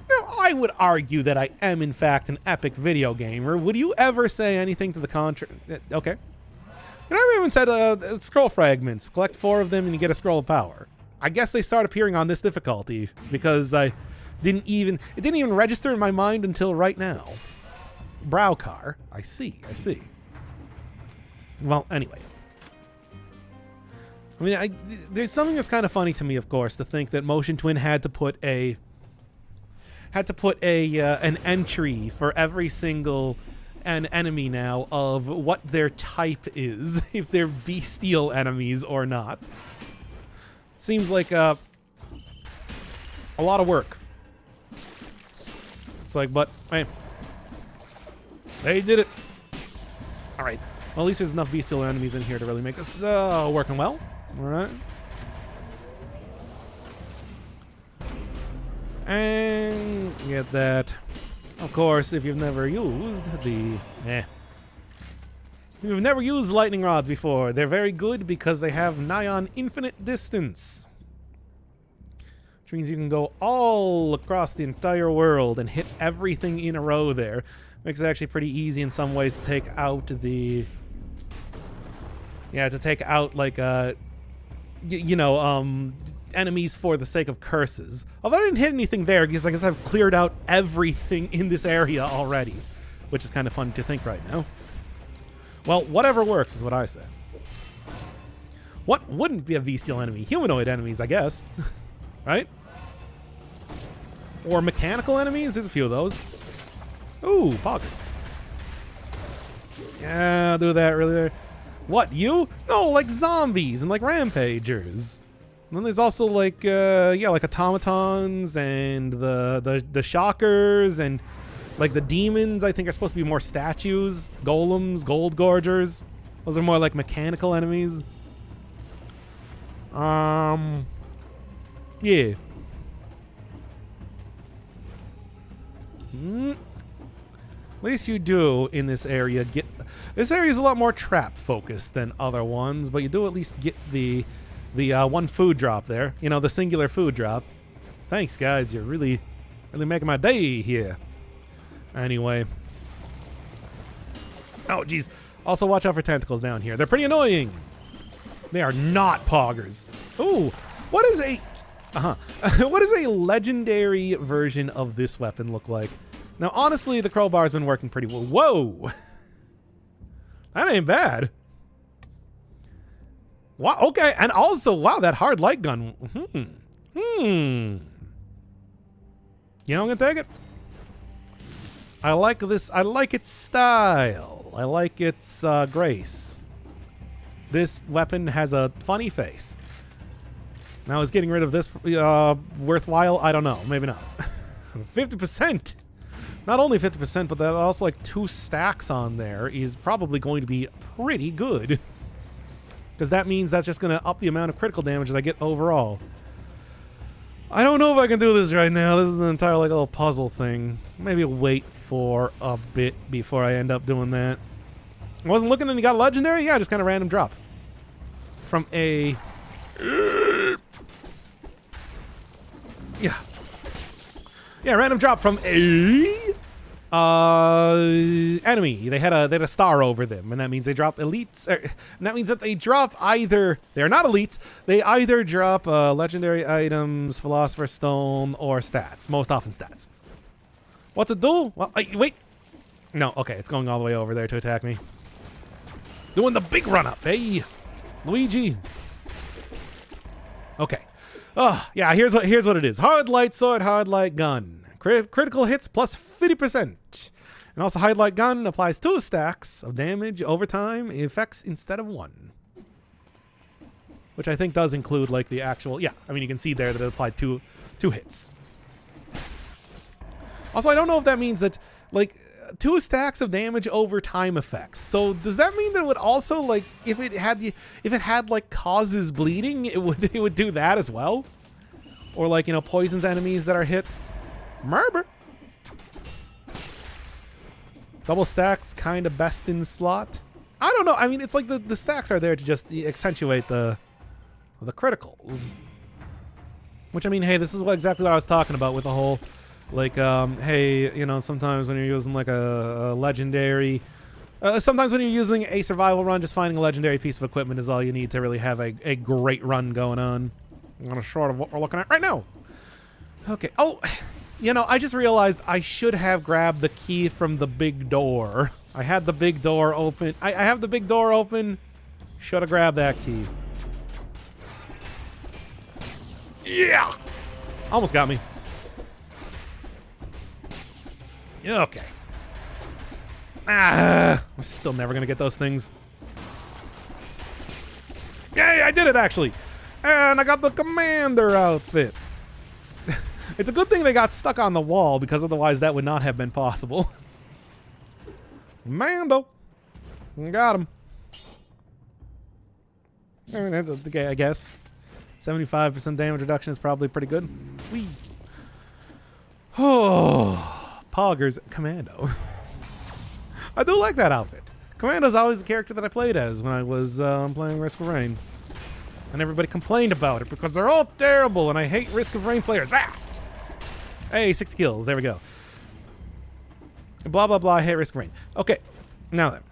Now, I would argue that I am, in fact, an epic video gamer. Would you ever say anything to the contrary? Okay. You know, I even said scroll fragments. Collect 4 of them and you get a scroll of power. I guess they start appearing on this difficulty because it didn't even register in my mind until right now. Browcar. I see. Well, anyway. I mean, there's something that's kind of funny to me, of course, to think that Motion Twin had to put an entry for every single an enemy now of what their type is, if they're bestial enemies or not. Seems like a lot of work. It's like, but hey, they did it. All right. Well, at least there's enough bestial enemies in here to really make this working well. All right. And get that. Of course, if you've never used the We've never used lightning rods before. They're very good because they have nigh on infinite distance. Which means you can go all across the entire world and hit everything in a row there. Makes it actually pretty easy in some ways to take out the... Yeah, to take out, like, enemies for the sake of curses. Although I didn't hit anything there because I guess I've cleared out everything in this area already. Which is kind of fun to think right now. Well, whatever works is what I say. What wouldn't be a V-Steel enemy? Humanoid enemies, I guess. Right? Or mechanical enemies? There's a few of those. Ooh, poggers. Yeah, I'll do that really there. What, you? No, like zombies and like rampagers. And then there's also like, like automatons and the shockers and like the demons, I think, are supposed to be more statues. Golems, gold gorgers. Those are more like mechanical enemies. Yeah. At least you do in this area get... This area is a lot more trap focused than other ones, but you do at least get the one food drop there. You know, the singular food drop. Thanks, guys. You're really making my day here. Anyway. Oh, geez. Also, watch out for tentacles down here. They're pretty annoying. They are not poggers. Ooh, what is a... what does a legendary version of this weapon look like? Now, honestly, the crowbar's been working pretty well. Whoa! That ain't bad. Wow, okay, and also, wow, that hard light gun. You know, I'm gonna take it. I like this. I like its style. I like its grace. This weapon has a funny face. Now, is getting rid of this worthwhile? I don't know. Maybe not. 50%. Not only 50%, but that also like 2 stacks on there is probably going to be pretty good. Because that means that's just going to up the amount of critical damage that I get overall. I don't know if I can do this right now. This is an entire like little puzzle thing. Maybe wait for a bit before I end up doing that. I wasn't looking and you got a legendary? Yeah, just kind of random drop. From a... Yeah, random drop from a enemy. They had a star over them, and that means they drop elites. And that means that they drop either... They're not elites. They either drop legendary items, Philosopher's Stone, or stats. Most often stats. What's it do? Well, wait. No, okay, it's going all the way over there to attack me. Doing the big run-up. Hey, Luigi. Okay. Oh, yeah, here's what it is. Hard light sword, hard light gun. Critical hits plus 50%. And also hard light gun applies 2 stacks of damage over time, effects instead of 1. Which I think does include like the actual, yeah, I mean you can see there that it applied 2 hits. Also, I don't know if that means that like 2 stacks of damage over time effects. So does that mean that it would also like if it had like causes bleeding, it would do that as well? Or like, you know, poisons enemies that are hit. Murder. Double stacks kind of best in slot. I don't know. I mean, it's like the stacks are there to just accentuate the criticals. Which I mean, hey, this is exactly what I was talking about with the whole like hey, you know, sometimes when you're using like a legendary sometimes when you're using a survival run, just finding a legendary piece of equipment is all you need to really have a great run going on. I'm short of what we're looking at right now. Okay. Oh, you know, I just realized I should have grabbed the key from the big door. I had the big door open. I have the big door open. Should have grabbed that key. Yeah! Almost got me. Okay. I'm still never going to get those things. Yay, I did it, actually. And I got the commander outfit. It's a good thing they got stuck on the wall, because otherwise that would not have been possible. Mando. Got him. I mean, I guess. 75% damage reduction is probably pretty good. Whee. Oh, Poggers Commando. I do like that outfit. Commando's always the character that I played as when I was playing Risk of Rain. And everybody complained about it because they're all terrible and I hate Risk of Rain players. Ah! Hey, 6 kills. There we go. Blah, blah, blah. I hate Risk of Rain. Okay. Now then.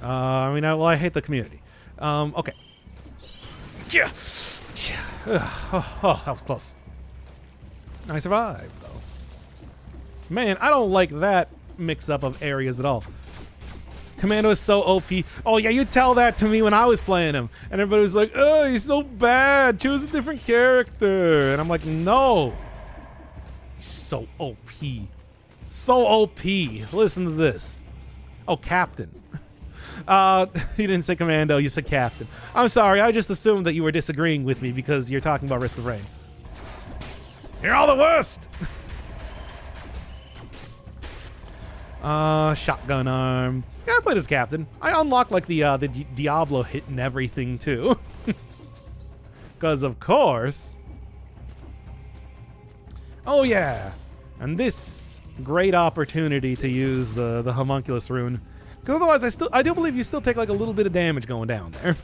I hate the community. Okay. Yeah. Oh, that was close. I survived, though. Man, I don't like that mix-up of areas at all. Commando is so OP. Oh, yeah, you tell that to me when I was playing him. And everybody was like, oh, he's so bad. Choose a different character. And I'm like, no. He's so OP. So OP. Listen to this. Oh, Captain. You didn't say Commando, you said Captain. I'm sorry, I just assumed that you were disagreeing with me because you're talking about Risk of Rain. You're all the worst! Shotgun arm. Yeah, I played as Captain. I unlocked like the Diablo hit and everything too. Because of course. Oh yeah. And this great opportunity to use the homunculus rune. Because otherwise I do believe you still take like a little bit of damage going down there.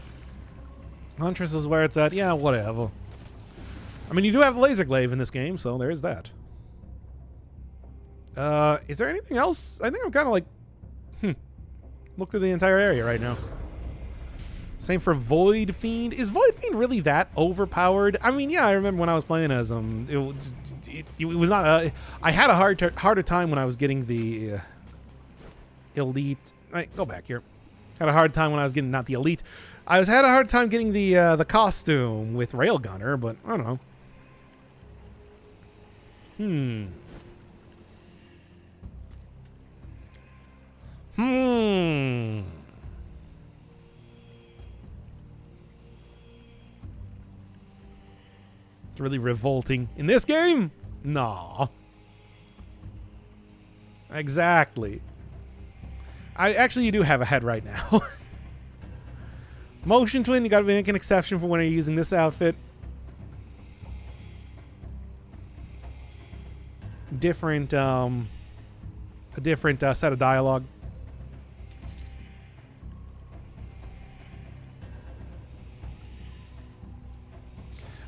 Huntress is where it's at. Yeah, whatever. I mean, you do have laser glaive in this game, so there's that. Is there anything else? I think I'm kind of like, look through the entire area right now. Same for Void Fiend. Is Void Fiend really that overpowered? I mean, yeah, I remember when I was playing as him. It was not. I had a harder time when I was getting the elite. Right, go back here. Had a hard time when I was getting not the elite. Had a hard time getting the costume with Railgunner, but I don't know. It's really revolting. In this game? Nah. Exactly. You do have a head right now. Motion Twin, you gotta make an exception for when you're using this outfit. A different set of dialogue.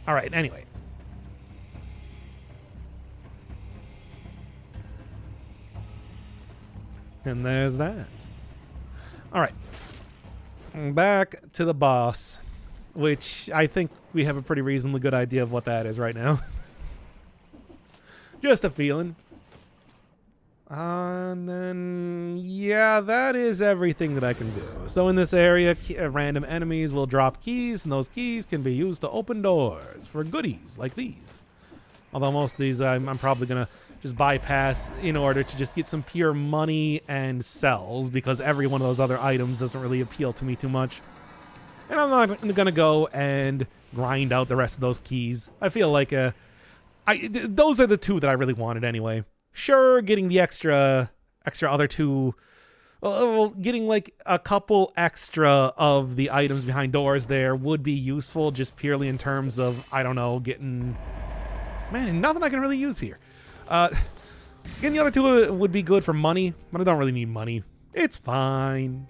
All right, anyway. And there's that. All right. Back to the boss, which I think we have a pretty reasonably good idea of what that is right now. Just a feeling. And then, yeah, that is everything that I can do. So in this area, random enemies will drop keys, and those keys can be used to open doors for goodies like these. Although most of these I'm probably going to just bypass in order to just get some pure money and cells, because every one of those other items doesn't really appeal to me too much. And I'm not going to go and grind out the rest of those keys. I feel like those are the two that I really wanted anyway. Sure, getting the extra other two, well, getting like a couple extra of the items behind doors there would be useful, just purely in terms of, I don't know, getting, man, nothing I can really use here. Getting the other two would be good for money, but I don't really need money. It's fine.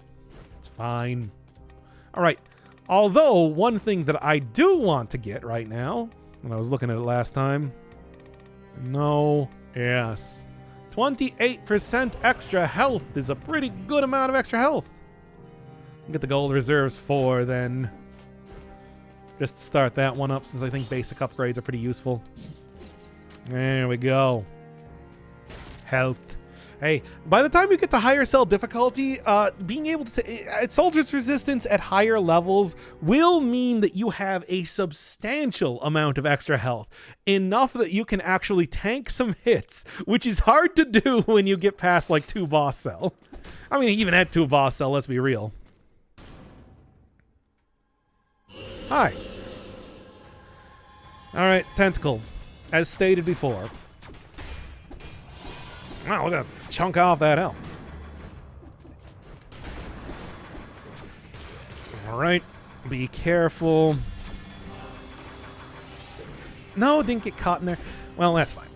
It's fine. All right. Although, one thing that I do want to get right now, when I was looking at it last time, no, yes, 28% extra health is a pretty good amount of extra health. Get the gold reserves 4 then. Just to start that one up, since I think basic upgrades are pretty useful. There we go. Health. Hey, by the time you get to higher cell difficulty, being able to Soldier's Resistance at higher levels will mean that you have a substantial amount of extra health. Enough that you can actually tank some hits, which is hard to do when you get past like 2 boss cell. I mean, even at 2 boss cell, let's be real. Hi. Alright, tentacles. As stated before. Wow, look at that chunk off that health. Alright, be careful. No, didn't get caught in there. Well, that's fine.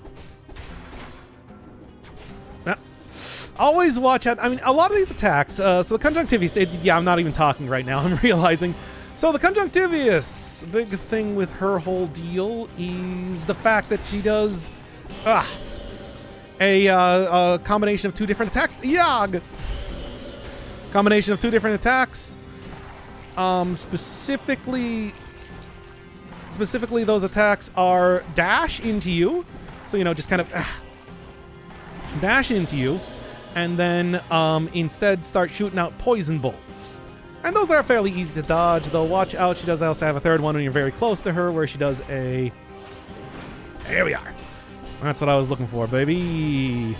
Always watch out. I mean, a lot of these attacks, so the Conjunctivius, yeah, I'm not even talking right now, I'm realizing. So the Conjunctivius, big thing with her whole deal is the fact that she does a combination of two different attacks. Yag! Combination of two different attacks. Specifically those attacks are dash into you. So, you know, just kind of dash into you. And then instead start shooting out poison bolts. And those are fairly easy to dodge, though watch out, she does also have a third one when you're very close to her, where she does a... Here we are. That's what I was looking for, baby.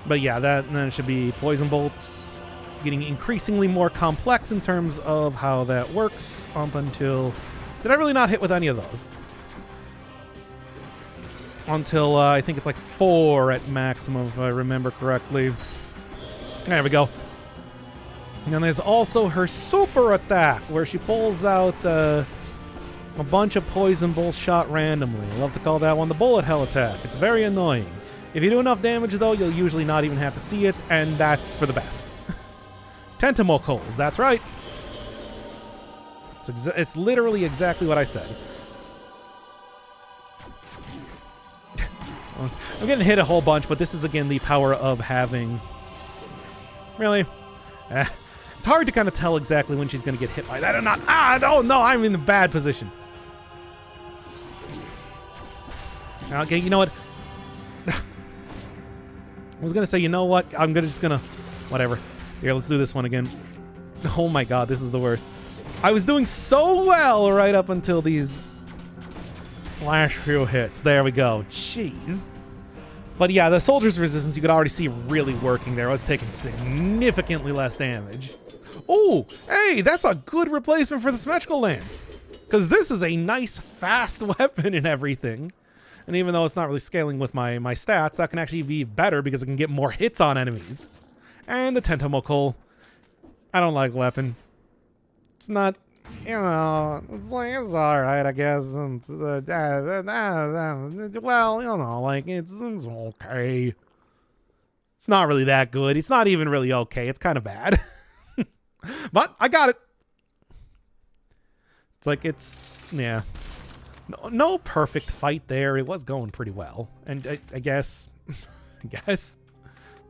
But yeah, that and then it should be poison bolts. Getting increasingly more complex in terms of how that works up until... Did I really not hit with any of those? Until I think it's like 4 at maximum, if I remember correctly. There we go. And then there's also her super attack, where she pulls out a bunch of poison bolts shot randomly. I love to call that one the bullet hell attack. It's very annoying. If you do enough damage, though, you'll usually not even have to see it, and that's for the best. Tentamocols, that's right. It's literally exactly what I said. I'm getting hit a whole bunch, but this is, again, the power of having... Really? It's hard to kind of tell exactly when she's going to get hit by that or not. Oh, no, I'm in a bad position. Okay, you know what? I was going to say, you know what? I'm just going to... Whatever. Here, let's do this one again. Oh, my God, this is the worst. I was doing so well right up until these... last few hits. There we go. Jeez. But yeah, the soldier's resistance you could already see really working there. I was taking significantly less damage. Oh, hey, that's a good replacement for the symmetrical lance. Because this is a nice, fast weapon and everything. And even though it's not really scaling with my stats, that can actually be better because it can get more hits on enemies. And the Tentomocol. I don't like weapon. It's not... You know, it's alright, I guess. Well, you know, like, it's okay. It's not really that good. It's not even really okay. It's kind of bad. But I got it. It's like, yeah. No perfect fight there. It was going pretty well. And I guess, I'm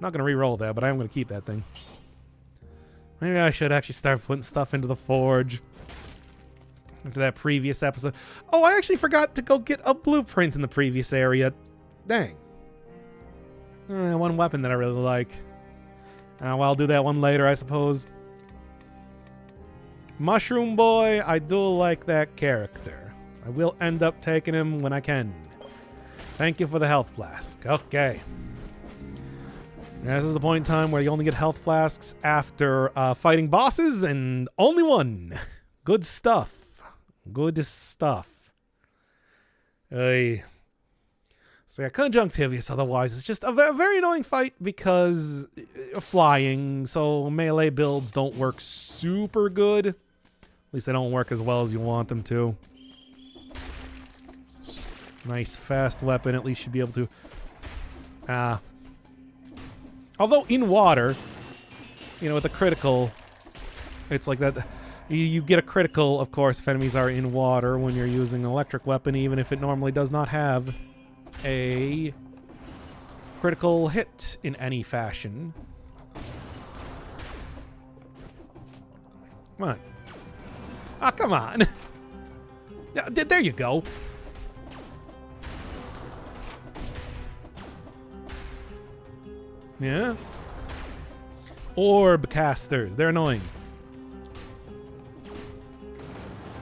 not going to re-roll that, but I am going to keep that thing. Maybe I should actually start putting stuff into the forge. After that previous episode. Oh, I actually forgot to go get a blueprint in the previous area. Dang. One weapon that I really like. Well, I'll do that one later, I suppose. Mushroom Boy, I do like that character. I will end up taking him when I can. Thank you for the health flask. Okay. This is the point in time where you only get health flasks after fighting bosses, and only one. Good stuff. Good stuff. So yeah, Conjunctivius otherwise is just a very annoying fight because flying, so melee builds don't work super good. At least they don't work as well as you want them to. Nice fast weapon, at least should be able to... although in water, you know, with a critical, it's like that... You get a critical, of course, if enemies are in water when you're using an electric weapon, even if it normally does not have a critical hit in any fashion. Come on. Ah, come on. Yeah, there you go. Yeah. Orb casters. They're annoying.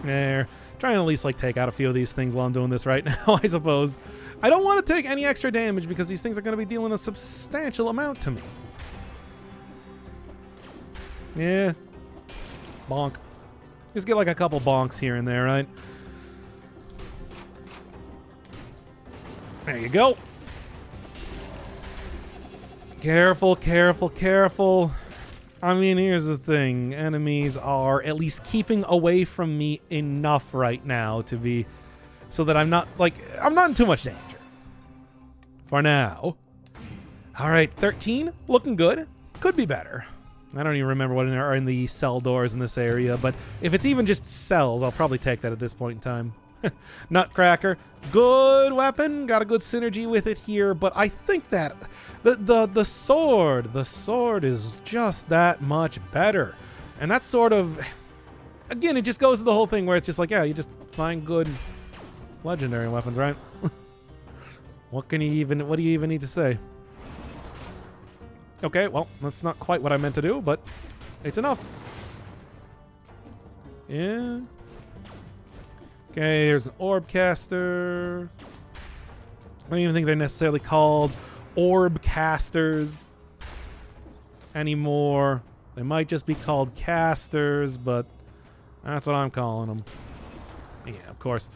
There. Trying to at least like take out a few of these things while I'm doing this right now, I suppose. I don't want to take any extra damage because these things are going to be dealing a substantial amount to me. Yeah. Bonk. Just get like a couple bonks here and there, right? There you go. Careful, careful, careful. I mean, here's the thing. Enemies are at least keeping away from me enough right now to be so that I'm not in too much danger. For now. All right, 13, looking good. Could be better. I don't even remember what are in the cell doors in this area, but if it's even just cells, I'll probably take that at this point in time. Nutcracker, good weapon, got a good synergy with it here, but I think that the sword is just that much better. And that's sort of, again, it just goes to the whole thing where it's just like, yeah, you just find good legendary weapons, right? What do you even need to say? Okay, well, that's not quite what I meant to do, but it's enough. Yeah. Okay, here's an orb caster. I don't even think they're necessarily called orb casters anymore. They might just be called casters, but that's what I'm calling them. Yeah, of course.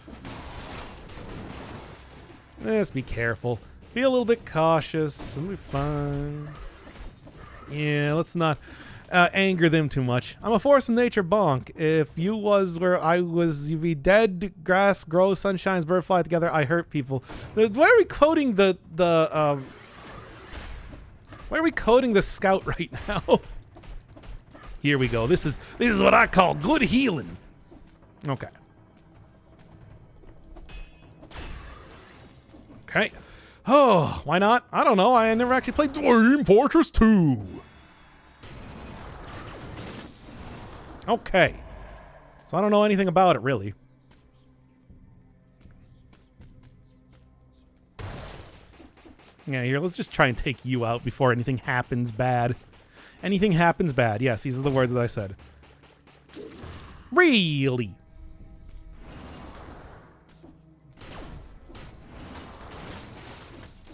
Just be careful. Be a little bit cautious. It'll be fine. Yeah, let's not anger them too much. I'm a force of nature bonk. If you was where I was, you'd be dead. Grass grows, sun shines, bird fly together. I hurt people. Why are we quoting the why are we coding the scout right now? Here we go. This is what I call good healing. Okay. Okay. Oh, why not? I don't know. I never actually played Team Fortress 2. Okay. So I don't know anything about it, really. Yeah, here, let's just try and take you out before anything happens bad. Anything happens bad. Yes, these are the words that I said. Really?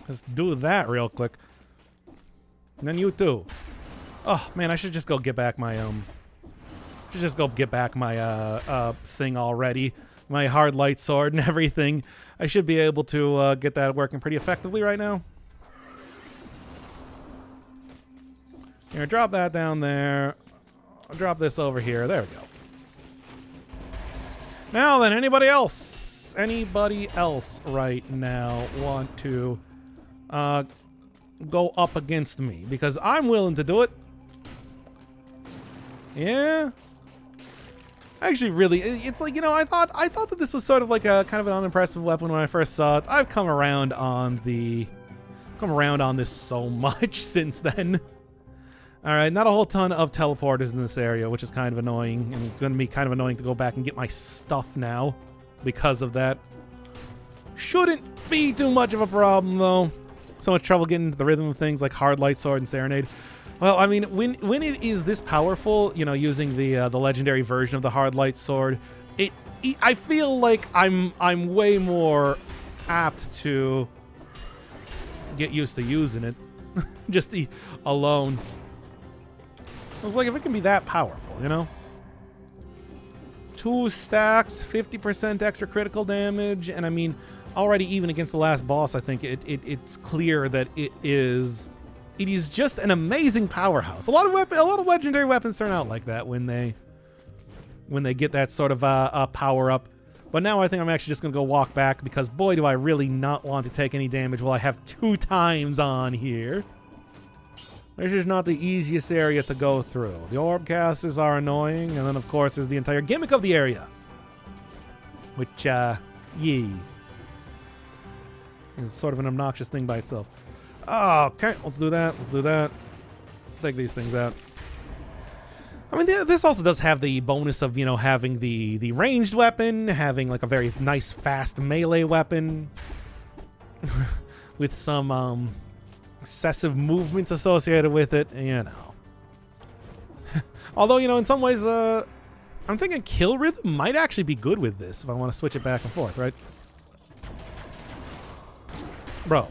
Let's do that real quick. And then you too. Oh, man, I should just go get back my, thing already. My hard light sword and everything. I should be able to get that working pretty effectively right now. Here, drop that down there. I'll drop this over here. There we go. Now then, anybody else right now want to go up against me? Because I'm willing to do it. Yeah. Actually, really, it's like, you know, I thought that this was sort of like a kind of an unimpressive weapon when I first saw it. I've come around on this so much since then. All right, not a whole ton of teleporters in this area, which is kind of annoying, and it's going to be kind of annoying to go back and get my stuff now because of that. Shouldn't be too much of a problem, though. So much trouble getting into the rhythm of things like Hard Light Sword and Serenade. Well, I mean, when it is this powerful, you know, using the legendary version of the Hard Light Sword, I feel like I'm way more apt to get used to using it, just alone. I was like, if it can be that powerful, you know? 2 stacks, 50% extra critical damage, and I mean, already even against the last boss, I think it's clear that it is just an amazing powerhouse. A lot of legendary weapons turn out like that when they get that sort of a power up. But now I think I'm actually just gonna go walk back because boy, do I really not want to take any damage while I have 2 times on here. This is not the easiest area to go through. The orb casters are annoying, and then of course there's the entire gimmick of the area. Which, is sort of an obnoxious thing by itself. Oh, okay, let's do that. Take these things out. I mean, this also does have the bonus of, you know, having the ranged weapon, having like a very nice fast melee weapon with some excessive movements associated with it, you know. Although, you know, in some ways, I'm thinking kill rhythm might actually be good with this if I want to switch it back and forth, right? Bro.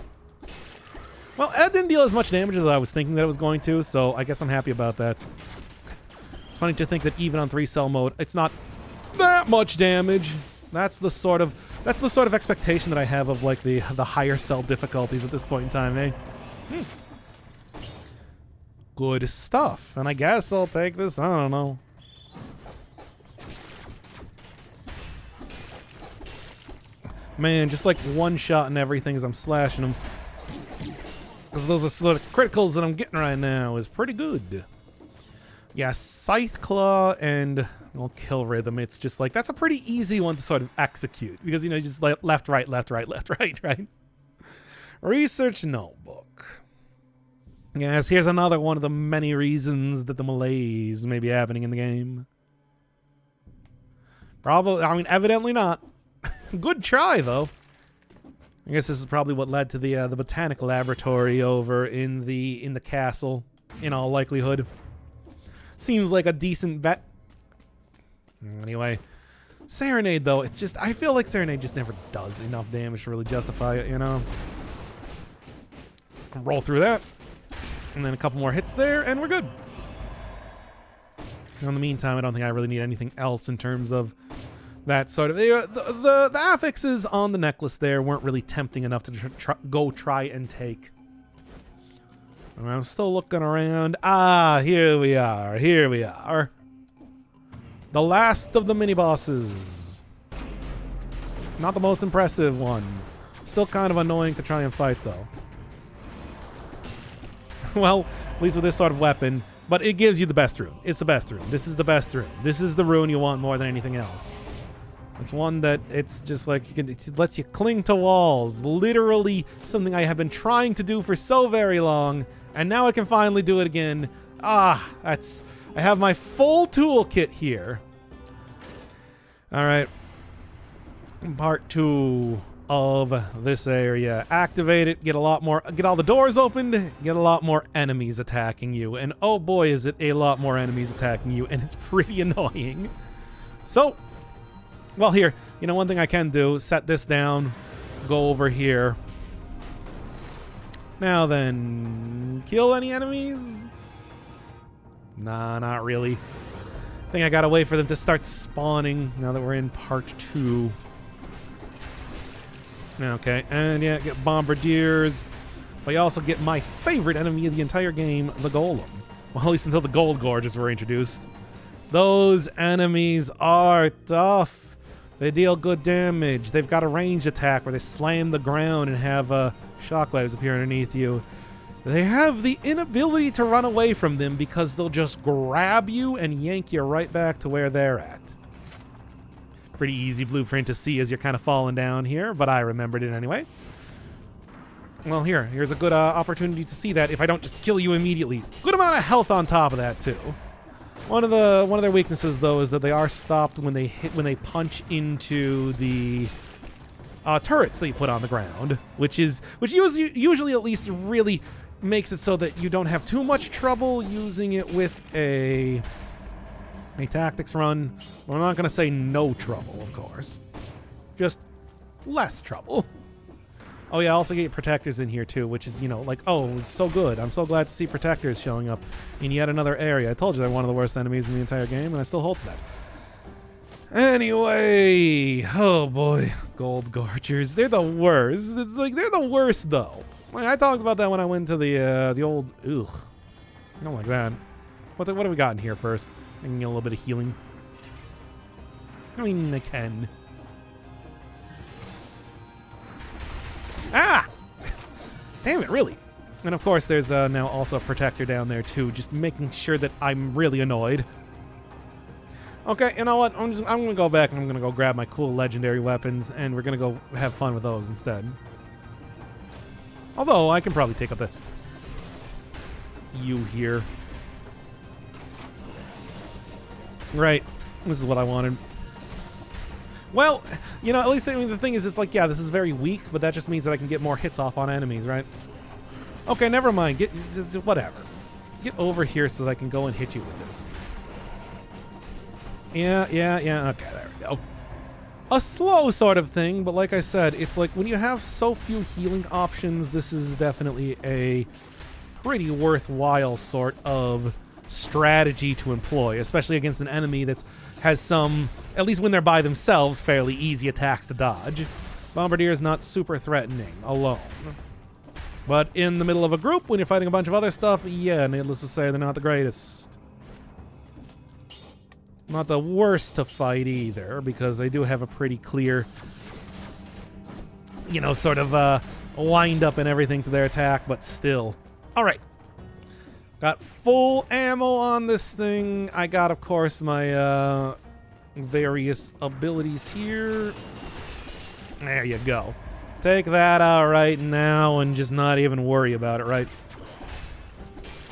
Well, it didn't deal as much damage as I was thinking that it was going to, so I guess I'm happy about that. It's funny to think that even on 3-cell mode, it's not that much damage. That's the sort of expectation that I have of like the higher cell difficulties at this point in time, eh? Good stuff. And I guess I'll take this. I don't know. Man, just like one shot and everything as I'm slashing them. Because those are sort of criticals that I'm getting right now is pretty good. Yeah, Scythe Claw and Kill Rhythm. It's just like, that's a pretty easy one to sort of execute. Because, you know, just like left, right, left, right, left, right, right? Research Notebook. Yes, here's another one of the many reasons that the malaise may be happening in the game. Probably, I mean, evidently not. Good try, though. I guess this is probably what led to the botanical laboratory over in the castle, in all likelihood. Seems like a decent bet. Anyway, Serenade, though, it's just, I feel like Serenade just never does enough damage to really justify it, you know? Roll through that. And then a couple more hits there, and we're good. In the meantime, I don't think I really need anything else in terms of that sort of... The affixes on the necklace there weren't really tempting enough to try and take. I'm still looking around. Ah, here we are. Here we are. The last of the mini-bosses. Not the most impressive one. Still kind of annoying to try and fight, though. Well, at least with this sort of weapon. But it gives you the best rune. It's the best rune. This is the best rune. This is the rune you want more than anything else. It's one that it's just like it lets you cling to walls. Literally something I have been trying to do for so very long, and now I can finally do it again. Ah, I have my full toolkit here. All right. Part 2 of this area. Activate it, get all the doors opened, get a lot more enemies attacking you. And oh boy, is it a lot more enemies attacking you, and it's pretty annoying. So, well, here, you know, one thing I can do, set this down, go over here. Now then, kill any enemies? Nah, not really. I think I gotta wait for them to start spawning now that we're in part 2. Okay, and yeah, get bombardiers. But you also get my favorite enemy of the entire game, the Golem. Well, at least until the Gold Gorges were introduced. Those enemies are tough. They deal good damage. They've got a ranged attack where they slam the ground and have shockwaves appear underneath you. They have the inability to run away from them because they'll just grab you and yank you right back to where they're at. Pretty easy blueprint to see as you're kind of falling down here, but I remembered it anyway. Well, here's a good opportunity to see that if I don't just kill you immediately. Good amount of health on top of that too. One of their weaknesses though is that they are stopped when they punch into the turrets that you put on the ground, which usually at least really makes it so that you don't have too much trouble using it with a tactics run. Well, I'm not going to say no trouble, of course. Just less trouble. Oh yeah, also get protectors in here too, which is, you know, like, oh, it's so good. I'm so glad to see protectors showing up in yet another area. I told you they're one of the worst enemies in the entire game, and I still hold to that. Anyway, oh boy, Gold Gorgers. They're the worst. It's like, they're the worst, though. Like, I talked about that when I went to the old, ugh. I don't like that. What have we got in here first? I can get a little bit of healing. I mean, I can. Ah! Damn it, really? And of course, there's now also a protector down there too, just making sure that I'm really annoyed. Okay, you know what? I'm gonna go back and I'm gonna go grab my cool legendary weapons, and we're gonna go have fun with those instead. Although I can probably take out the you here. Right. This is what I wanted. Well, you know, at least the thing is, it's like, yeah, this is very weak, but that just means that I can get more hits off on enemies, right? Okay, never mind. Whatever. Get over here so that I can go and hit you with this. Yeah. Okay, there we go. A slow sort of thing, but like I said, it's like when you have so few healing options, this is definitely a pretty worthwhile sort of strategy to employ, especially against an enemy that has some, at least when they're by themselves, fairly easy attacks to dodge. Bombardier is not super threatening alone. But in the middle of a group, when you're fighting a bunch of other stuff, yeah, needless to say, they're not the greatest. Not the worst to fight either, because they do have a pretty clear you know, sort of wind up and everything to their attack, but still. All right. Got full ammo on this thing. I got, of course, my various abilities here. There you go. Take that out right now and just not even worry about it, right?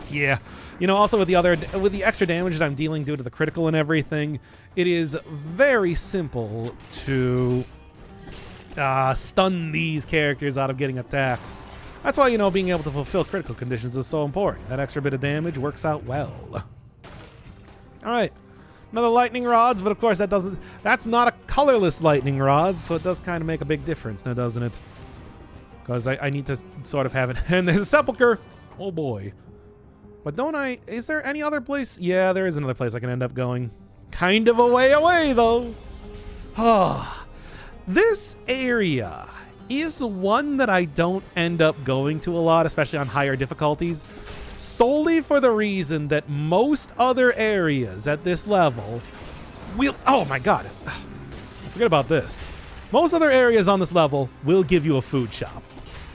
Yeah. You know, also with the extra damage that I'm dealing due to the critical and everything, it is very simple to stun these characters out of getting attacks. That's why, you know, being able to fulfill critical conditions is so important. That extra bit of damage works out well. All right. Another lightning rods, but of course that's not a colorless lightning rod, so it does kind of make a big difference now, doesn't it? Because I need to sort of have it. And there's a sepulcher. Oh boy. But is there any other place? Yeah, there is another place I can end up going. Kind of a way away, though. Oh, this area is one that I don't end up going to a lot, especially on higher difficulties, solely for the reason that most other areas at this level will... Oh my god. Forget about this. Most other areas on this level will give you a food shop.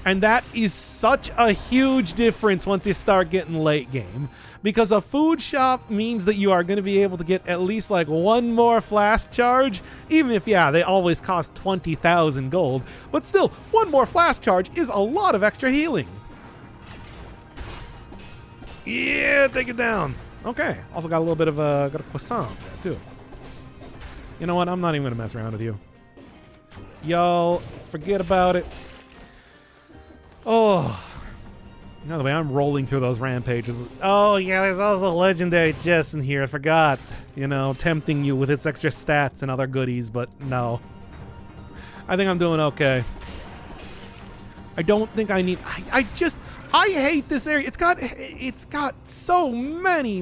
And that is such a huge difference once you start getting late game. Because a food shop means that you are going to be able to get at least like one more flask charge. Even if, yeah, they always cost 20,000 gold. But still, one more flask charge is a lot of extra healing. Yeah, take it down. Okay. Also got a little bit of got a croissant there too. You know what? I'm not even going to mess around with you. Yo, forget about it. Oh, you know, the way I'm rolling through those rampages. Oh, yeah, there's also legendary chests in here. I forgot. You know, tempting you with its extra stats and other goodies, but no. I think I'm doing okay. I don't think I need... I hate this area. It's got so many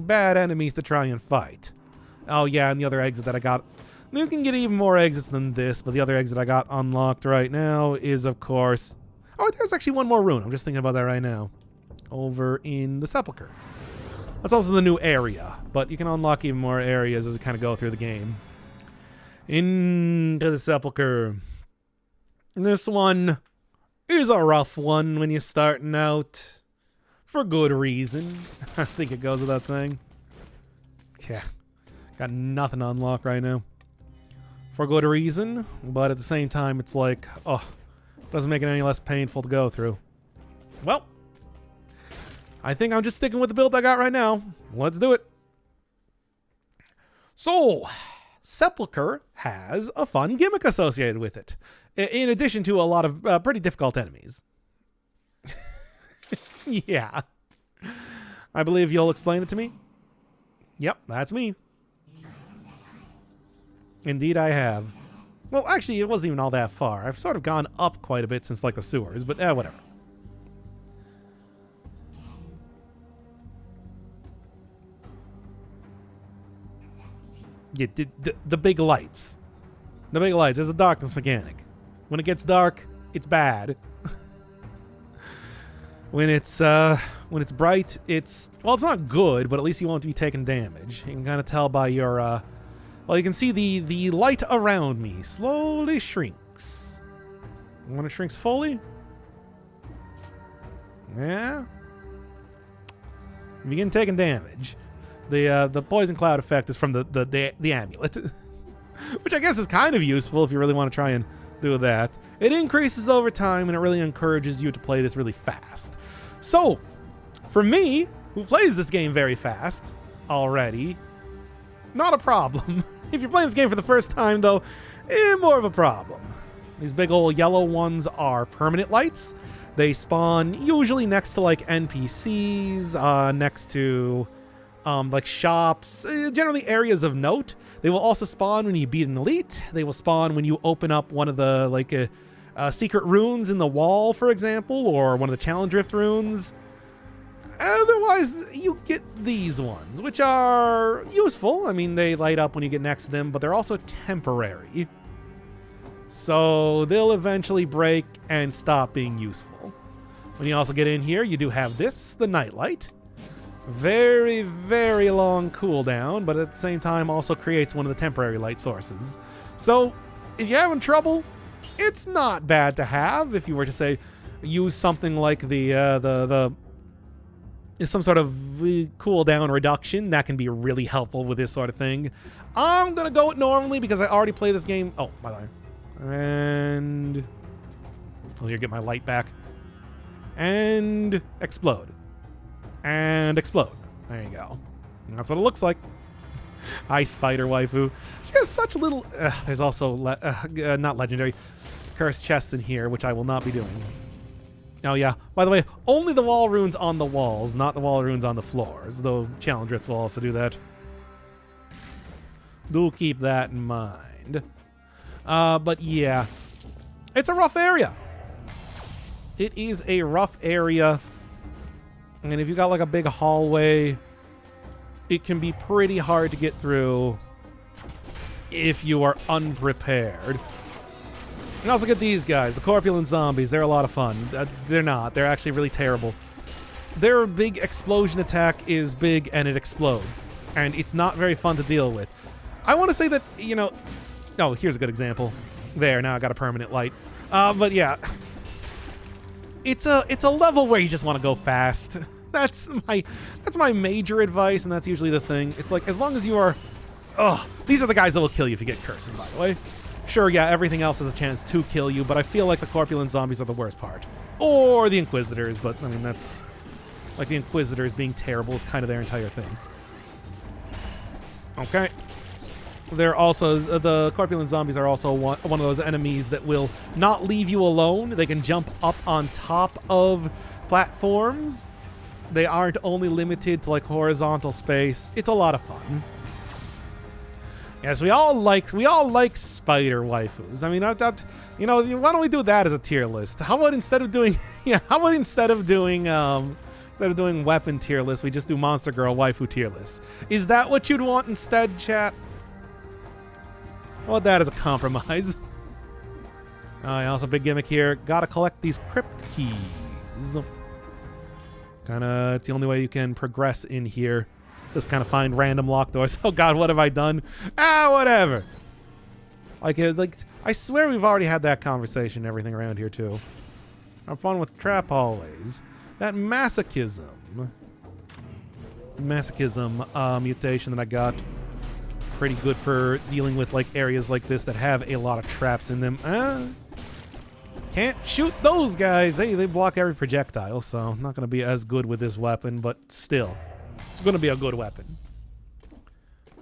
bad enemies to try and fight. Oh, yeah, and the other exit that I got... You can get even more exits than this, but the other exit I got unlocked right now is, of course... Oh, there's actually one more rune. I'm just thinking about that right now. Over in the Sepulcher. That's also the new area, but you can unlock even more areas as you kind of go through the game. Into the Sepulcher. This one is a rough one when you're starting out. For good reason. I think it goes without saying. Yeah. Got nothing to unlock right now. For good reason, but at the same time, it's like, oh, doesn't make it any less painful to go through. Well, I think I'm just sticking with the build I got right now. Let's do it. So, Sepulcher has a fun gimmick associated with it, in addition to a lot of pretty difficult enemies. Yeah. I believe you'll explain it to me. Yep, that's me. Indeed I have. Well, actually, it wasn't even all that far. I've sort of gone up quite a bit since, like, the sewers, but whatever. Yeah, the big lights. The big lights. There's a darkness mechanic. When it gets dark, it's bad. When it's bright, it's... Well, it's not good, but at least you won't be taking damage. You can kind of tell by your... Well, you can see the light around me slowly shrinks. When it shrinks fully? Yeah. You begin taking damage. The poison cloud effect is from the amulet. Which I guess is kind of useful if you really want to try and do that. It increases over time and it really encourages you to play this really fast. So, for me, who plays this game very fast already, not a problem. If you're playing this game for the first time, though, more of a problem. These big old yellow ones are permanent lights. They spawn usually next to, like, NPCs, next to, like, shops, generally areas of note. They will also spawn when you beat an elite. They will spawn when you open up one of the, like, secret runes in the wall, for example, or one of the challenge rift runes. Otherwise, you get these ones, which are useful. I mean, they light up when you get next to them, but they're also temporary. So they'll eventually break and stop being useful. When you also get in here, you do have this, the nightlight. Very, very long cooldown, but at the same time also creates one of the temporary light sources. So if you're having trouble it's not bad to have if you were to say use something like the some sort of cooldown reduction. That can be really helpful with this sort of thing. I'm gonna go it normally because I already play this game. Oh, by the way. And oh, here, get my light back. And explode. And explode. There you go. And that's what it looks like. Hi, Spider Waifu. She has such little... there's also not legendary cursed chests in here, which I will not be doing. Oh, yeah. By the way, only the wall runes on the walls, not the wall runes on the floors, though challenge rits will also do that. Do keep that in mind. But yeah, it's a rough area. It is a rough area. And if you got like a big hallway, it can be pretty hard to get through if you are unprepared. And also get these guys, the corpulent zombies. They're a lot of fun. They're not. They're actually really terrible. Their big explosion attack is big and it explodes. And it's not very fun to deal with. I want to say that, you know... Oh, here's a good example. There, now I got a permanent light. But yeah. It's a level where you just want to go fast. That's my major advice, and that's usually the thing. It's like, as long as you are... Ugh, these are the guys that will kill you if you get curses, by the way. Sure, yeah, everything else has a chance to kill you, but I feel like the corpulent zombies are the worst part. Or the Inquisitors, but, I mean, that's... Like, the Inquisitors being terrible is kind of their entire thing. Okay. They're also... the corpulent zombies are also one of those enemies that will not leave you alone. They can jump up on top of platforms. They aren't only limited to, like, horizontal space. It's a lot of fun. Yes, we all like spider waifus. I mean, you know, why don't we do that as a tier list? How about instead of doing, instead of doing weapon tier list, we just do monster girl waifu tier list? Is that what you'd want instead, chat? How about that as a compromise? Also, big gimmick here. Gotta collect these crypt keys. It's the only way you can progress in here. Just kind of find random locked doors. Oh god, what have I done? Whatever. Like, I swear we've already had that conversation and everything around here too. Have fun with trap hallways. That masochism mutation that I got. Pretty good for dealing with like areas like this that have a lot of traps in them. Can't shoot those guys. They block every projectile, so not going to be as good with this weapon, but still. It's going to be a good weapon.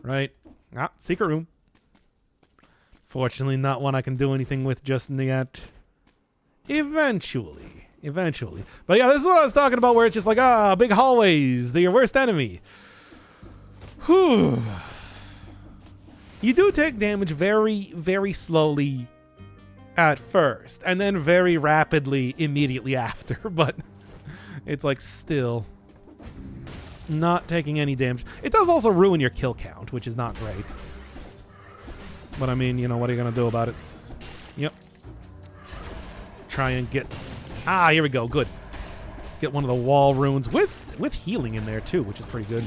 Right? Secret room. Fortunately, not one I can do anything with just yet. Eventually. But yeah, this is what I was talking about, where it's just like, big hallways. They're your worst enemy. Whew. You do take damage very, very slowly at first, and then very rapidly immediately after, but it's like still not taking any damage. It does also ruin your kill count, which is not great. But I mean, you know, what are you gonna do about it? Yep. Try and get... here we go, good. Get one of the wall runes with healing in there too, which is pretty good.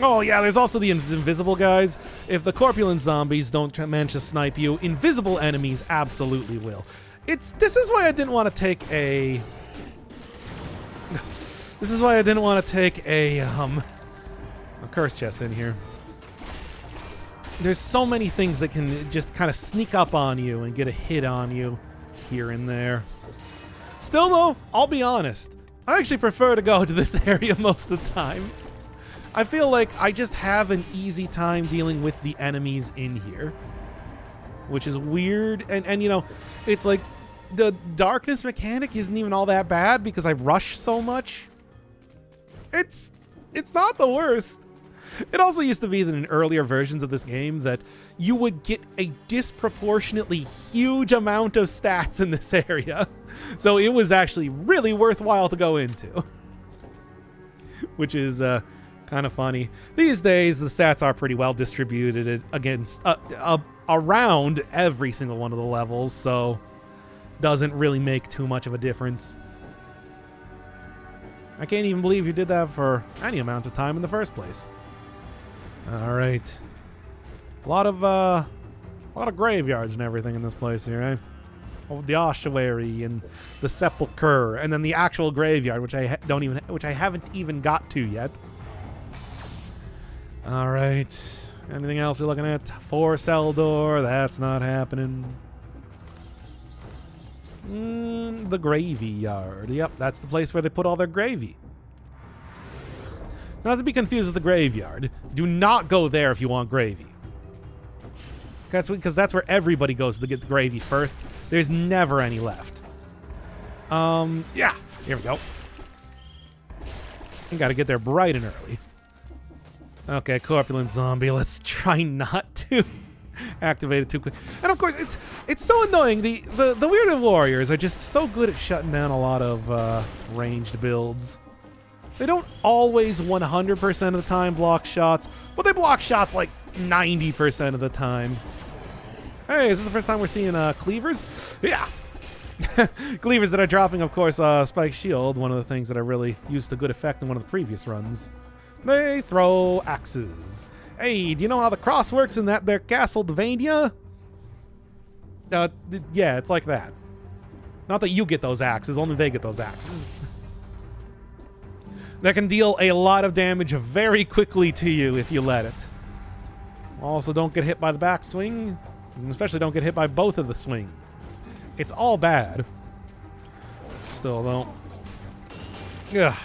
Oh yeah, there's also the invisible guys. If the corpulent zombies don't manage to snipe you, invisible enemies absolutely will. This is why I didn't want to take a... This is why I didn't want to take a curse chest in here. There's so many things that can just kind of sneak up on you and get a hit on you here and there. Still though, I'll be honest, I actually prefer to go to this area most of the time. I feel like I just have an easy time dealing with the enemies in here, which is weird. And you know, it's like the darkness mechanic isn't even all that bad because I rush so much. It's not the worst. It also used to be that in earlier versions of this game that you would get a disproportionately huge amount of stats in this area. So it was actually really worthwhile to go into. Which is kind of funny. These days, the stats are pretty well distributed against around every single one of the levels, so doesn't really make too much of a difference. I can't even believe you did that for any amount of time in the first place. All right. A lot of graveyards and everything in this place here, eh? the ossuary and the sepulcher, and then the actual graveyard, which I haven't even got to yet. All right. Anything else you're looking at? For Seldor, that's not happening. The graveyard. Yep, that's the place where they put all their gravy. Not to be confused with the graveyard. Do not go there if you want gravy. Because that's where everybody goes to get the gravy first. There's never any left. Yeah, here we go. You gotta get there bright and early. Okay, corpulent zombie. Let's try not to activate it too quick. And of course, it's so annoying. The Weirded Warriors are just so good at shutting down a lot of ranged builds. They don't always 100% of the time block shots, but they block shots like 90% of the time. Hey, is this the first time we're seeing cleavers? Yeah. Cleavers that are dropping, of course, Spike Shield, one of the things that I really used to good effect in one of the previous runs. They throw axes. Hey, do you know how the cross works in that there Castlevania? Yeah, it's like that. Not that you get those axes, only they get those axes. That can deal a lot of damage very quickly to you if you let it. Also, don't get hit by the backswing. Especially don't get hit by both of the swings. It's all bad. Still, though. Ugh.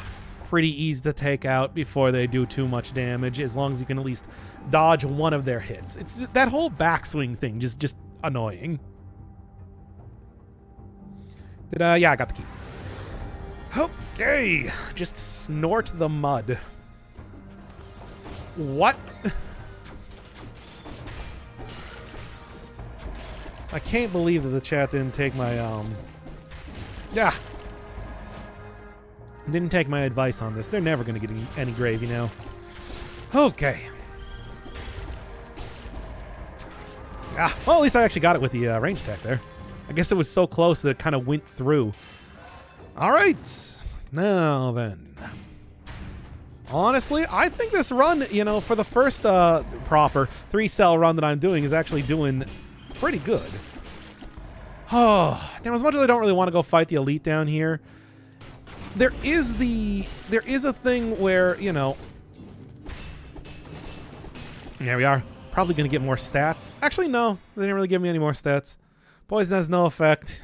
Pretty easy to take out before they do too much damage, as long as you can at least dodge one of their hits. It's that whole backswing thing, just annoying. Yeah, I got the key. Okay, just snort the mud. What? I can't believe that the chat didn't take my, yeah. Didn't take my advice on this. They're never going to get any gravy now. Okay. Ah, well, at least I actually got it with the range attack there. I guess it was so close that it kind of went through. All right. Now then. Honestly, I think this run, you know, for the first proper 3-cell run that I'm doing is actually doing pretty good. Oh, now as much as I don't really want to go fight the elite down here, there is a thing where, you know, there we are. Probably going to get more stats. Actually, no. They didn't really give me any more stats. Poison has no effect.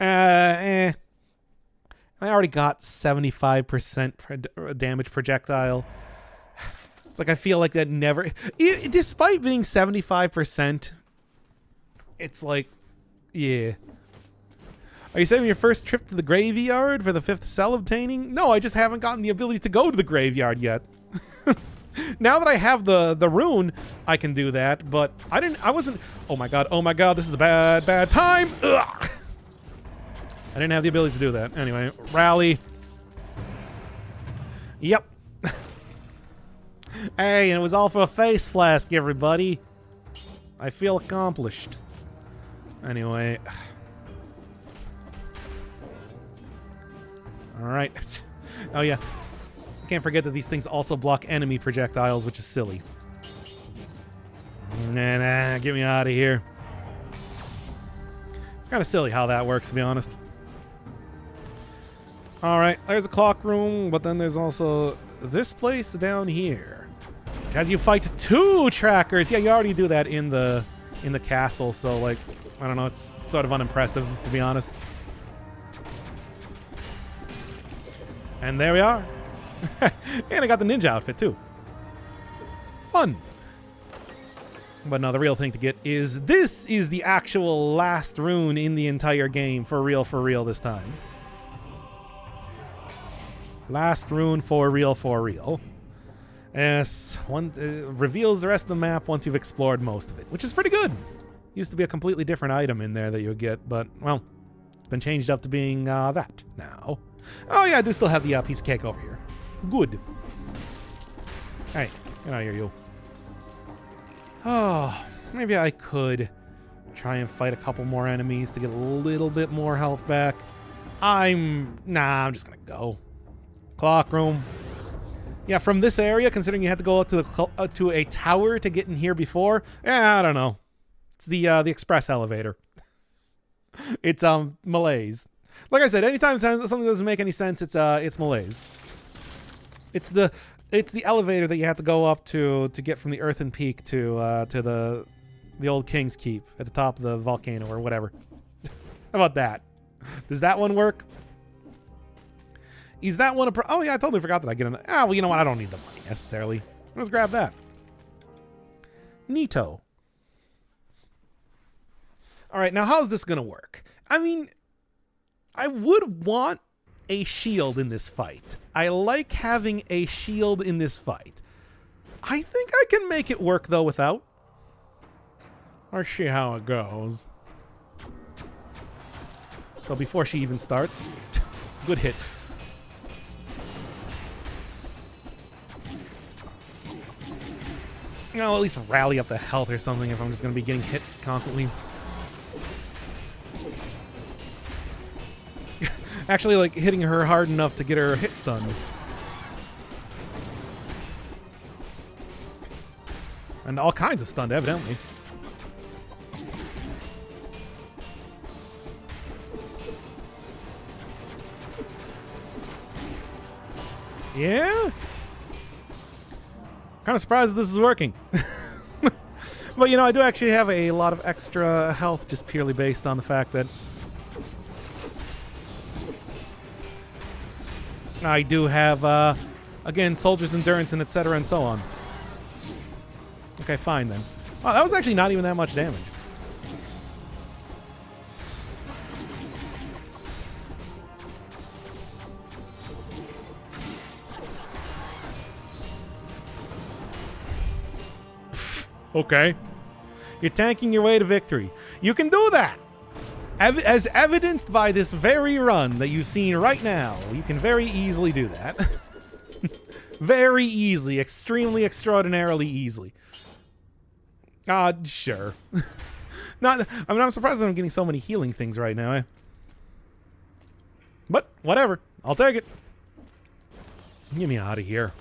I already got 75% damage projectile. It's like I feel like that never... Despite being 75%, it's like, yeah. Are you saving your first trip to the graveyard for the 5th cell obtaining? No, I just haven't gotten the ability to go to the graveyard yet. Now that I have the rune, I can do that, but I wasn't... Oh my god, this is a bad time! Ugh. I didn't have the ability to do that. Anyway, rally. Yep. Hey, and it was all for a face flask, everybody. I feel accomplished. Anyway. Alright. Oh yeah. Can't forget that these things also block enemy projectiles, which is silly. Nah, get me out of here. It's kind of silly how that works, to be honest. Alright, there's a clock room, but then there's also this place down here. As you fight 2 trackers. Yeah, you already do that in the castle, so like, I don't know, it's sort of unimpressive, to be honest. And there we are. And I got the ninja outfit too. Fun. But no, the real thing to get is this is the actual last rune in the entire game. For real this time. Last rune for real. Yes, reveals the rest of the map once you've explored most of it, which is pretty good. Used to be a completely different item in there that you would get, but, well, it's been changed up to being that now. Oh yeah, I do still have the piece of cake over here. Good. Hey, get out of here, you. Oh, maybe I could try and fight a couple more enemies to get a little bit more health back. I'm just gonna go. Clock room. Yeah, from this area, considering you had to go up to to a tower to get in here before, I don't know. It's the express elevator. It's malaise. Like I said, anytime something doesn't make any sense, it's malaise. It's the elevator that you have to go up to get from the Earthen Peak to the old King's Keep at the top of the volcano or whatever. How about that? Does that one work? Is that one a oh yeah, I totally forgot that I get an well, you know what? I don't need the money necessarily. Let's grab that. Neato. All right, now how's this gonna work? I mean, I would want a shield in this fight. I like having a shield in this fight. I think I can make it work though without. Let's see how it goes. So before she even starts, good hit. You know, at least rally up the health or something if I'm just going to be getting hit constantly. Actually, like, hitting her hard enough to get her hit stunned. And all kinds of stunned, evidently. Yeah? Kind of surprised that this is working. But, you know, I do actually have a lot of extra health just purely based on the fact that I do have, again, Soldier's Endurance and etc. and so on. Okay, fine then. Wow, that was actually not even that much damage. Okay. You're tanking your way to victory. You can do that. As evidenced by this very run that you've seen right now, you can very easily do that. Very easily. Extremely, extraordinarily easily. Sure. I'm surprised that I'm getting so many healing things right now, eh? But, whatever. I'll take it. Get me out of here.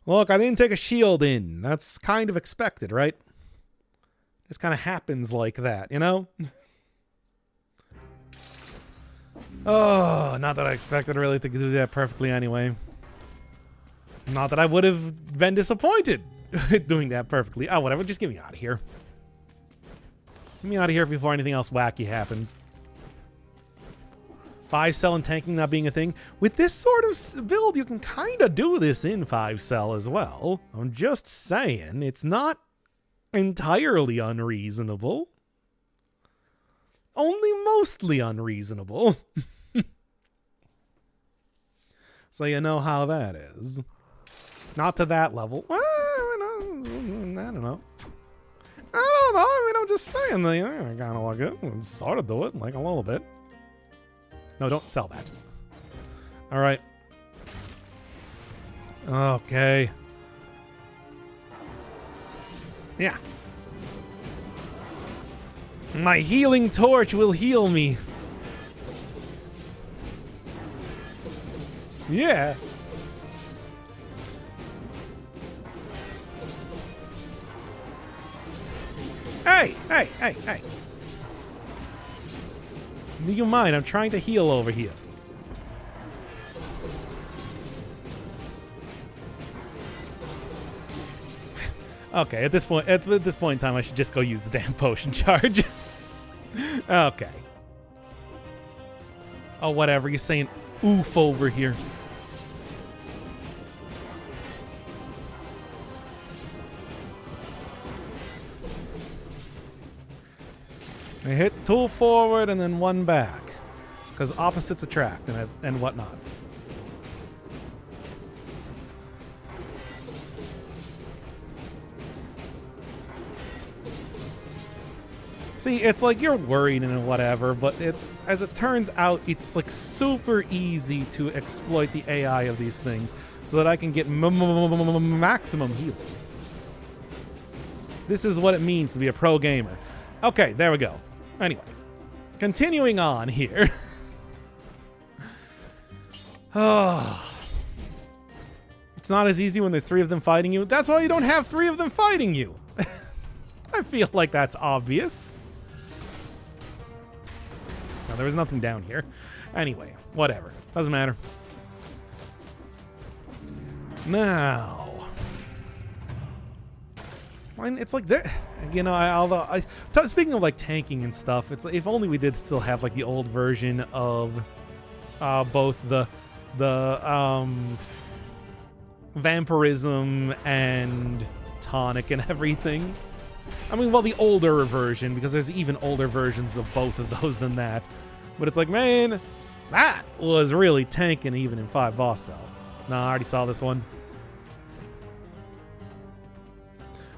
Look, I didn't take a shield in. That's kind of expected, right? Just kind of happens like that, you know? Oh, not that I expected really to do that perfectly anyway. Not that I would have been disappointed doing that perfectly. Oh, whatever. Just get me out of here. Get me out of here before anything else wacky happens. 5-cell and tanking not being a thing. With this sort of build, you can kind of do this in 5-cell as well. I'm just saying, it's not entirely unreasonable. Only mostly unreasonable. So you know how that is. Not to that level. Well, I don't know. I mean, I'm just saying that, I kind of like it. And sort of do it, like a little bit. No, don't sell that. All right. Okay. Yeah. My healing torch will heal me. Yeah. Hey. Do you mind? I'm trying to heal over here. Okay, at this point in time, I should just go use the damn potion charge. Okay. Oh, whatever. You're saying oof over here. I hit 2 forward and then 1 back, because opposites attract and whatnot. See, it's like you're worried and whatever, but it's, as it turns out, it's like super easy to exploit the AI of these things so that I can get maximum healing. This is what it means to be a pro gamer. Okay, there we go. Anyway, continuing on here. Oh. It's not as easy when there's 3 of them fighting you. That's why you don't have 3 of them fighting you. I feel like that's obvious. There was nothing down here. Anyway, whatever. Doesn't matter. Now, it's like there, you know. Speaking of like tanking and stuff, it's like, if only we did still have like the old version of both the vampirism and tonic and everything. I mean, well, the older version, because there's even older versions of both of those than that. But it's like, man, that was really tanking even in 5 boss cell. Nah, I already saw this one.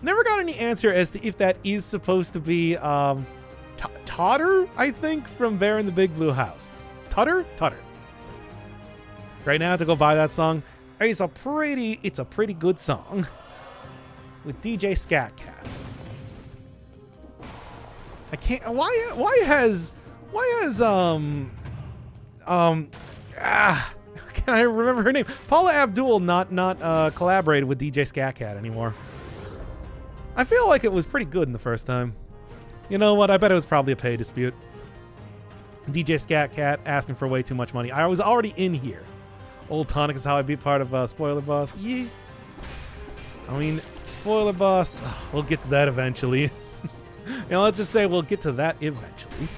Never got any answer as to if that is supposed to be Tutter, I think, from Bear in the Big Blue House. Tutter? Tutter. Right now, to go buy that song, it's a pretty good song with DJ Scat Cat. I can't. Why has can I remember her name? Paula Abdul not collaborated with DJ Scat Cat anymore. I feel like it was pretty good in the first time. You know what? I bet it was probably a pay dispute. DJ Scat Cat asking for way too much money. I was already in here. Old Tonic is how I beat part of Spoiler Boss. Yeah. I mean, Spoiler Boss, we'll get to that eventually. You know, let's just say we'll get to that eventually.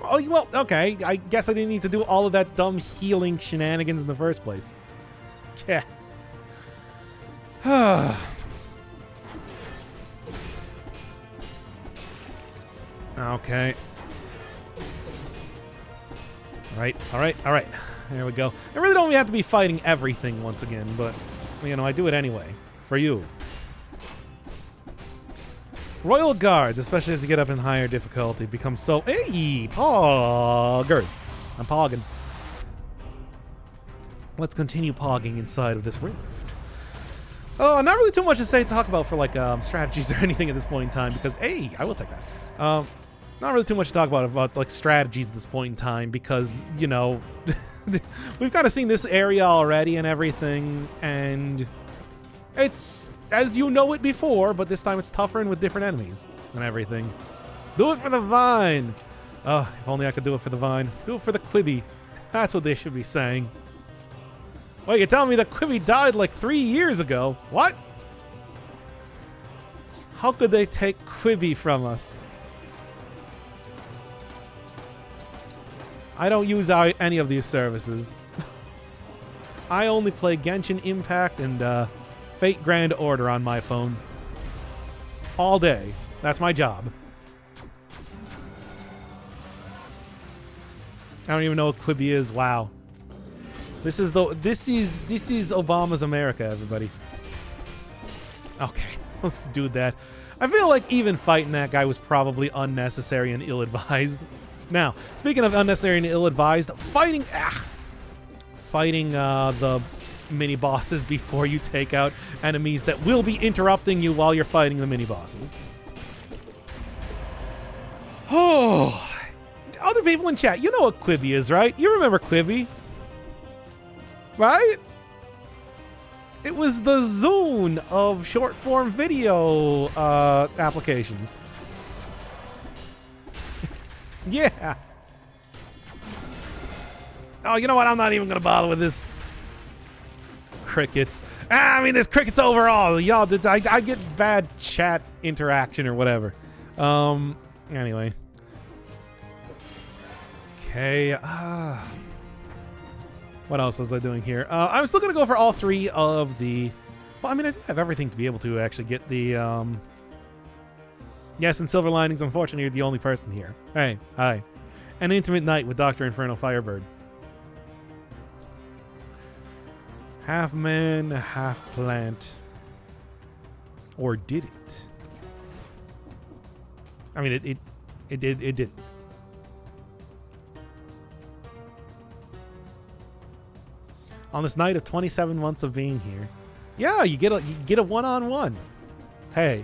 Oh, well, okay. I guess I didn't need to do all of that dumb healing shenanigans in the first place. Yeah. Okay. All right. There we go. I really don't have to be fighting everything once again, but, you know, I do it anyway. For you. Royal Guards, especially as you get up in higher difficulty, become so... Hey! Poggers! I'm pogging. Let's continue pogging inside of this rift. Oh, not really too much to talk about for, like, strategies or anything at this point in time, because, hey, I will take that. Not really too much to talk about, like, strategies at this point in time, because, you know, we've kind of seen this area already and everything, and it's as you know it before, but this time it's tougher and with different enemies and everything. Do it for the Vine! Oh, if only I could do it for the Vine. Do it for the Quibi. That's what they should be saying. Wait, you're telling me that Quibi died like 3 years ago? What? How could they take Quibi from us? I don't use any of these services. I only play Genshin Impact and Fate Grand Order on my phone. All day. That's my job. I don't even know what Quibi is. Wow. This is Obama's America, everybody. Okay, let's do that. I feel like even fighting that guy was probably unnecessary and ill-advised. Now, speaking of unnecessary and ill-advised, fighting the mini-bosses before you take out enemies that will be interrupting you while you're fighting the mini-bosses. Oh, other people in chat, you know what Quibi is, right? You remember Quibi, right? It was the Zune of short-form video applications. Yeah. Oh, you know what? I'm not even going to bother with this. Crickets. I mean, there's crickets overall. Y'all, I get bad chat interaction or whatever. Anyway. Okay. What else was I doing here? I was still going to go for all 3 of the... Well, I mean, I do have everything to be able to actually get the... Yes, in Silver Linings, unfortunately, you're the only person here. Hey, hi. An Intimate Night with Dr. Inferno Firebird. Half man, half plant. Or did it? I mean, it didn't. On this night of 27 months of being here. Yeah, you get a one-on-one. Hey,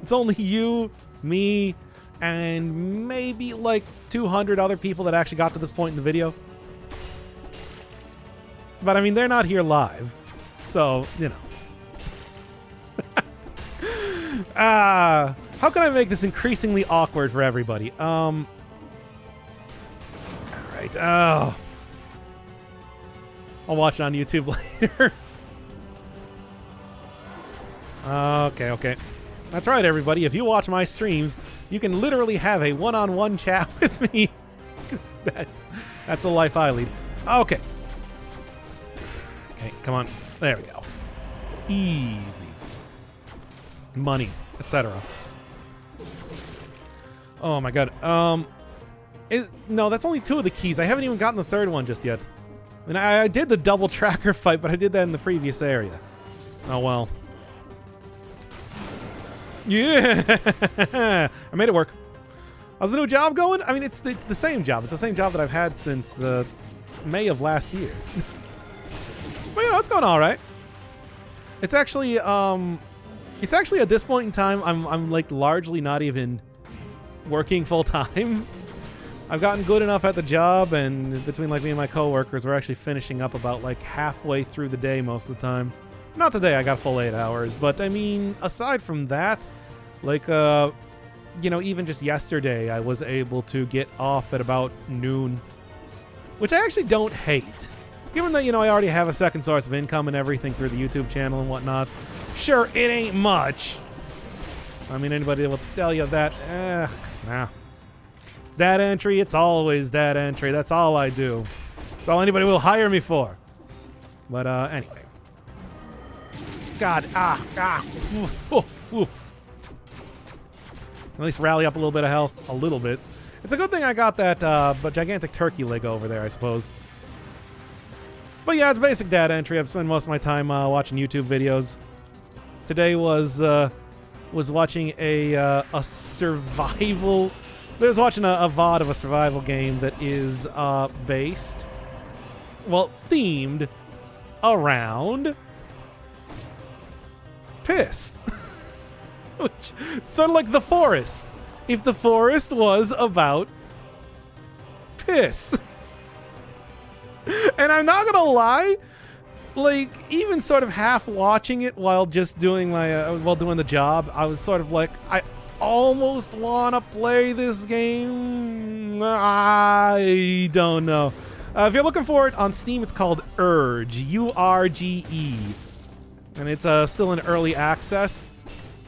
it's only you, me, and maybe like 200 other people that actually got to this point in the video. But I mean, they're not here live, so, you know. How can I make this increasingly awkward for everybody? right. Oh. I'll watch it on YouTube later. Okay. That's right, everybody. If you watch my streams, you can literally have a one-on-one chat with me. Because that's the life I lead. Okay. Okay, come on. There we go. Easy. Money, etc. Oh my god. No, that's only 2 of the keys. I haven't even gotten the 3rd one just yet. And I did the double tracker fight, but I did that in the previous area. Oh well. Yeah! I made it work. How's the new job going? I mean, it's the same job. It's the same job that I've had since May of last year. But you know, it's going all right. It's actually at this point in time, I'm like largely not even working full time. I've gotten good enough at the job, and between like me and my coworkers, we're actually finishing up about like halfway through the day most of the time. Not today, I got full 8 hours, but I mean, aside from that, like, you know, even just yesterday, I was able to get off at about noon, which I actually don't hate. Given that, you know, I already have a second source of income and everything through the YouTube channel and whatnot. Sure, it ain't much. I mean, anybody will tell you that, nah. It's that entry, it's always that entry. That's all I do. That's all anybody will hire me for. But, anyway. God, oof. At least rally up a little bit of health. A little bit. It's a good thing I got that gigantic turkey leg over there, I suppose. But yeah, it's basic data entry. I've spent most of my time watching YouTube videos. Today was watching a survival... I was watching a VOD of a survival game that is based... Well, themed around... piss. Which, sort of like The Forest. If The Forest was about piss. And I'm not gonna lie, like, even sort of half watching it while just doing my, while doing the job, I was sort of like, I almost want to play this game. I don't know. If you're looking for it on Steam, it's called Urge. U-R-G-E. And it's still in early access.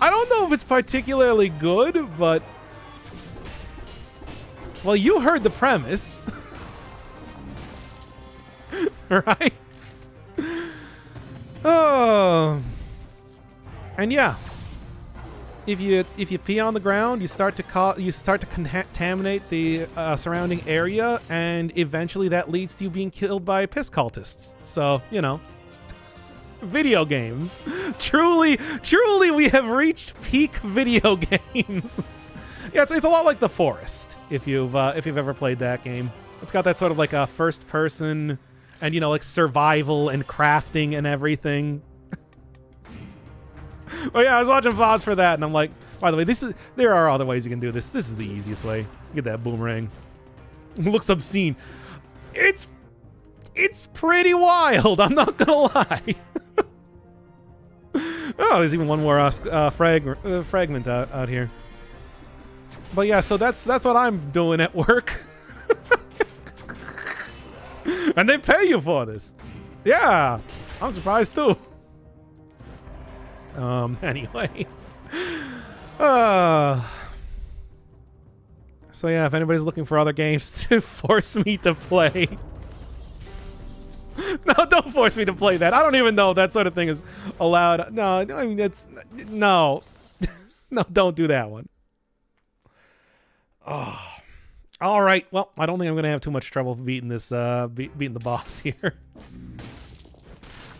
I don't know if it's particularly good, but... Well, you heard the premise. Right? Oh. And yeah. If you pee on the ground, you start to contaminate the surrounding area, and eventually that leads to you being killed by piss cultists. So, you know. Video games. Truly, we have reached peak video games. Yeah, it's a lot like The Forest, if you've ever played that game. It's got that sort of like a first person and, you know, like survival and crafting and everything. But yeah, I was watching VODs for that, and I'm like, by the way, there are other ways you can do this. This is the easiest way. Get that boomerang. It looks obscene. It's pretty wild, I'm not gonna lie. Oh, there's even one more fragment out here. But yeah, so that's what I'm doing at work. And they pay you for this. Yeah, I'm surprised too. Anyway. So yeah, if anybody's looking for other games to force me to play. No, don't force me to play that. I don't even know that sort of thing is allowed. No, I mean, it's... No. No, don't do that one. Oh. All right. Well, I don't think I'm going to have too much trouble beating this, beating the boss here.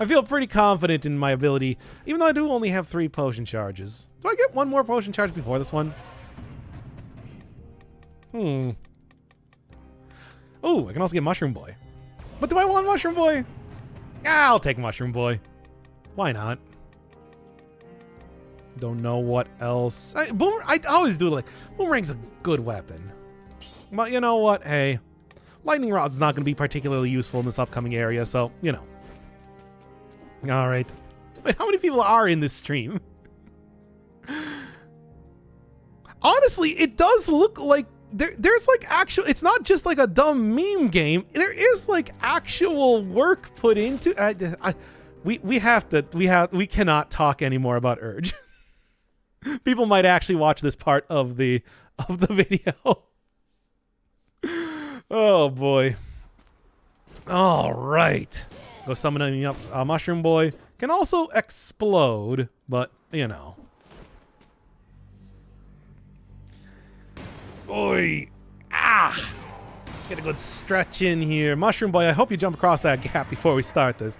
I feel pretty confident in my ability, even though I do only have 3 potion charges. Do I get 1 more potion charge before this one? Oh, I can also get Mushroom Boy. But do I want Mushroom Boy? Yeah, I'll take Mushroom Boy. Why not? Don't know what else. I always do like... Boomerang's a good weapon. But you know what? Hey. Lightning Rod's not going to be particularly useful in this upcoming area, so, you know. Alright. Wait, how many people are in this stream? Honestly, it does look like there's like actual, it's not just like a dumb meme game. There is like actual work put into we cannot talk anymore about Urge. People might actually watch this part of the video. Oh boy. All right. Go summoning up Mushroom Boy. Can also explode, but you know. Oi! Ah! Get a good stretch in here. Mushroom Boy, I hope you jump across that gap before we start this.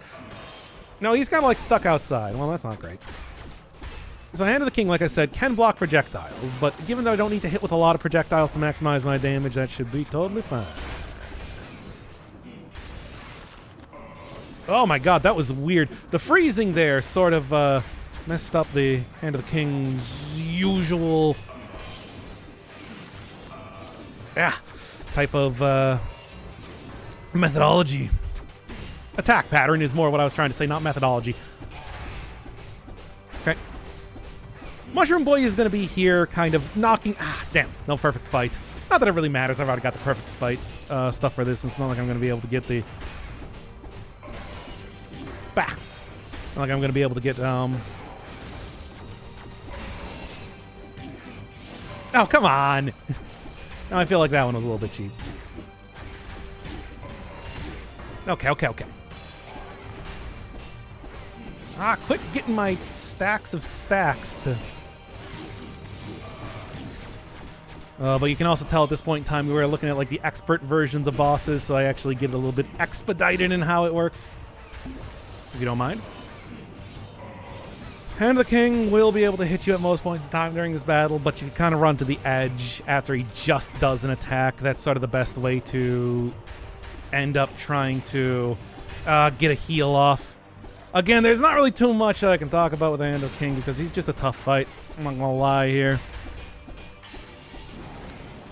No, he's kind of like stuck outside. Well, that's not great. So Hand of the King, like I said, can block projectiles, but given that I don't need to hit with a lot of projectiles to maximize my damage, that should be totally fine. Oh my god, that was weird. The freezing there sort of messed up the Hand of the King's usual type of methodology. Attack pattern is more what I was trying to say, not methodology. Okay. Mushroom Boy is going to be here kind of knocking... damn. No perfect fight. Not that it really matters. I've already got the perfect fight stuff for this. It's not like I'm going to be able to get the... Not like I'm going to be able to get... Oh, come on! Now I feel like that one was a little bit cheap. Okay. Quit getting my stacks of stacks to... but you can also tell at this point in time we were looking at like the expert versions of bosses, so I actually get it a little bit expedited in how it works. If you don't mind. Hand of the King will be able to hit you at most points in time during this battle, but you can kind of run to the edge after he just does an attack. That's sort of the best way to end up trying to get a heal off. Again, there's not really too much that I can talk about with Hand of the King because he's just a tough fight. I'm not gonna lie here.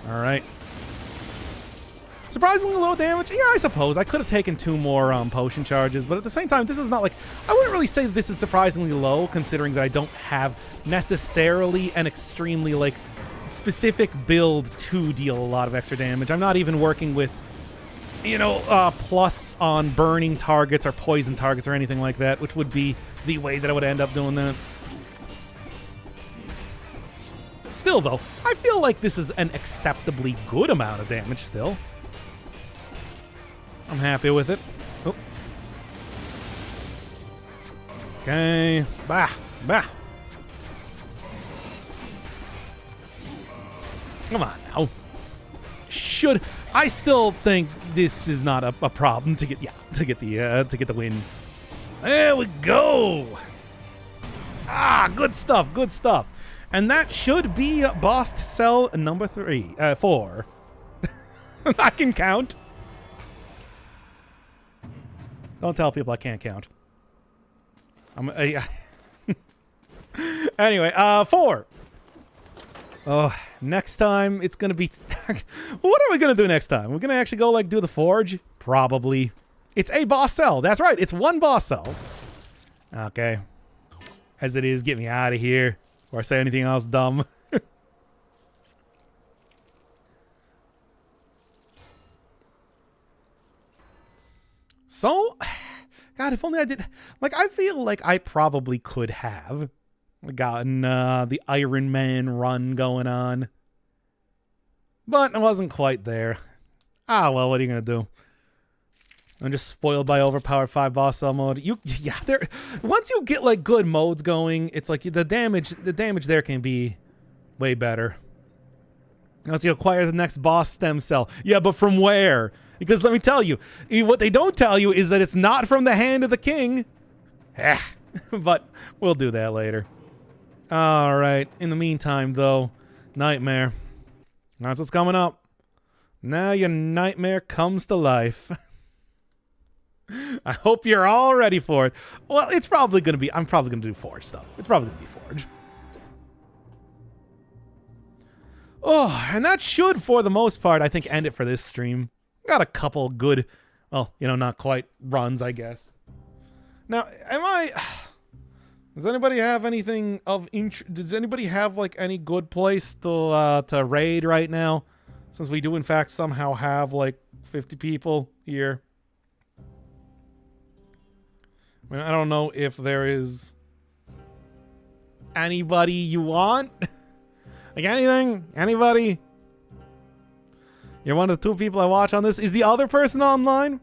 Alright. Surprisingly low damage? Yeah, I suppose. I could have taken 2 more potion charges, but at the same time, this is not like... I wouldn't really say that this is surprisingly low, considering that I don't have necessarily an extremely, like, specific build to deal a lot of extra damage. I'm not even working with, you know, plus on burning targets or poison targets or anything like that, which would be the way that I would end up doing that. Still, though, I feel like this is an acceptably good amount of damage still. I'm happy with it. Oh. Okay. Bah. Come on now. I still think this is not a problem to get the win. There we go. Good stuff. And that should be boss cell number 4. I can count. Don't tell people I can't count. Anyway, 4. Oh, next time it's gonna be... What are we gonna do next time? We're gonna actually go, like, do the forge? Probably. It's a boss cell. That's right. It's 1 boss cell. Okay. As it is, get me out of here. Or say anything else dumb. So, God, if only I did... Like, I feel like I probably could have gotten the Iron Man run going on. But I wasn't quite there. Well, what are you going to do? I'm just spoiled by overpowered 5 boss cell mode. Once you get, like, good modes going, it's like the damage there can be way better. Once you acquire the next boss stem cell. Yeah, but from where? Because let me tell you, what they don't tell you is that it's not from the Hand of the King. But we'll do that later. Alright, in the meantime, though, Nightmare. That's what's coming up. Now your nightmare comes to life. I hope you're all ready for it. Well, it's probably going to be... I'm probably going to do Forge stuff. It's probably going to be Forge. Oh, and that should, for the most part, I think, end it for this stream. Got a couple good, well, you know, not quite runs, I guess. Now, does anybody have anything of interest? Does anybody have, like, any good place to raid right now? Since we do in fact somehow have like 50 people here. I mean, I don't know if there is anybody you want. Like anything? Anybody? You're one of the 2 people I watch on this. Is the other person online?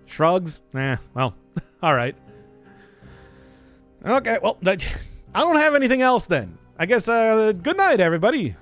Shrugs. Well, all right. Okay, well, I don't have anything else then. I guess, good night, everybody.